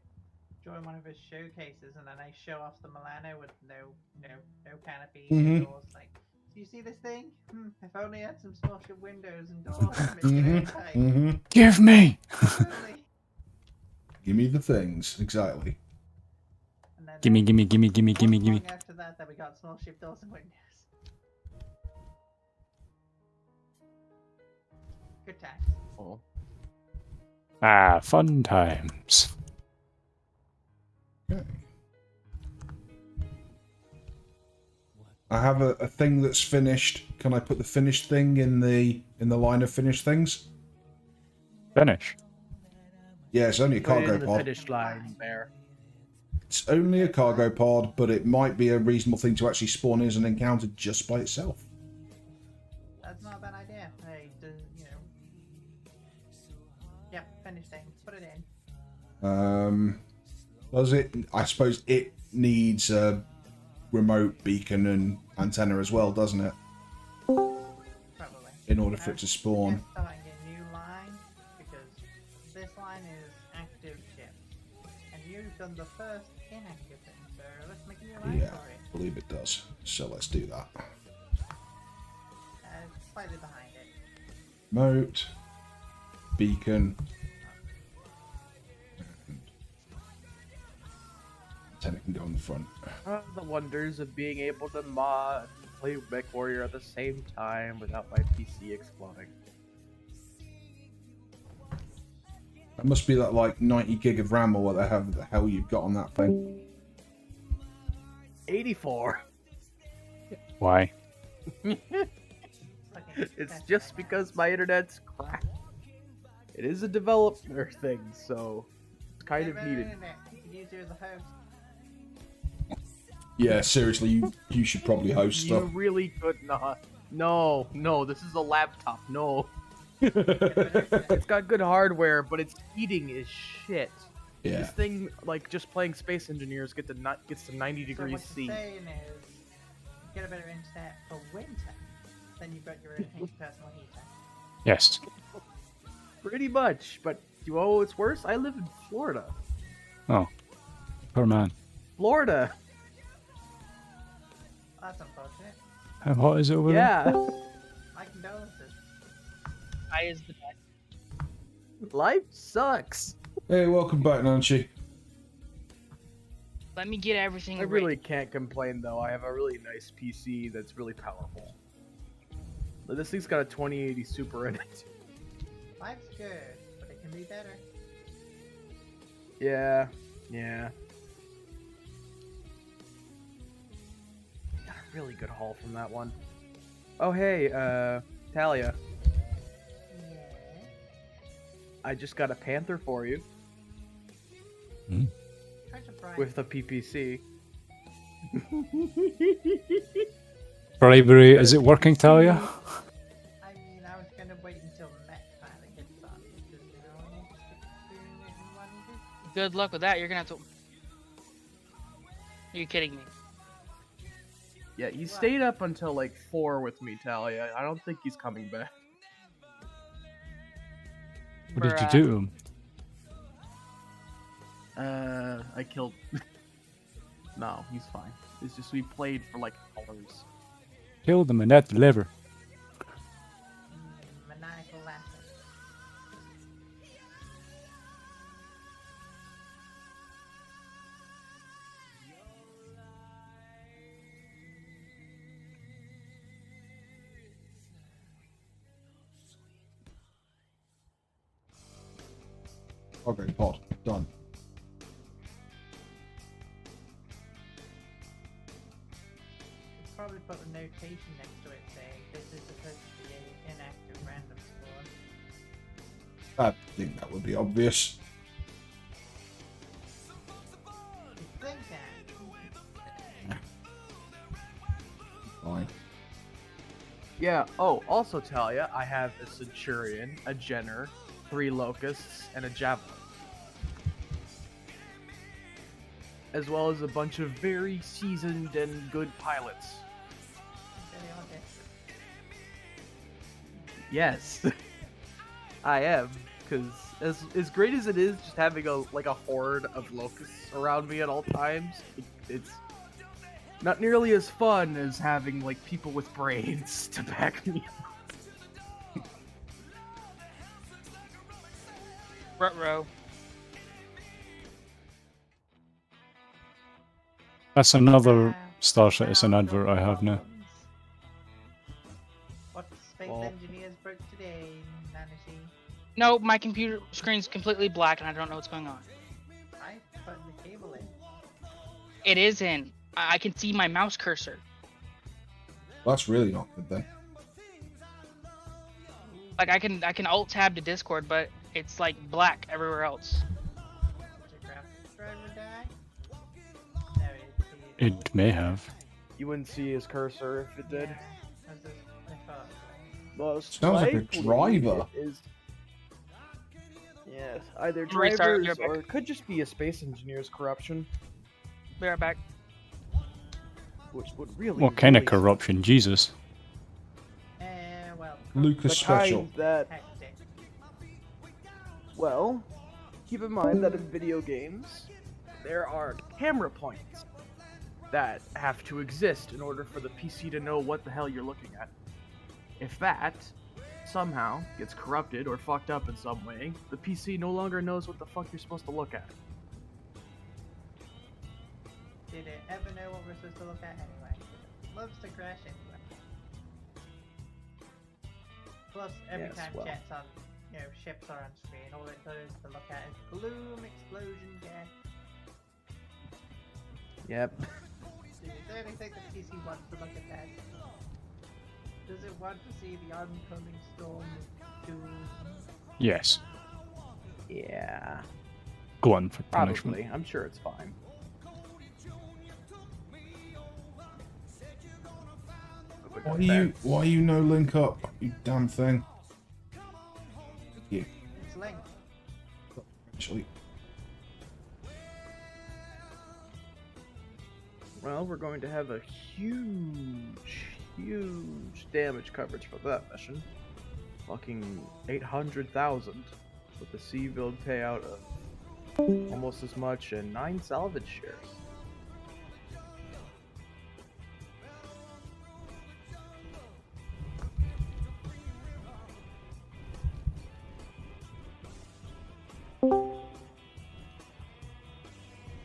B: Join one of his showcases, and then I show off the Milano with no canopy, no doors. Like, do you see this thing? If only I had some small ship windows and doors to make it airtight.
F: Give me!
B: Absolutely.
A: Give me the things. Exactly.
B: And then,
F: Gimme, gimme, gimme, gimme,
B: not
F: gimme, gimme.
B: long after that, we got small ship doors and windows. Good times.
D: Oh.
F: Ah, fun times.
A: Okay. I have a thing that's finished. Can I put the finished thing in the line of finished things?
F: Finish.
A: Yeah, it's only a
D: Put it
A: cargo
D: in the
A: pod.
D: finish line there.
A: It's only a cargo pod, but it might be a reasonable thing to actually spawn in as an encounter just by itself.
B: That's not a bad idea. Hey, yeah, finish thing. Put it in.
A: Does it? I suppose it needs a remote beacon and antenna as well, doesn't it?
B: Probably.
A: In order for it to spawn.
B: Just starting a new line, because this line is active ship. And you've done the first inactive thing, so let's make a new line
A: Yeah,
B: for it.
A: I believe it does. So let's do that.
B: Slightly behind it.
A: Remote beacon. Antenna can go on the front.
D: The wonders of being able to mod and play MechWarrior at the same time without my PC exploding.
A: That must be that like 90 gig of RAM or what the hell you've got on that thing.
D: 84.
F: Why?
D: It's just because my internet's crap. It is a developer thing, so it's kind of needed.
B: You can use it as a host.
A: Yeah, seriously, you should probably host
D: You
A: stuff.
D: really could not. No, this is a laptop. No. It's got good hardware, but its heating is shit.
A: Yeah.
D: This thing, like, just playing Space Engineers gets to 90
B: So
D: degrees
B: what
D: C.
B: you're saying is, get a better internet for winter, then you've got your own personal heater.
F: Yes.
D: Pretty much, but you know what's worse? I live in Florida.
F: Oh. Poor man.
D: Florida!
B: That's unfortunate.
F: How hot is it over there?
D: Yeah!
B: My condolences.
C: I is the best.
D: Life sucks!
A: Hey, welcome back, Nancy.
C: Let me get everything
D: I really can't complain though. I have a really nice PC that's really powerful. But this thing's got a 2080 Super in it.
B: Life's good, but it can be better.
D: Yeah. Got a really good haul from that one. Oh hey, Talia.
B: Yeah.
D: I just got a Panther for you
B: Treasure prize.
D: with a PPC.
F: Bribery, is it working, Talia?
B: I mean, I was gonna wait until Met finally gets on, because I need to doing it in one go.
C: Good luck with that. You're gonna have to. Are you kidding me?
D: Yeah, he stayed up until like 4 with me, Talia. I don't think he's coming back.
F: What did you do to him?
D: I killed. No, he's fine. It's just we played for like hours.
F: Killed him and that deliver.
B: Maniacal laughter.
A: Okay, pod. Done.
B: Probably put a notation next to it saying this is supposed to be an inactive random spawn.
A: I think that would be obvious.
B: You think that?
A: Fine.
D: Yeah. Oh, also Talia, I have a Centurion, a Jenner, 3 Locusts, and a Javelin. As well as a bunch of very seasoned and good pilots.
B: Very honest.
D: Yes. I am. Because as great as it is just having a horde of locusts around me at all times, it's not nearly as fun as having like people with brains to back me up.
C: Front row.
F: That's another Star Citizen advert I have now.
B: What space
D: Well-
B: engineers broke today, Nanashi?
C: No, my computer screen's completely black and I don't know what's going on.
B: I put the cable in.
C: It is in. I can see my mouse cursor.
A: That's really not good then.
C: Like I can alt tab to Discord, but it's like black everywhere else.
B: Did your graphics driver die? No, it's
F: It may have.
D: You wouldn't see his cursor if it did.
B: I was just, I thought.
D: Most
A: Sounds like a
D: likely
A: driver.
D: it is. Yes, either
C: Restart,
D: drivers
C: you're back.
D: or it could just be a space engineer's corruption,
C: Be right back.
D: which would really.
F: What kind of
D: really-
F: corruption? Jesus.
B: Well.
A: Lucas
D: The kind
A: special.
D: that,
B: Hectic.
D: well, keep in mind that in video games, there are camera points that have to exist in order for the PC to know what the hell you're looking at. If that somehow gets corrupted or fucked up in some way, the PC no longer knows what the fuck you're supposed to look at.
B: Did it ever know what we're supposed to look at anyway? It loves to crash anyway. Plus, every
D: Yes,
B: time
D: well.
B: jets on, ships are on screen, all it does to look at is gloom, explosion, gas.
D: Yep.
B: Is there anything the PC wants to look at that? Does it want to see the oncoming storm of doom?
F: Yes.
D: Yeah.
F: Glutton for punishment.
D: Probably. I'm sure it's fine.
A: Why are you no link up, you damn thing? You
B: It's linked.
A: actually.
D: Well, we're going to have a huge damage coverage for that mission. Fucking 800,000 with the C build payout of almost as much and 9 salvage shares.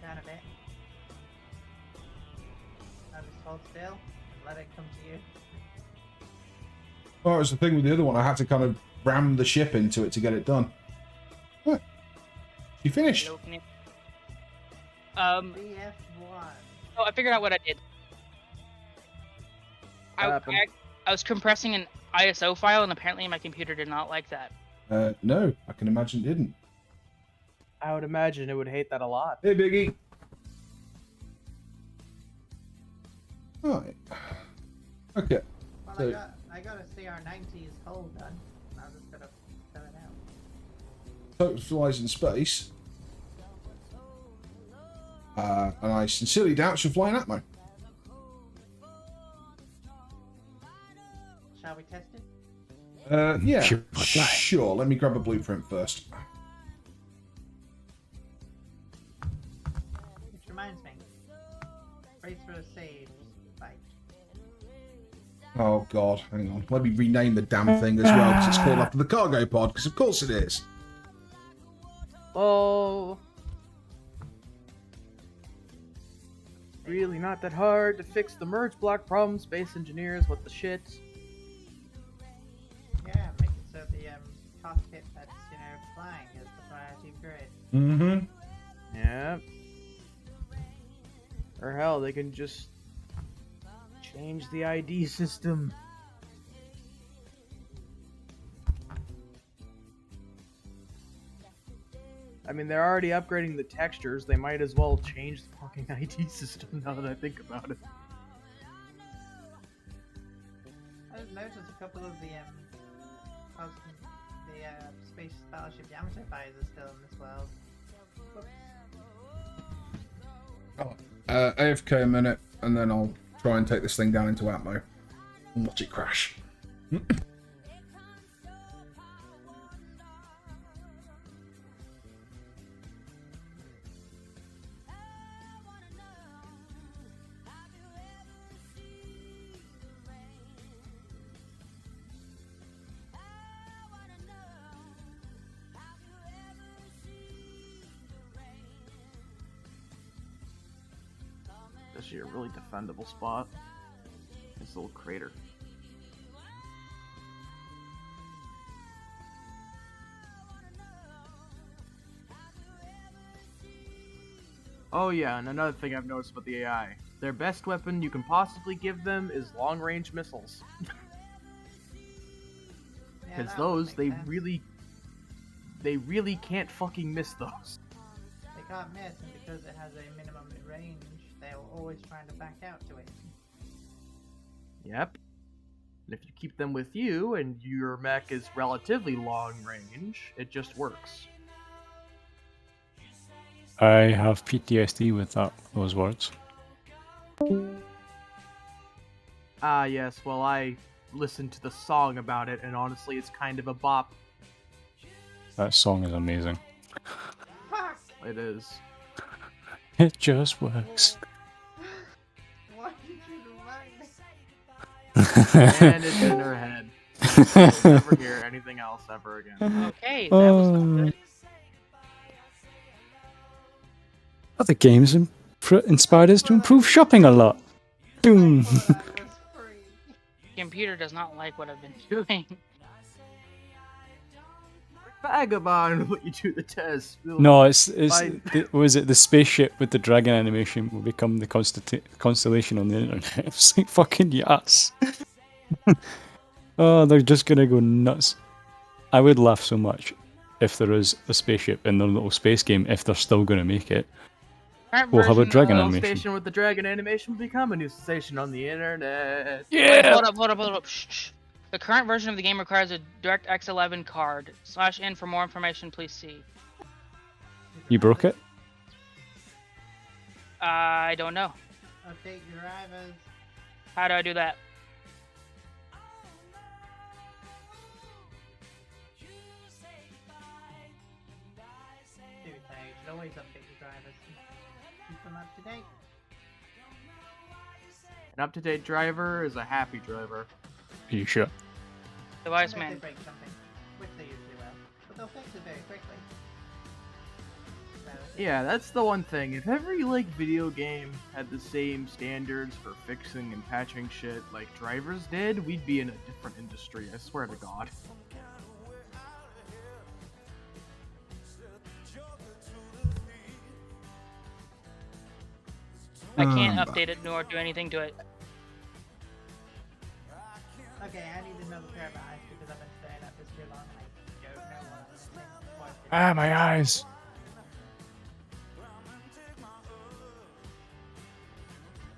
B: Down a bit. Now just hold still and let it come to you.
A: Oh, it's the thing with the other one. I had to kind of ram the ship into it to get it done. Huh. You finished?
C: Hello, can you-
B: BF1.
C: Oh, I figured out what I did.
D: What happened?
C: I was compressing an ISO file, and apparently my computer did not like that.
A: No, I can imagine it didn't.
D: I would imagine it would hate that a lot.
A: Hey, Biggie. Right. Okay.
B: Well,
A: So-
B: I got a CR90's hull done. I'm just gonna fill it out.
A: Total flies in space. And I sincerely doubt she'll fly an Atmo.
B: Shall we test it?
A: Yeah.
F: Sure.
A: Sure. Let me grab a blueprint first.
B: Which reminds me. Brace for a save. Bye.
A: Oh God, hang on. Let me rename the damn thing as well because it's called after the cargo pod. Because of course it is.
D: Oh. Really not that hard to fix the merge block problem, space engineers, what the shit.
B: Yeah, make it so the cockpit that's flying is the priority grid.
A: Mm-hmm.
D: Yeah. Or hell, they can just change the ID system. I mean, they're already upgrading the textures. They might as well change the fucking ID system now that I think about it.
B: I was just noticed a couple of the space battleship Yamato fighters are still in this world. Whoops.
A: AFK a minute, and then I'll try and take this thing down into Atmo and watch it crash.
D: This is a really defendable spot. This little crater. Oh yeah, and another thing I've noticed about the AI. Their best weapon you can possibly give them is long-range missiles.
B: Yeah,
D: Because
B: that would
D: those,
B: make sense.
D: they really can't fucking miss those.
B: They can't miss, and because it has a minimum range, they're always trying to back out to it.
D: Yep. And if you keep them with you, and your mech is relatively long range, it just works.
F: I have PTSD with those words.
D: Ah, yes, well, I listened to the song about it, and honestly, it's kind of a bop.
F: That song is amazing.
B: Fuck!
D: It is.
F: It just works.
B: Why did you remind me?
D: And it's in her head. You'll never hear anything else ever again.
C: Okay, that was not good.
F: Other games inspired us to improve shopping a lot. Boom.
B: That was free.
C: Computer does not like what I've been doing.
D: Vagabond, will you do the test?
F: No, it's
D: Fine.
F: was it the spaceship with the dragon animation will become the constellation on the internet? It's like fucking yes. Oh, they're just gonna go nuts. I would laugh so much if there is a spaceship in their little space game if they're still gonna make it.
C: Current
F: We'll have a
C: version
F: dragon
C: of-
F: animation.
D: Station with the dragon animation will become a new sensation on the internet.
C: Wait, hold up. Shh. The current version of the game requires a DirectX 11 card. /in for more information, please see.
F: You broke it?
C: I don't know.
B: Update your drivers.
C: How do I do that?
B: You should always update your drivers. Keep them up to date.
D: An up-to-date driver is a happy driver.
F: Are you sure?
C: Device
B: Unless they
C: man.
B: break something, which they usually will. But they'll fix it very quickly. So,
D: Yeah, that's the one thing. If every video game had the same standards for fixing and patching shit like drivers did, we'd be in a different industry, I swear to God.
C: I can't
A: Um,
C: update it nor do anything to it.
B: okay, I need another pair of eyes because I've been staying up this too long and I don't know what I'm missing. What to
F: Ah, my eyes.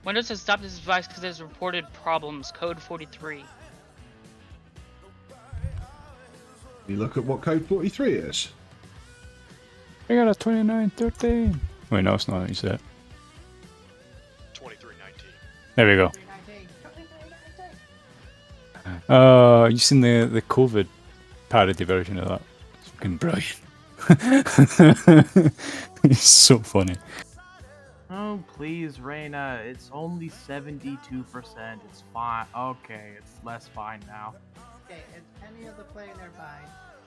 C: Windows has stopped this device because it has reported problems. Code 43.
A: You look at what code 43 is.
F: I got a 2913. Wait, no, it's not. You said it.
H: 2319.
F: There we go.
B: 319. 319.
F: You seen the COVID parody version of that? It's fucking brilliant. It's so funny.
D: Oh, please, Reina. It's only 72%. It's fine. Okay, it's less fine now.
B: Okay, if any other player nearby,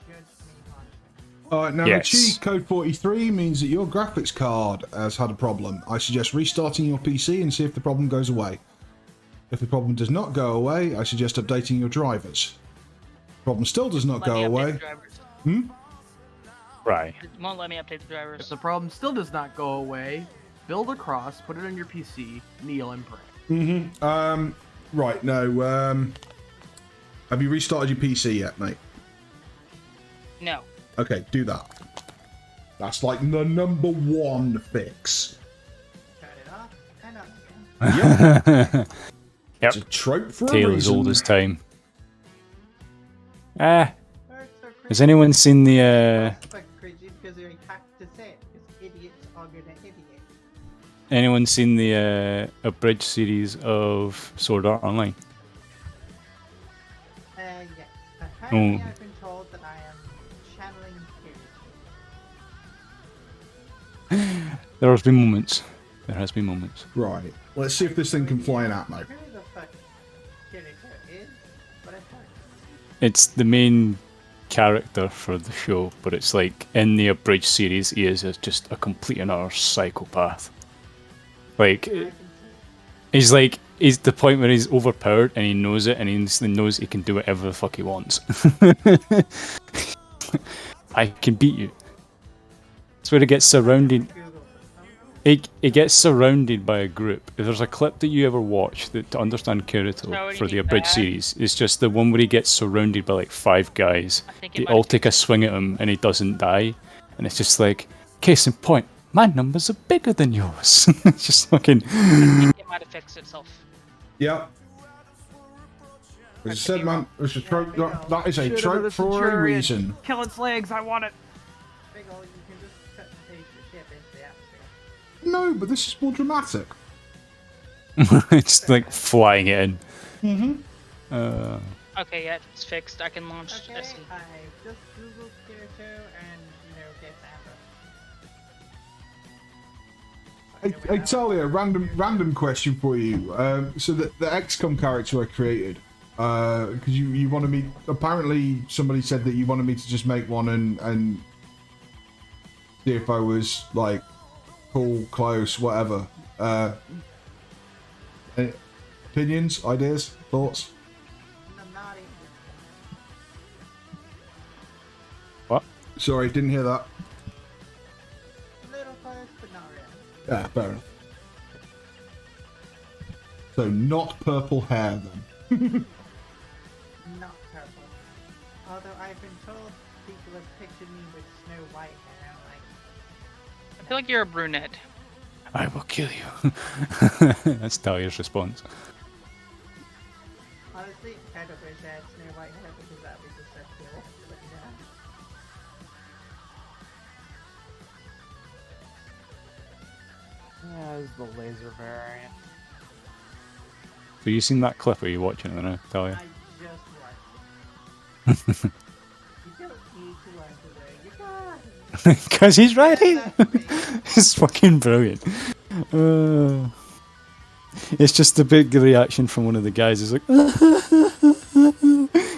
B: judge me harshly.
A: Alright, now
F: Yes.
A: achieve code 43 means that your graphics card has had a problem. I suggest restarting your PC and see if the problem goes away. If the problem does not go away, I suggest updating your drivers. The problem still does not
C: Let
A: go
C: me update
A: away.
C: the drivers.
F: Right.
C: It won't let me update the
D: If
C: drivers.
D: the problem still does not go away, build a cross, put it on your PC, kneel and pray.
A: Right, no, have you restarted your PC yet, mate?
C: No.
A: Okay, do that. That's like the number one fix.
B: Turn it off and on again.
F: Yep.
A: It's a trope for a
F: Tale as
A: reason.
F: old as time. Ah,
B: Birds are
F: has
B: crazy.
F: anyone seen the
B: Prospect crazy because they have to say it, because idiots are gonna idiot.
F: abridged series of Sword Art Online?
B: Yes. Apparently,
F: Oh.
B: I've been told that I am channeling Kirito.
F: There has been moments. There has been moments.
A: Right. Let's see if this thing can fly an Atmo.
B: Who the fuck Kirito is, but I've heard.
F: It's the main character for the show, but it's like in the abridged series, he is just a complete and utter psychopath. Like, he's the point where he's overpowered and he knows it, and he instantly knows he can do whatever the fuck he wants. I can beat you. That's where he gets surrounded. He gets surrounded by a group. If there's a clip that you ever watch to understand Kirito for the abridged series, it's just the one where he gets surrounded by like 5 guys. They all take a swing at him and he doesn't die. And it's just like, case in point, my numbers are bigger than yours. It's just fucking...
C: It might have fixed itself.
A: Yep. As I said, man, it's a trope. That is a trope for a reason.
D: Kill its legs, I want it.
B: Big ol', you can just cut and paste the ship into the atmosphere.
A: No, but this is more dramatic.
F: It's like flying it in.
C: Okay, yeah, it's fixed. I can launch
B: Okay,
C: SE.
B: I just googled Kirito and, get Amber.
A: Hey, Talia, random question for you. So the XCOM character I created, because you wanted me. Apparently, somebody said that you wanted me to just make one and see if I was like cool, close, whatever. Any opinions, ideas, thoughts?
B: I'm not even.
F: What?
A: Sorry, didn't hear that.
B: A little close, but not really.
A: Yeah, fair enough. So not purple hair then.
B: Not purple. Although I've been told people have pictured me with Snow White hair,
C: I feel like you're a brunette.
F: I will kill you. That's Talia's response.
B: honestly, I kind of wish I had Snow White hair because that would be just so cool. But yeah.
D: Yeah, this is the laser variant.
F: So you seen that clip? Or are you watching it now, Talia?
B: I just watched it. You don't need to learn to wear your gun.
F: Because he's right here.
B: That's me.
F: It's fucking brilliant. It's just a big reaction from one of the guys. He's like,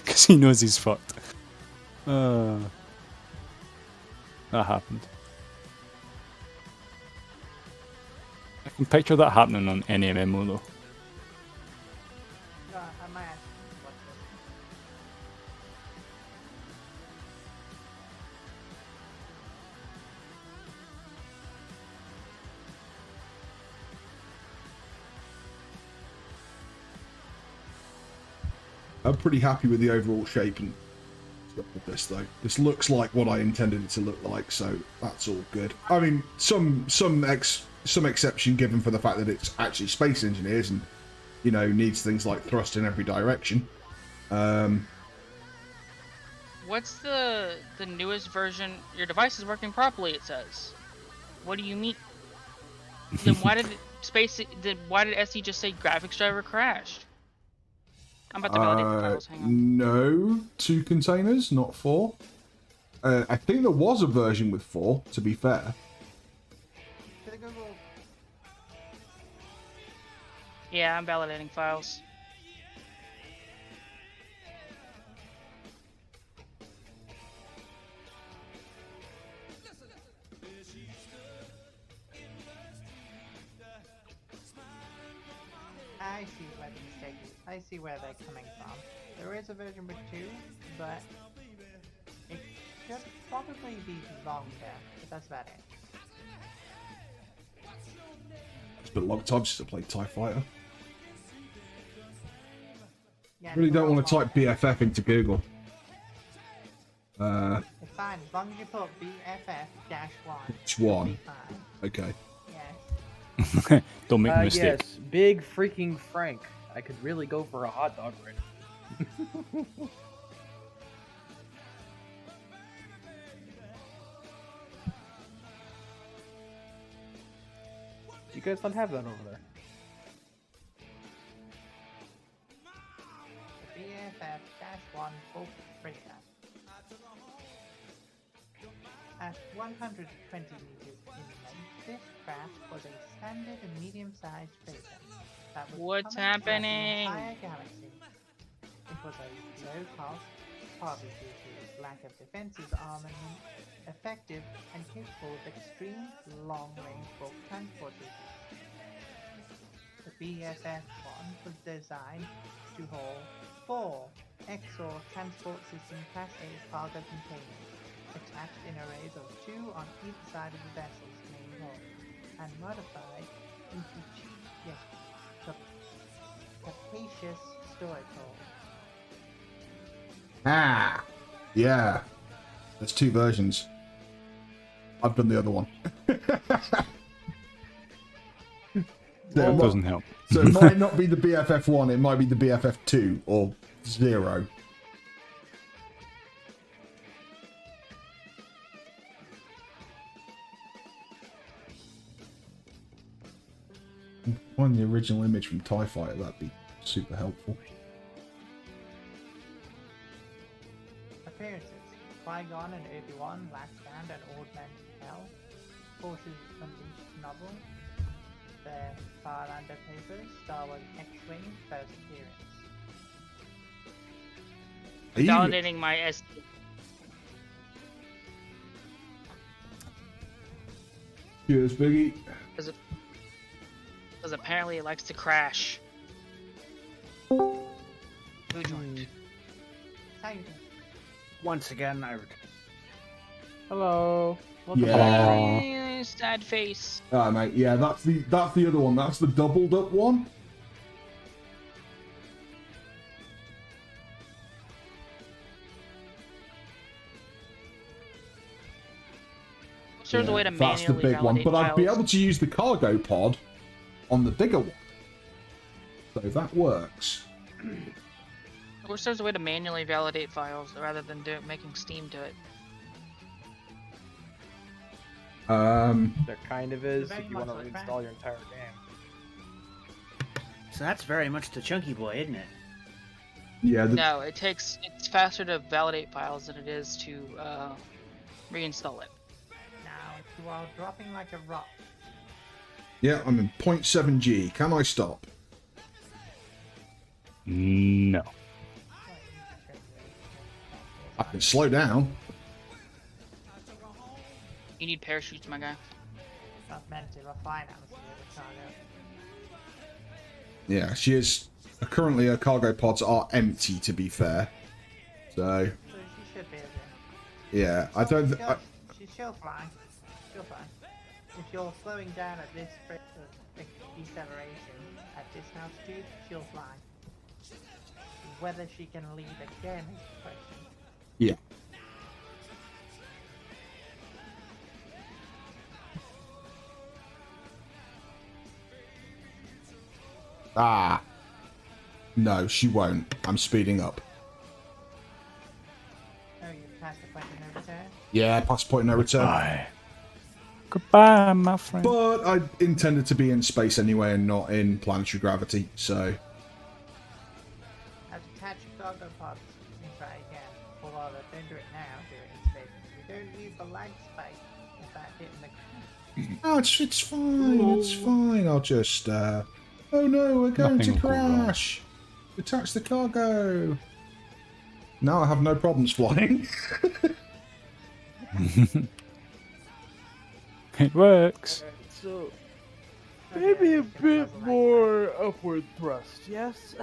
F: because he knows he's fucked. That happened. I can picture that happening on any MMO though.
B: No, I might have to watch this.
A: I'm pretty happy with the overall shape and stuff of this though. This looks like what I intended it to look like, so that's all good. I mean, some exception given for the fact that it's actually space engineers and, you know, needs things like thrust in every direction.
C: What's the newest version? Your device is working properly, it says. What do you mean? Then why did SE just say graphics driver crashed? I'm about to validate the files. Hang on.
A: No, 2 containers, not 4. I think there was a version with 4, to be fair.
B: To the Google.
C: Yeah, I'm validating files.
B: I see where these take you. I see where they're coming from. There is a version with 2, but it should probably be longer, but that's about it.
A: It's been a long time since I played TIE Fighter.
B: Yeah,
A: Really
B: they're
A: don't
B: all
A: want to type
B: longer.
A: BFF into Google.
B: It's fine, as long as you put BFF-1.
A: Which one?
B: It'll be fine.
A: Okay.
B: Yes.
F: Don't make a mistake.
D: Yes, big freaking Frank. I could really go for a hot dog right now.
I: guys don't have that over there.
B: The BFF-1 bulk freighter. At 120 meters in length, this craft was a standard and medium-sized freighter that was
C: What's
B: common throughout the
C: happening?
B: entire galaxy. It was a low cost, partly due to its lack of defensive armament, effective and capable of extreme long-range bulk transport duties. The BFF-1 was designed to haul 4 XOR Transport System Class A cargo containers, attached in arrays of 2 on either side of the vessel's main hull, and modified into cheap yet capacious storage holds.
A: Ah, yeah. There's 2 versions. I've done the other one.
F: That doesn't help.
A: So it might not be the BFF1, it might be the BFF2 or 0. Find the original image from TIE Fighter, that'd be super helpful.
B: Appearances: Qui-Gon and Obi-Wan, Last Stand and Old Man Hell, Forces Unleashed novel, the Farlander Papers, Star Wars X-Wing, first appearance.
C: Validating my SD.
A: Cheers, Biggie.
C: Because apparently it likes to crash. Who joined?
B: How you doing?
G: Once again, I
I: Hello. Welcome
A: Yeah.
I: back.
C: Sad face.
A: Ah, mate, yeah, that's the other one. That's the doubled up one.
C: There's a way to
A: that's the
C: manually
A: big one.
C: validate
A: But I'd be
C: files.
A: able to use the cargo pod on the bigger one. So that works.
C: I wish there's a way to manually validate files rather than making Steam do it.
I: There kind of is
B: Very
I: if you want to
B: much like
I: reinstall your entire game.
G: So that's very much the chunky boy, isn't it?
A: Yeah,
C: No, it's faster to validate files than it is to reinstall it.
B: Now, you are dropping like a rock.
A: yeah, I'm in 0.7 G. Can I stop?
F: No.
A: I can slow down.
C: You need parachutes, my guy.
B: Not meant to refine atmosphere with cargo.
A: Yeah, she is. Currently, her cargo pods are empty, to be fair. So,
B: So she should be able to.
A: yeah, I don't.
B: She'll fly. She'll fly. If you're slowing down at this rate of deceleration at this altitude, she'll fly. Whether she can lead again is the question.
A: Yeah. Ah. No, she won't. I'm speeding up.
B: Oh, you passed the point of no return?
A: Yeah, past point no return.
F: Bye. Goodbye, my friend.
A: But I intended to be in space anyway and not in planetary gravity, so...
B: Attach cargo pods and try again. Or rather, don't do it now, do it in space. We don't use the lag spike in fact hitting the ground.
A: Oh, it's fine, it's fine. I'll just, oh no, we're going
F: Nothing
A: to
F: will go wrong.
A: crash. Attach the cargo. Now I have no problems flying.
F: It works.
D: So maybe a bit more upward thrust, yes?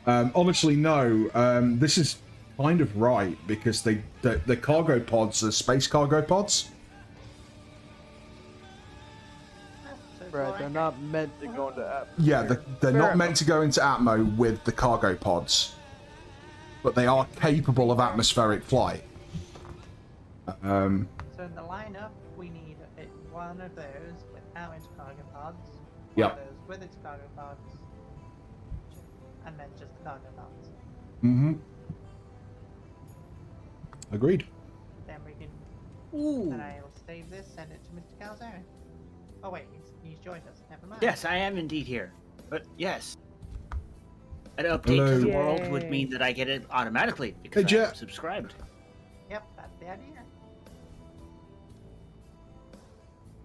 A: Honestly, no. This is kind of right because the cargo pods are space cargo pods.
D: Right, they're not meant to go into atmosphere.
A: Yeah, they're
D: Fair
A: not
D: enough.
A: meant to go into Atmo with the cargo pods, but they are capable of atmospheric flight.
B: So in the lineup, we need one of those without its cargo pods, one
A: Yep.
B: of those with its cargo pods, and then just the cargo pods.
A: Mm-hmm. Agreed.
B: Then we can.
G: Ooh.
B: And I'll save this, send it to Mr. Calzone. Oh wait, he's joined us. Never mind.
G: Yes, I am indeed here. But yes. An update to the
A: Hello.
G: world would mean that I get it automatically
A: Hey,
G: because I'm
A: Jet.
G: subscribed.
B: Yep, that's the idea.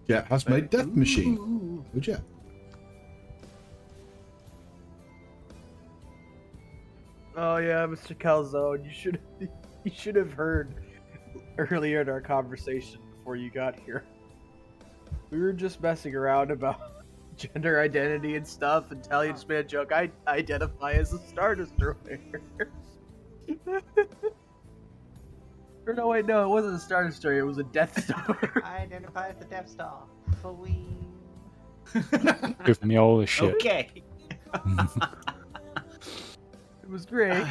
A: Jet has made Death Machine. Oh, Jet.
D: Oh yeah, Mr. Calzone, you should have heard earlier in our conversation before you got here. We were just messing around about gender identity and stuff, and Talia just made a joke. I identify as a Star Destroyer. Or no, wait, no, it wasn't a Star Destroyer. It was a Death Star.
B: I identify as the Death Star. Fully.
F: Give me all the shit.
G: Okay.
D: It was great.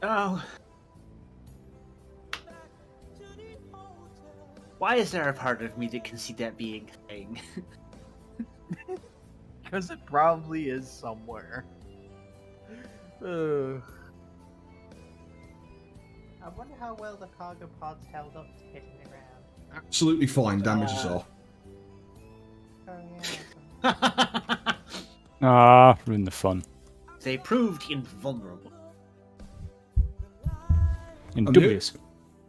G: Oh. Why is there a part of me that can see that being a thing?
D: Because it probably is somewhere.
B: I wonder how well the cargo pods held up to hitting the ground.
A: Absolutely fine. Damages off.
B: Oh yeah.
F: Ah, ruined the fun.
G: They proved invulnerable.
F: Indubious.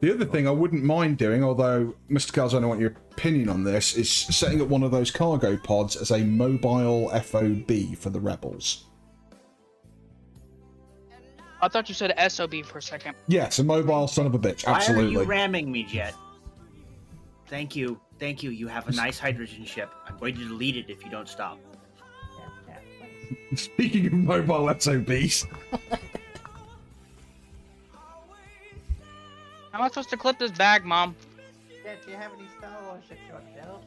A: The other thing I wouldn't mind doing, although Mr. Calzone, I want your opinion on this, is setting up one of those cargo pods as a mobile FOB for the rebels.
C: I thought you said SOB for a second.
A: Yes, a mobile son of a bitch. Absolutely.
G: Why are you ramming me, Jet? Thank you. Thank you. You have a nice hydrogen ship. I'm going to delete it if you don't stop.
B: Yeah, thanks.
A: Speaking of mobile SOBs.
C: How am I supposed to clip this bag, Mom?
B: Yeah, do you have any Star Wars ships you want to build?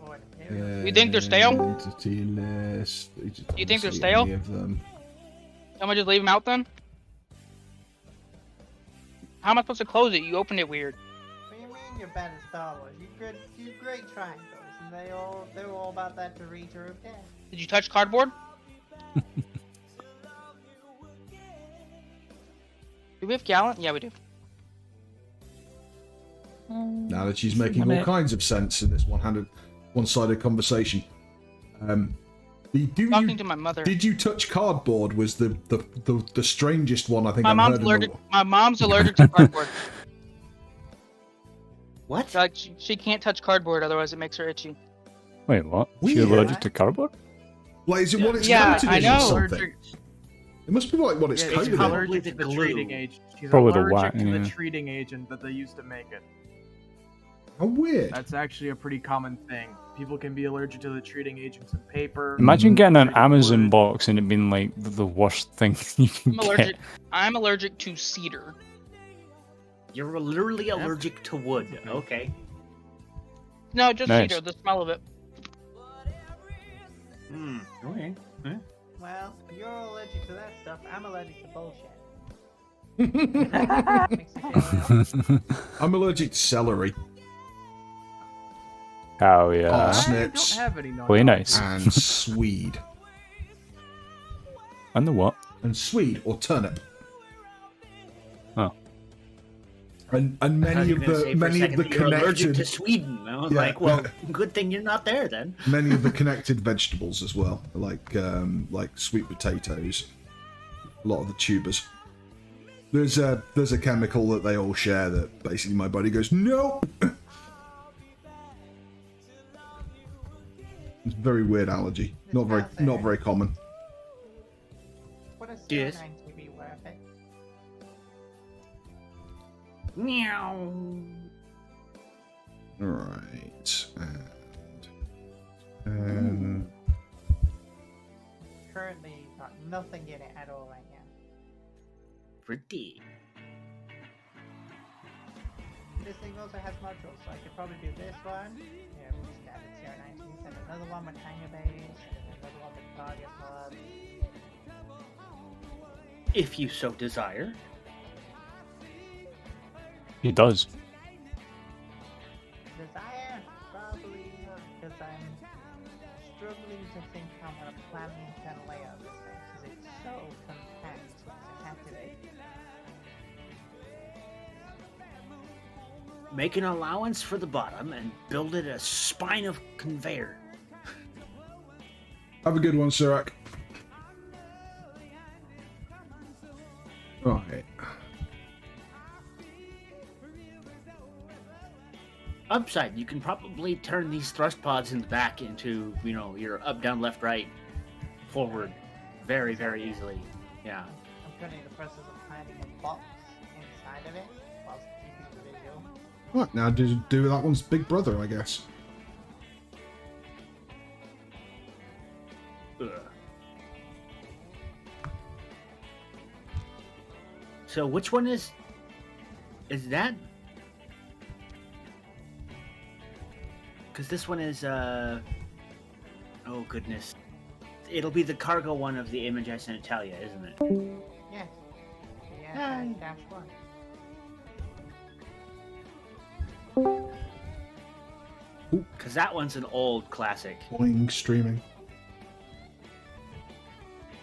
B: Or Imperial?
C: You think they're stale?
A: Entity list.
C: You think they're stale?
A: Any of them.
C: Am I just leave them out then? How am I supposed to close it? You opened it weird.
B: What do you mean you're bad at Star Wars? You great triangles, and they were all about that Dorito of death.
C: Did you touch cardboard? Do we have Gallant? Yeah, we do.
A: Now that she's making all kinds of sense in this one-sided conversation.
C: Talking to my mother.
A: Did you touch cardboard? Was the strangest one I think
C: My
A: I've
C: mom's
A: heard.
C: allergic. My mom's allergic to cardboard.
G: What?
C: Like she can't touch cardboard, otherwise it makes her itchy.
F: Wait, what?
A: Weird.
F: You're allergic to cardboard?
A: Like, is it what it's
C: Yeah,
A: coated
C: I
A: in
C: know.
A: or something? It must be like what it's
D: Yeah,
A: coated
D: she's
A: in.
D: allergic to
G: The
D: the
G: glue.
D: treating agent. She's
F: Probably the
D: allergic
F: wax,
D: to
F: yeah.
D: the treating agent that they used to make it.
A: How weird.
D: That's actually a pretty common thing. People can be allergic to the treating agents in paper.
F: Imagine getting an
D: treating
F: Amazon
D: wood.
F: box and it being like the worst thing you can
C: I'm
F: get.
C: allergic. I'm allergic to cedar.
G: You're literally allergic to wood. Okay.
C: No, just
F: Nice.
C: cedar. The smell of it.
G: Okay.
B: Well, you're allergic to that stuff. I'm allergic to bullshit. Makes you feel ill.
A: I'm allergic to celery
F: Oh yeah.
A: Oh,
D: I
A: snips.
D: don't have any non
F: Very nice.
A: and swede.
F: And the what?
A: And swede or turnip.
F: Oh.
A: And
G: I thought
A: many
G: you
A: of
G: were gonna
A: the
G: say for a
A: many of
G: second
A: the
G: that you're allergic to
A: connected
G: Sweden. I was
A: Yeah.
G: like, well, good thing you're not there then.
A: many of the connected vegetables as well, like sweet potatoes, a lot of the tubers. There's a chemical that they all share that basically my body goes nope. It's a very weird allergy. Not very common.
B: What is
G: Yes.
B: 09 TV worth it?
G: Meow.
A: All right, and
B: Currently got nothing in it at all right now.
G: Pretty.
B: This thing also has modules, so I could probably do this one. Yeah, we'll just add it 09 and another one with hanger base, and another one with target pod.
G: If you so desire.
F: He does.
B: Desire? Probably not, because I'm struggling to think how I'm going to plan the internal layout of this thing, because it's so compact to activate.
G: make an allowance for the bottom and build it a spine of conveyor.
A: Have a good one, Sirac. Right.
G: Upside, you can probably turn these thrust pods in the back into, your up, down, left, right, forward, very, very easily. Yeah.
B: I'm currently in the process of hiding a box inside of it whilst keeping the visual.
A: Right, now do that one's big brother, I guess.
G: Ugh. So which one is that? Because this one is, oh goodness. It'll be the cargo one of the image I sent Talia, isn't it?
B: Yes. Yeah, dash one.
G: Because that one's an old classic.
A: Boing streaming.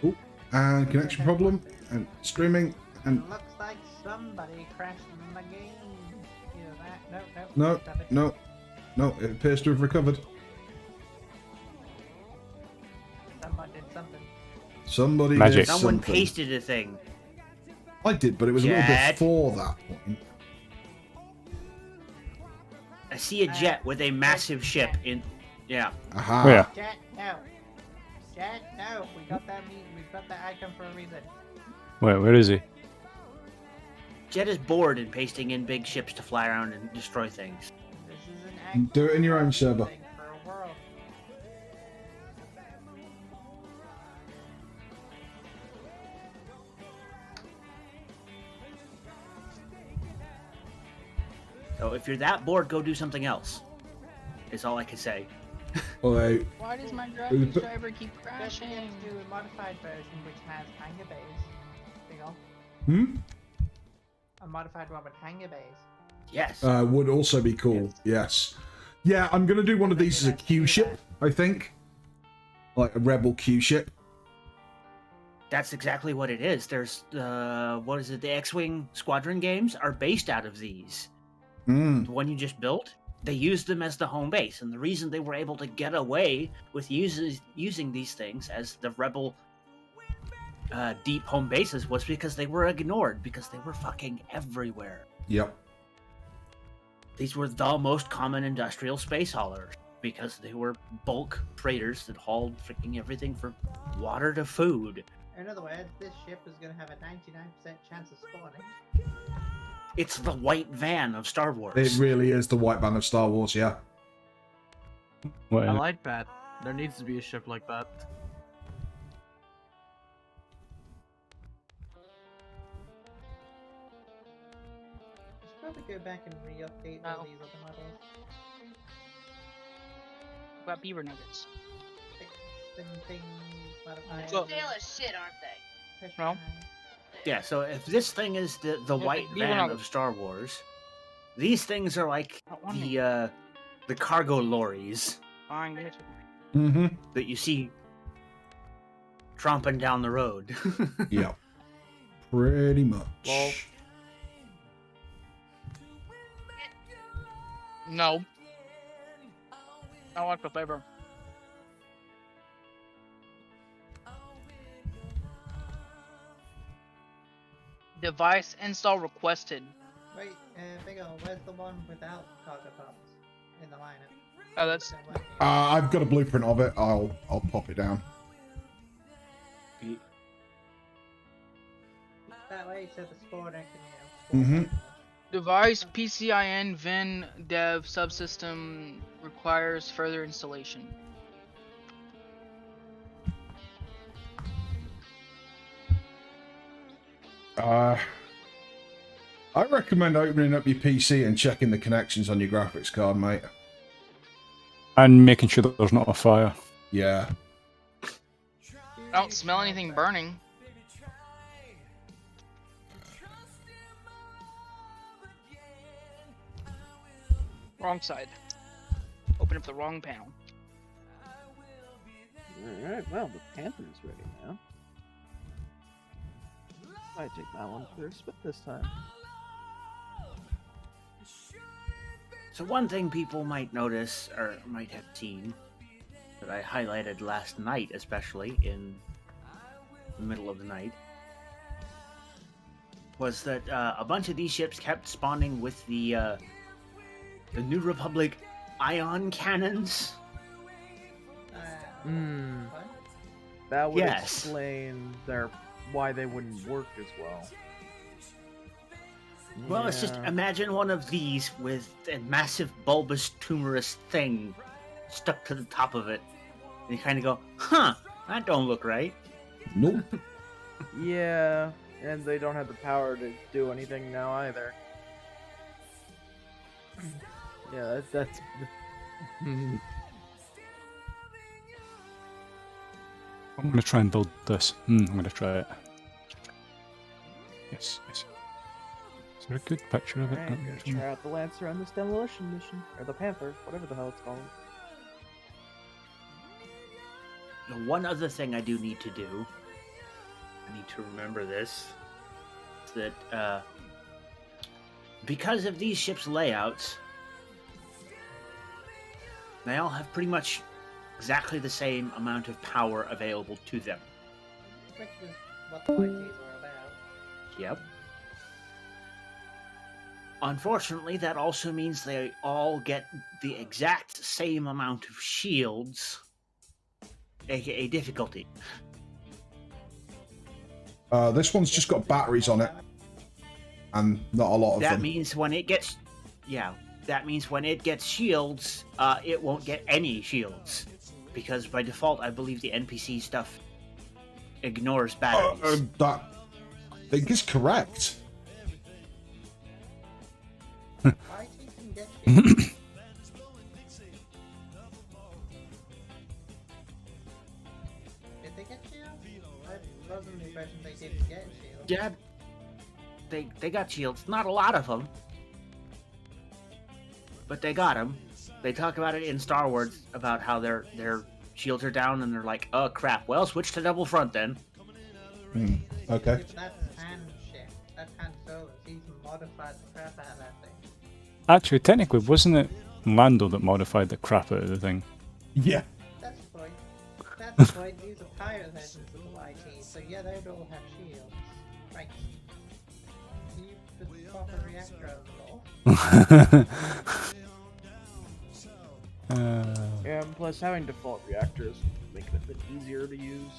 A: Oh, and connection problem, and streaming, and
B: Looks like somebody crashed the game. Either that.
A: no,
B: Stop it.
A: no, it appears to have recovered.
B: Someone did something.
A: Somebody
F: Magic.
A: did
G: Someone
A: something.
G: pasted a thing.
A: I did, but it was a little
G: Jet.
A: before that point.
G: I see a jet with a massive ship in. Yeah.
A: Aha.
F: Where?
B: Jet, no. Jet, no. We got that icon for a reason.
F: Where is he?
G: Jet is bored and pasting in big ships to fly around and destroy things.
B: This is an actual
A: Do it in your own server.
B: thing for a world.
G: So if you're that bored, go do something else. Is all I can say.
A: Although,
C: Why does my graphics driver keep
B: Don't
C: crashing?
B: forget to do a modified version which has hangar bays. Big ol'. A modified one with hangar bays.
G: Yes.
A: would also be cool. Yes. Yeah, I'm gonna do one of these as a Q ship. I think, like a rebel Q ship.
G: That's exactly what it is. There's what is it? The X-Wing Squadron games are based out of these.
A: Mm.
G: The one you just built, they used them as the home base, and the reason they were able to get away with using these things as the rebel deep home bases was because they were ignored, because they were fucking everywhere.
A: Yep.
G: These were the most common industrial space haulers because they were bulk freighters that hauled freaking everything from water to food.
B: In other words, this ship is going to have a 99% chance of spawning.
G: It's the white van of Star Wars.
A: It really is the white van of Star Wars. Yeah.
F: What
D: I
F: is it?
D: like that. There needs to be a ship like that.
B: Let's probably go back and re-update all
C: Oh.
B: these other models.
C: What about beaver nuggets?
B: Fix things, modify.
C: Well-
J: Stale as shit, aren't they?
B: push
C: No.
B: around.
G: Yeah, so if this thing is the
C: Yeah,
G: white
C: but you
G: van
C: know-
G: of Star Wars, these things are like
C: I don't want
G: the cargo lorries
C: Fine, get it.
A: Mm-hmm.
G: that you see tromping down the road.
A: Yeah. Pretty much.
I: Well-
C: No. I like the flavor. Device install requested.
B: Wait, Big O, where's the one without cargo pods in the lineup?
C: Oh, that's
B: Don't work.
A: I've got a blueprint of it. I'll pop it down.
B: That way, so the spawner can,
A: Mhm.
C: device PCIN VIN dev subsystem requires further installation.
A: I recommend opening up your PC and checking the connections on your graphics card, mate.
F: And making sure that there's not a fire.
A: Yeah.
C: I don't smell anything burning. Wrong side. Open up the wrong panel.
I: Alright, well, the Panther's ready now. Might take that one first, but this time.
G: So one thing people might notice, or might have seen, that I highlighted last night, especially in the middle of the night, was that a bunch of these ships kept spawning with the New Republic ion cannons.
B: What?
D: That would
G: Yes.
D: explain why they wouldn't work as well.
G: Well, it's just
D: Yeah.
G: imagine one of these with a massive bulbous tumorous thing stuck to the top of it. And you kind of go, huh, that don't look right.
A: Nope.
D: Yeah, and they don't have the power to do anything now either. Yeah, that's.
F: I'm gonna try and build this. I'm gonna try it. Yes. Is there a good picture of it?
D: Alright, gonna try out the Lancer on this demolition mission. Or the Panther, whatever the hell it's called.
G: Now, one other thing I do need to do, I need to remember this, is that because of these ships' layouts, they all have pretty much exactly the same amount of power available to them.
B: Which is what the ITs were about.
G: Yep. Unfortunately, that also means they all get the exact same amount of shields, aka difficulty.
A: This one's just got batteries on it, and not a lot of
G: That
A: them.
G: means when it gets, that means when it gets shields, it won't get any shields, because by default, I believe the NPC stuff ignores batteries.
A: That I think is correct.
B: ITs can get shields. Did they get shields? I was under the impression they didn't get shields.
G: Yeah, they got shields. Not a lot of them, but they got them. They talk about it in Star Wars about how their shields are down, and they're like, "Oh crap! Well, switch to double front then."
A: Okay.
B: That's Han shit. That's Han Solo. He's modified the crap out of that thing.
F: Actually, technically, wasn't it Lando that modified the crap out of the thing?
A: Yeah.
B: That's the point. That's the point. These are pirate legends of the YT, so yeah, they would all have shields. Right. You put the proper reactor on the wall.
D: Yeah, and plus having default reactors make it a bit easier to use.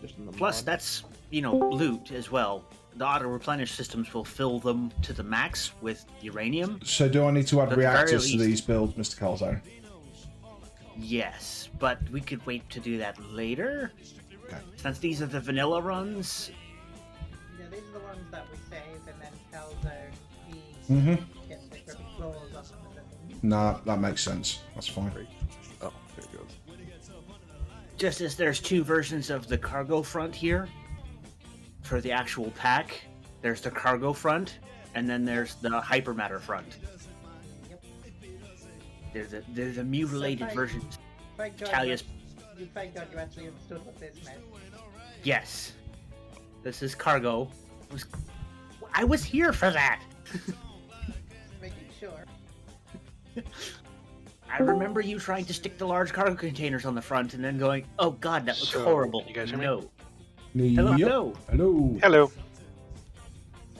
D: Just in the
G: Plus,
D: mod.
G: that's loot as well. The auto replenish systems will fill them to the max with uranium.
A: So do I need to add
G: At the very
A: reactors to
G: least-
A: these builds, Mr. Calzone?
G: Yes, but we could wait to do that later.
A: Okay.
G: Since these are the vanilla runs,
B: Yeah, these are the ones that we save, and then Calzone,
A: Mm-hmm.
B: gets the perfect claws on them.
A: Nah, that makes sense. That's fine.
K: Oh, there it goes.
G: just as there's two versions of the cargo front here for the actual pack, there's the cargo front, and then there's the hypermatter front. They're the mutilated
B: Thank-
G: versions.
B: Thank God,
G: Talius.
B: thank God you actually understood what this meant.
G: Yes. This is cargo. I was here for that.
B: Making sure.
G: I remember you trying to stick the large cargo containers on the front and then going, "Oh God, that looks
H: So,
G: horrible."
H: you guys hear me?
G: No. Hello.
A: Yep.
G: No.
A: Hello.
H: Hello.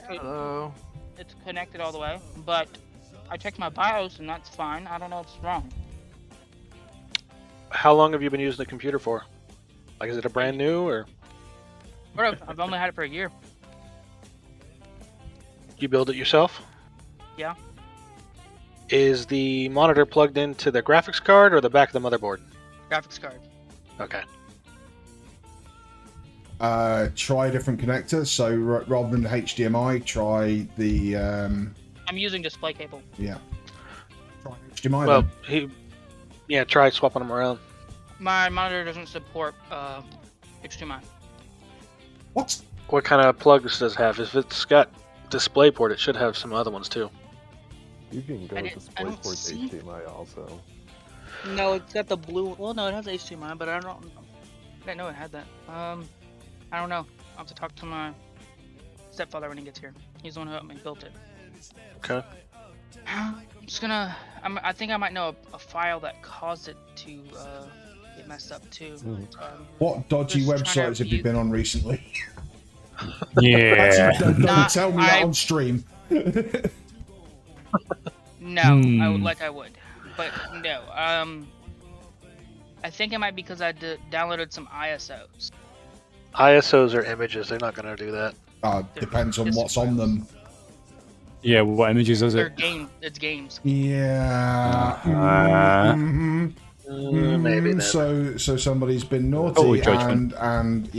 D: Hello.
C: It's connected all the way, but I checked my BIOS and that's fine. I don't know what's wrong.
H: How long have you been using the computer for? Like, is it a brand new or
C: I've only had it for a year.
H: you build it yourself?
C: Yeah.
H: Is the monitor plugged into the graphics card or the back of the motherboard?
C: Graphics card.
H: Okay.
A: Try a different connector. So rather than HDMI, try the
C: I'm using display cable.
A: yeah. Try HDMI.
H: Well,
A: then.
H: try swapping them around.
C: My monitor doesn't support HDMI.
A: What?
H: What kind of plugs does it have? If it's got DisplayPort, it should have some other ones too.
K: You can go
C: I
K: with
C: didn't- I don't
K: DisplayPort
C: see-
K: HDMI also.
C: No, it's got the blue. Well, no, it has HDMI, but I didn't know it had that. I don't know. I'll have to talk to my stepfather when he gets here. He's the one who helped me build it.
H: Okay.
C: Just gonna. I think I might know a file that caused it to get messed up too.
A: What dodgy
C: Just trying to
A: websites have you
C: view-
A: been on recently?
F: Yeah.
A: Actually, don't
C: Nah,
A: tell me that
C: I-
A: on stream.
C: No, I would, but no. I think it might be because I downloaded some ISOs.
H: ISOs are images. They're not going to do that.
A: Depends on
C: Just
A: what's on them.
F: Yeah, what images is
C: They're
F: it?
C: It's games.
A: Yeah.
H: Maybe then.
A: So somebody's been naughty
F: Holy judgment.
A: and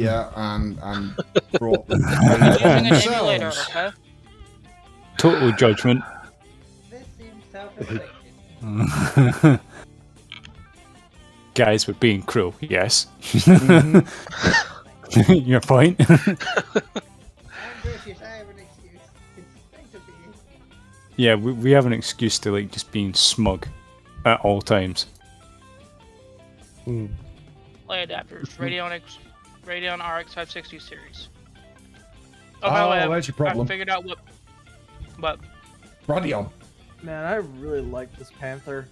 A: brought them
C: Using an emulator,
A: themselves.
C: okay?
F: Total judgment.
B: This seems self-inflicted.
F: Guys, we're being cruel, yes. Your point?
B: I'm British, I have an excuse. It's going to be.
F: Yeah, we have an excuse to like just being smug at all times.
C: Play adapters, Radeon RX 560 series. Oh, by the way,
A: that's your problem.
C: I figured out what.
A: Radeon.
D: Man, I really like this Panther.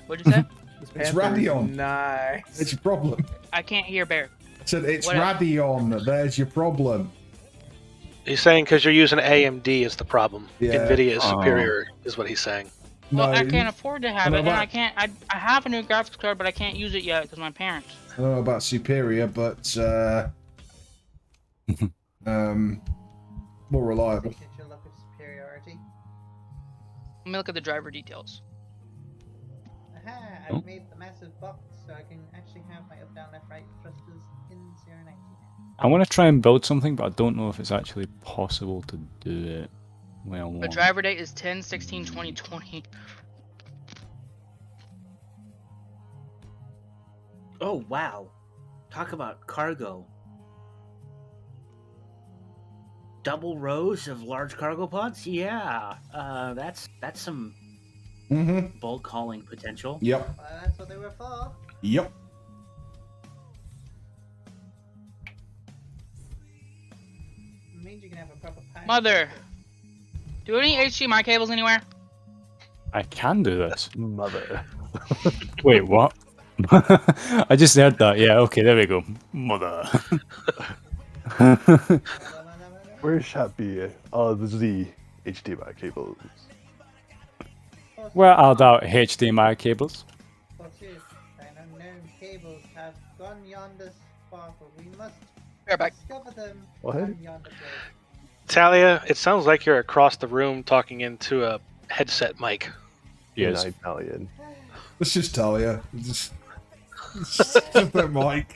C: What'd you say?
D: This
A: It's
D: Panther is
A: Radeon.
D: nice.
A: That's your problem.
C: I can't hear Bear.
A: I said it's
C: What-
A: Radeon. There's your problem.
H: He's saying because you're using AMD is the problem.
A: Yeah.
H: NVIDIA is
F: Oh.
H: superior, is what he's saying.
C: Well,
A: No,
C: I can't afford to have
A: know
C: it, and
A: about-
C: I can't. I have a new graphics card, but I can't use it yet because my parents.
A: I don't know about superior, but more reliable.
B: Did you look at superiority?
C: Let me look at the driver details.
B: Aha!
F: Oh.
B: I've made the massive box so I can actually have my up, down, left, right thrusters in 090.
F: I want to try and build something, but I don't know if it's actually possible to do it. Well,
C: The driver date is 10/16/2020.
G: Oh wow! Talk about cargo. Double rows of large cargo pods? Yeah, that's some
A: Mm-hmm.
G: bulk hauling potential.
A: Yep.
B: Well, that's what they were for.
A: Yep.
B: It means you can have a proper pipe.
C: Mother, do any HDMI cables anywhere?
F: I can do this.
K: Mother.
F: Wait, what? I just heard that. Yeah, okay, there we go. Mother.
K: Where should be the HDMI cables?
F: Where are the HDMI cables?
B: Forsooth, and unknown cables have gone yonder sparkle. We must
C: Bear back.
B: discover them
K: What?
B: on yonder place.
H: Talia, it sounds like you're across the room talking into a headset mic.
F: Yes.
K: In Italian.
A: Let's just tell you. Just that mic.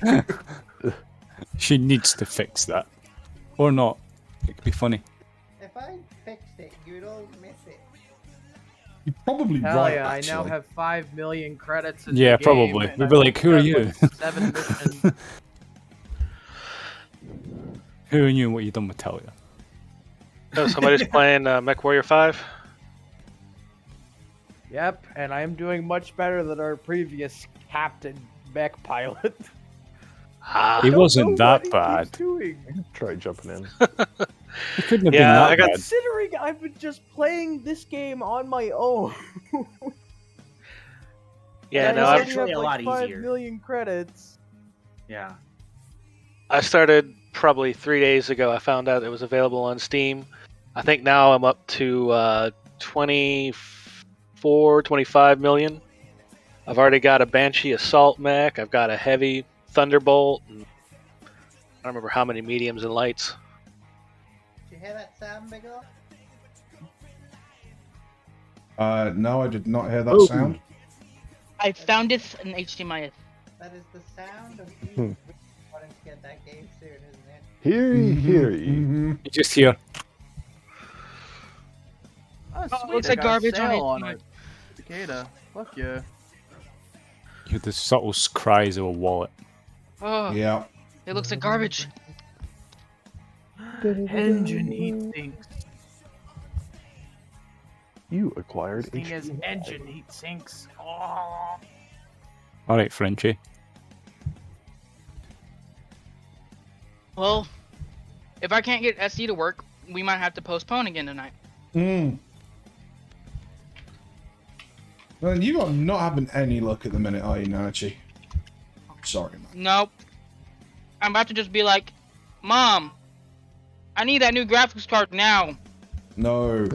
F: She needs to fix that. Or not. It could be funny.
B: If I fixed it, you'd all miss it.
A: You're probably
D: Hell
A: right.
D: yeah, I
A: actually.
D: now have 5 million credits in
F: Yeah,
D: the game,
F: probably.
D: and
F: We'd
D: I've
F: be like, who are
D: done,
F: you?
D: like, 7 missions.
F: Who knew what you done with Talia?
H: Oh, somebody's playing MechWarrior 5?
D: Yep, and I am doing much better than our previous captain mech pilot.
H: Ah,
F: He
D: Don't
F: wasn't
D: know what
F: that
D: he
F: bad.
D: keeps doing.
K: Try jumping in.
F: He couldn't have
H: Yeah, I
F: been that
H: got-
F: bad.
D: Considering I've been just playing this game on my own.
H: yeah,
D: and
H: no,
D: I
H: I've,
D: only
G: actually
D: have
G: a
D: like
G: lot
D: 5
G: easier.
D: million credits.
G: Yeah.
H: I started probably 3 days ago. I found out it was available on Steam. I think now I'm up to 24, 25 million. I've already got a Banshee Assault Mech. I've got a Heavy Thunderbolt. And I don't remember how many mediums and lights.
B: Did you hear that sound, Bigger?
A: No, I did not hear that
F: Oh.
A: sound.
C: I found it in HDMI.
B: That is the sound of you wanting to get that game soon, isn't it?
K: Hear ye, hear ye.
A: Mhm.
F: You just hear.
D: Oh, sweet,
C: looks
D: I
C: like
D: got
C: garbage
D: sale
C: on
D: on it. Cicada. Fuck yeah.
F: You hear the subtle cries of a wallet.
C: Oh,
A: Yeah.
C: it looks like garbage.
D: Engine heat sinks.
K: You acquired
D: This thing has
K: HDMI.
D: engine heat sinks. Oh.
F: Alright, Frenchie.
C: Well, if I can't get SE to work, we might have to postpone again tonight.
A: Mm. Well, you are not having any luck at the minute, are you, Nanachi? Sorry, man.
C: Nope. I'm about to just be like, Mom, I need that new graphics card now.
A: No.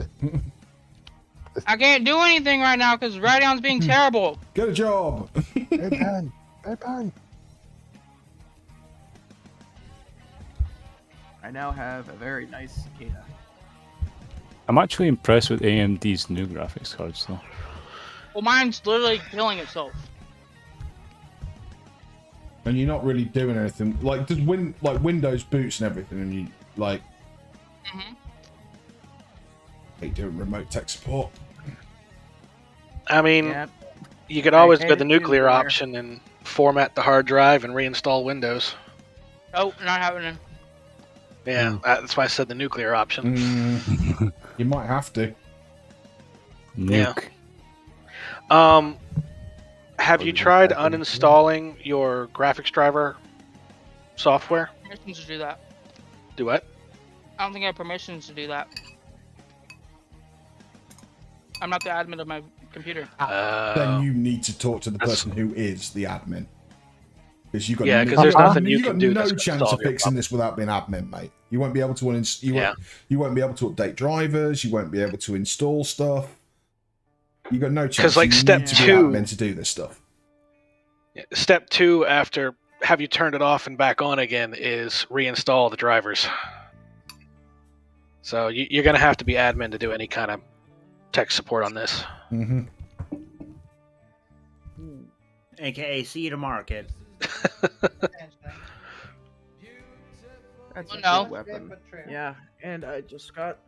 C: I can't do anything right now because Radeon's being terrible.
A: Get a job.
K: Hey, Pan. Hey, Pan.
D: I now have a very nice cicada.
F: I'm actually impressed with AMD's new graphics cards, though.
C: Well, mine's literally killing itself.
A: And you're not really doing anything. Like, does Windows boots and everything, and you, like... hate doing remote tech support.
L: I mean,
D: Yeah.
L: you could always
D: hate
L: go the
D: it,
L: nuclear
D: nuclear.
L: option and format the hard drive and reinstall Windows.
C: Oh, not happening.
L: Yeah, that's why I said the nuclear option.
A: You might have to.
F: Nuke.
L: Have you tried uninstalling your graphics driver software?
C: Permissions to do that.
L: Do what?
C: I don't think I have permissions to do that. I'm not the admin of my computer.
A: Then you need to talk to the person who is the admin. Because you got
L: Yeah, 'cause there's nothing you
A: got
L: can do
A: no
L: that's gonna
A: chance of
L: solve your
A: fixing this without being admin, mate. You won't be able to you won't be able to update drivers. You won't be able to install stuff. You got no chance.
L: 'Cause, like,
A: You
L: step
A: need to be
L: 2
A: admin to do this stuff.
L: Step 2 after have you turned it off and back on again is reinstall the drivers. So you're going to have to be admin to do any kind of tech support on this.
G: AKA, see you tomorrow, kid.
D: That's a
C: No.
D: good weapon.
B: But true.
D: Yeah, and I just got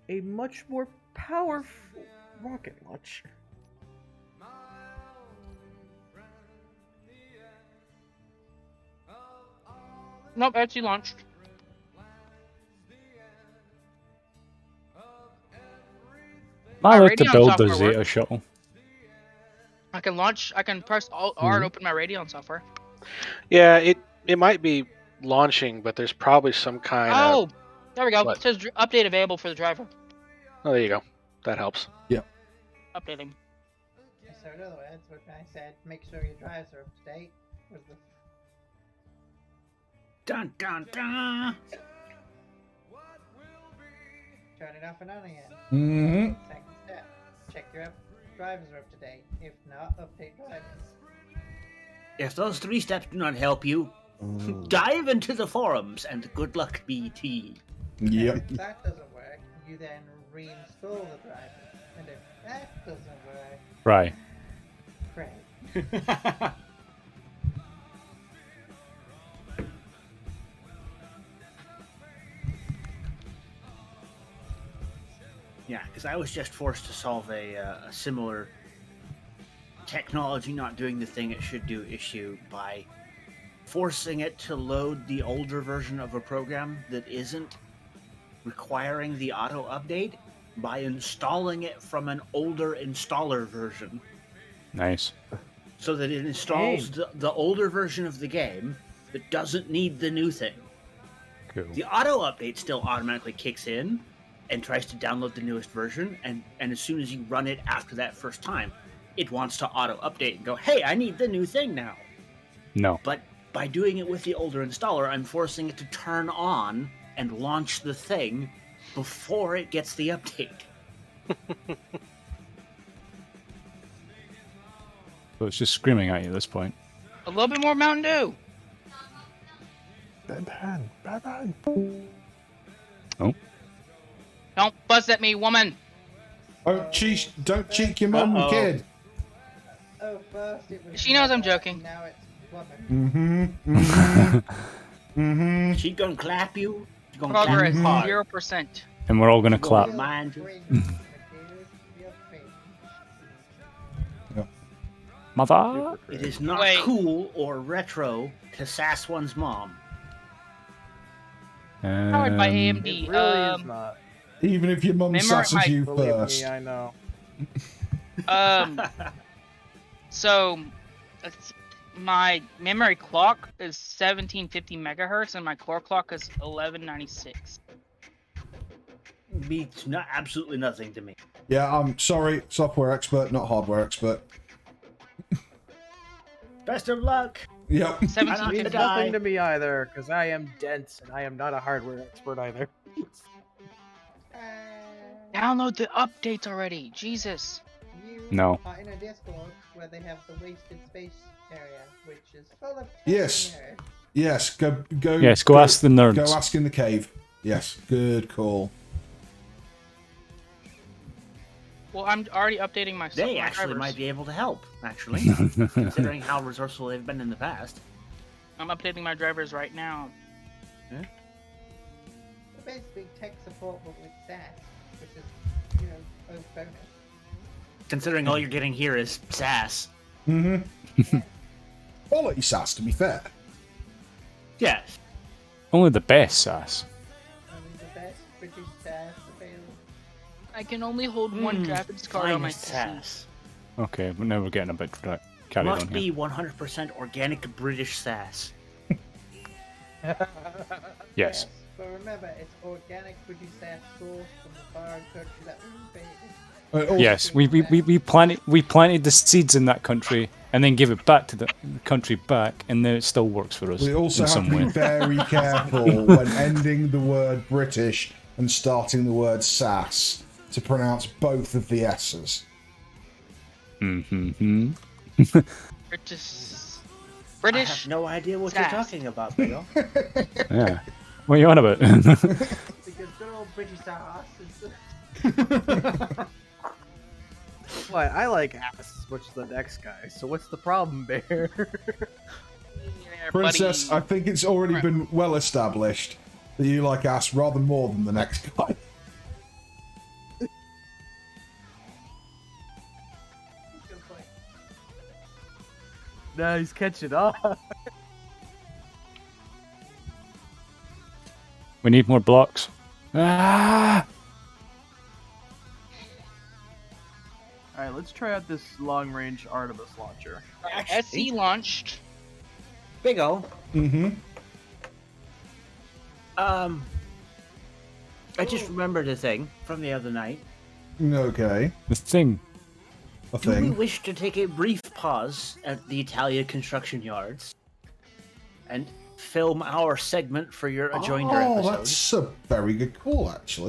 D: a much more powerful rocket launcher.
C: Nope, actually launched.
F: I
C: My
F: like to
C: Radeon
F: build the
C: software
F: Zeta
C: works.
F: shuttle.
C: I can press Alt R and open my Radeon software.
L: Yeah, it might be launching, but there's probably some kind
C: Oh,
L: of...
C: there we go.
L: What?
C: It says update available for the driver.
L: Oh, there you go. That helps.
C: Updating.
B: So in other words, when I said make sure your drives are up to date, was the
G: Dun dun dun.
B: turn it off and on again.
A: Mm-hmm.
B: Second step, check your drivers are up to date. If not, update drivers.
G: If those 3 steps do not help you, dive into the forums and good luck, BT.
A: Yep.
B: If that doesn't work, you then reinstall the drivers. And if that doesn't work,
F: Right.
B: great.
G: Yeah, because I was just forced to solve a similar technology not doing the thing it should do issue by forcing it to load the older version of a program that isn't requiring the auto update by installing it from an older installer version.
F: Nice.
G: So that it installs the older version of the game that doesn't need the new thing.
F: Cool.
G: The auto update still automatically kicks in and tries to download the newest version, and as soon as you run it after that first time, it wants to auto update and go, hey, I need the new thing now.
F: No.
G: But by doing it with the older installer, I'm forcing it to turn on and launch the thing before it gets the update.
F: So it's just screaming at you at this point.
C: A little bit more Mountain Dew.
K: Pan.
F: Oh.
C: Don't buzz at me, woman.
A: Don't cheek your mum,
G: Uh-oh.
A: kid.
B: Oh, first it was
C: She knows I'm
B: mother,
C: joking.
B: Now it's woman.
G: She gonna clap you? She gonna
C: Progress
G: clap you hard.
C: 0%.
F: And we're all gonna
G: Go
F: clap.
G: on. Mind you.
B: Cringe, Matthias, you're cringe.
F: Mother.
G: It is not
C: Wait.
G: cool or retro to sass one's mom.
C: Powered by
F: Um,
C: AMD.
D: It really is not.
A: Even if your mum
C: Memory-
A: sasses you
D: Believe
A: first.
D: me, I know.
C: So it's, my memory clock is 1750 megahertz, and my core clock is 1196.
G: Means absolutely nothing to me.
A: Yeah, I'm sorry, software expert, not hardware expert.
G: Best of luck.
A: Yep.
C: 17
I: Means
C: to
I: nothing to me either, because I am dense and I am not a hardware expert either.
C: Download the updates already. Jesus.
B: You
F: No.
B: are in a Discord where they have the wasted space area, which is full of
A: Yes.
B: nerds.
A: Yes, go.
F: Yes, go ask the nerds.
A: Go ask in the cave. Yes, good call.
C: Well, I'm already updating my
G: They
C: my
G: actually
C: drivers.
G: might be able to help, actually, considering how resourceful they've been in the past.
C: I'm updating my drivers right now.
B: They're basically tech support but with SAS, which is, you know, a bonus.
G: Considering all you're getting here is SAS.
A: Mm-hmm. Quality SAS, to be fair.
G: Yes.
F: Only the best SAS.
B: Only the best British SAS available.
C: I can only hold one graphics card on my
G: Finest
C: PC.
G: SAS.
F: Okay, but now we're getting a bit carried on
G: Must
F: here.
G: be 100% organic British SAS.
F: Yes.
B: But remember, it's organic British SAS sourced from the foreign country that we invaded.
F: Yes, we planted the seeds in that country and then gave it back to the country back, and then it still works for us
A: We also
F: in
A: have
F: some
A: to be
F: way.
A: very careful when ending the word British and starting the word SAS to pronounce both of the S's.
F: Mm-hmm.
C: British.
G: I have no idea what you're
C: SAS.
G: talking about, Bill.
F: Yeah. What are you on about?
B: Because good old British SAS is...
I: What? I like ass, which is the next guy. So what's the problem, Bear?
A: Princess, I think it's already been well established that you like ass rather more than the next guy.
I: No, he's catching up.
F: We need more blocks. Ah!
D: Alright, let's try out this long-range Artemis launcher.
C: SE launched.
G: Big O.
A: Mm-hmm.
G: I just remembered a thing from the other night.
A: Okay.
F: The thing.
A: A
G: Do we
A: thing.
G: wish to take a brief pause at the Italia construction yards and film our segment for your Adjoinder
A: Oh,
G: episode?
A: that's a very good call, actually.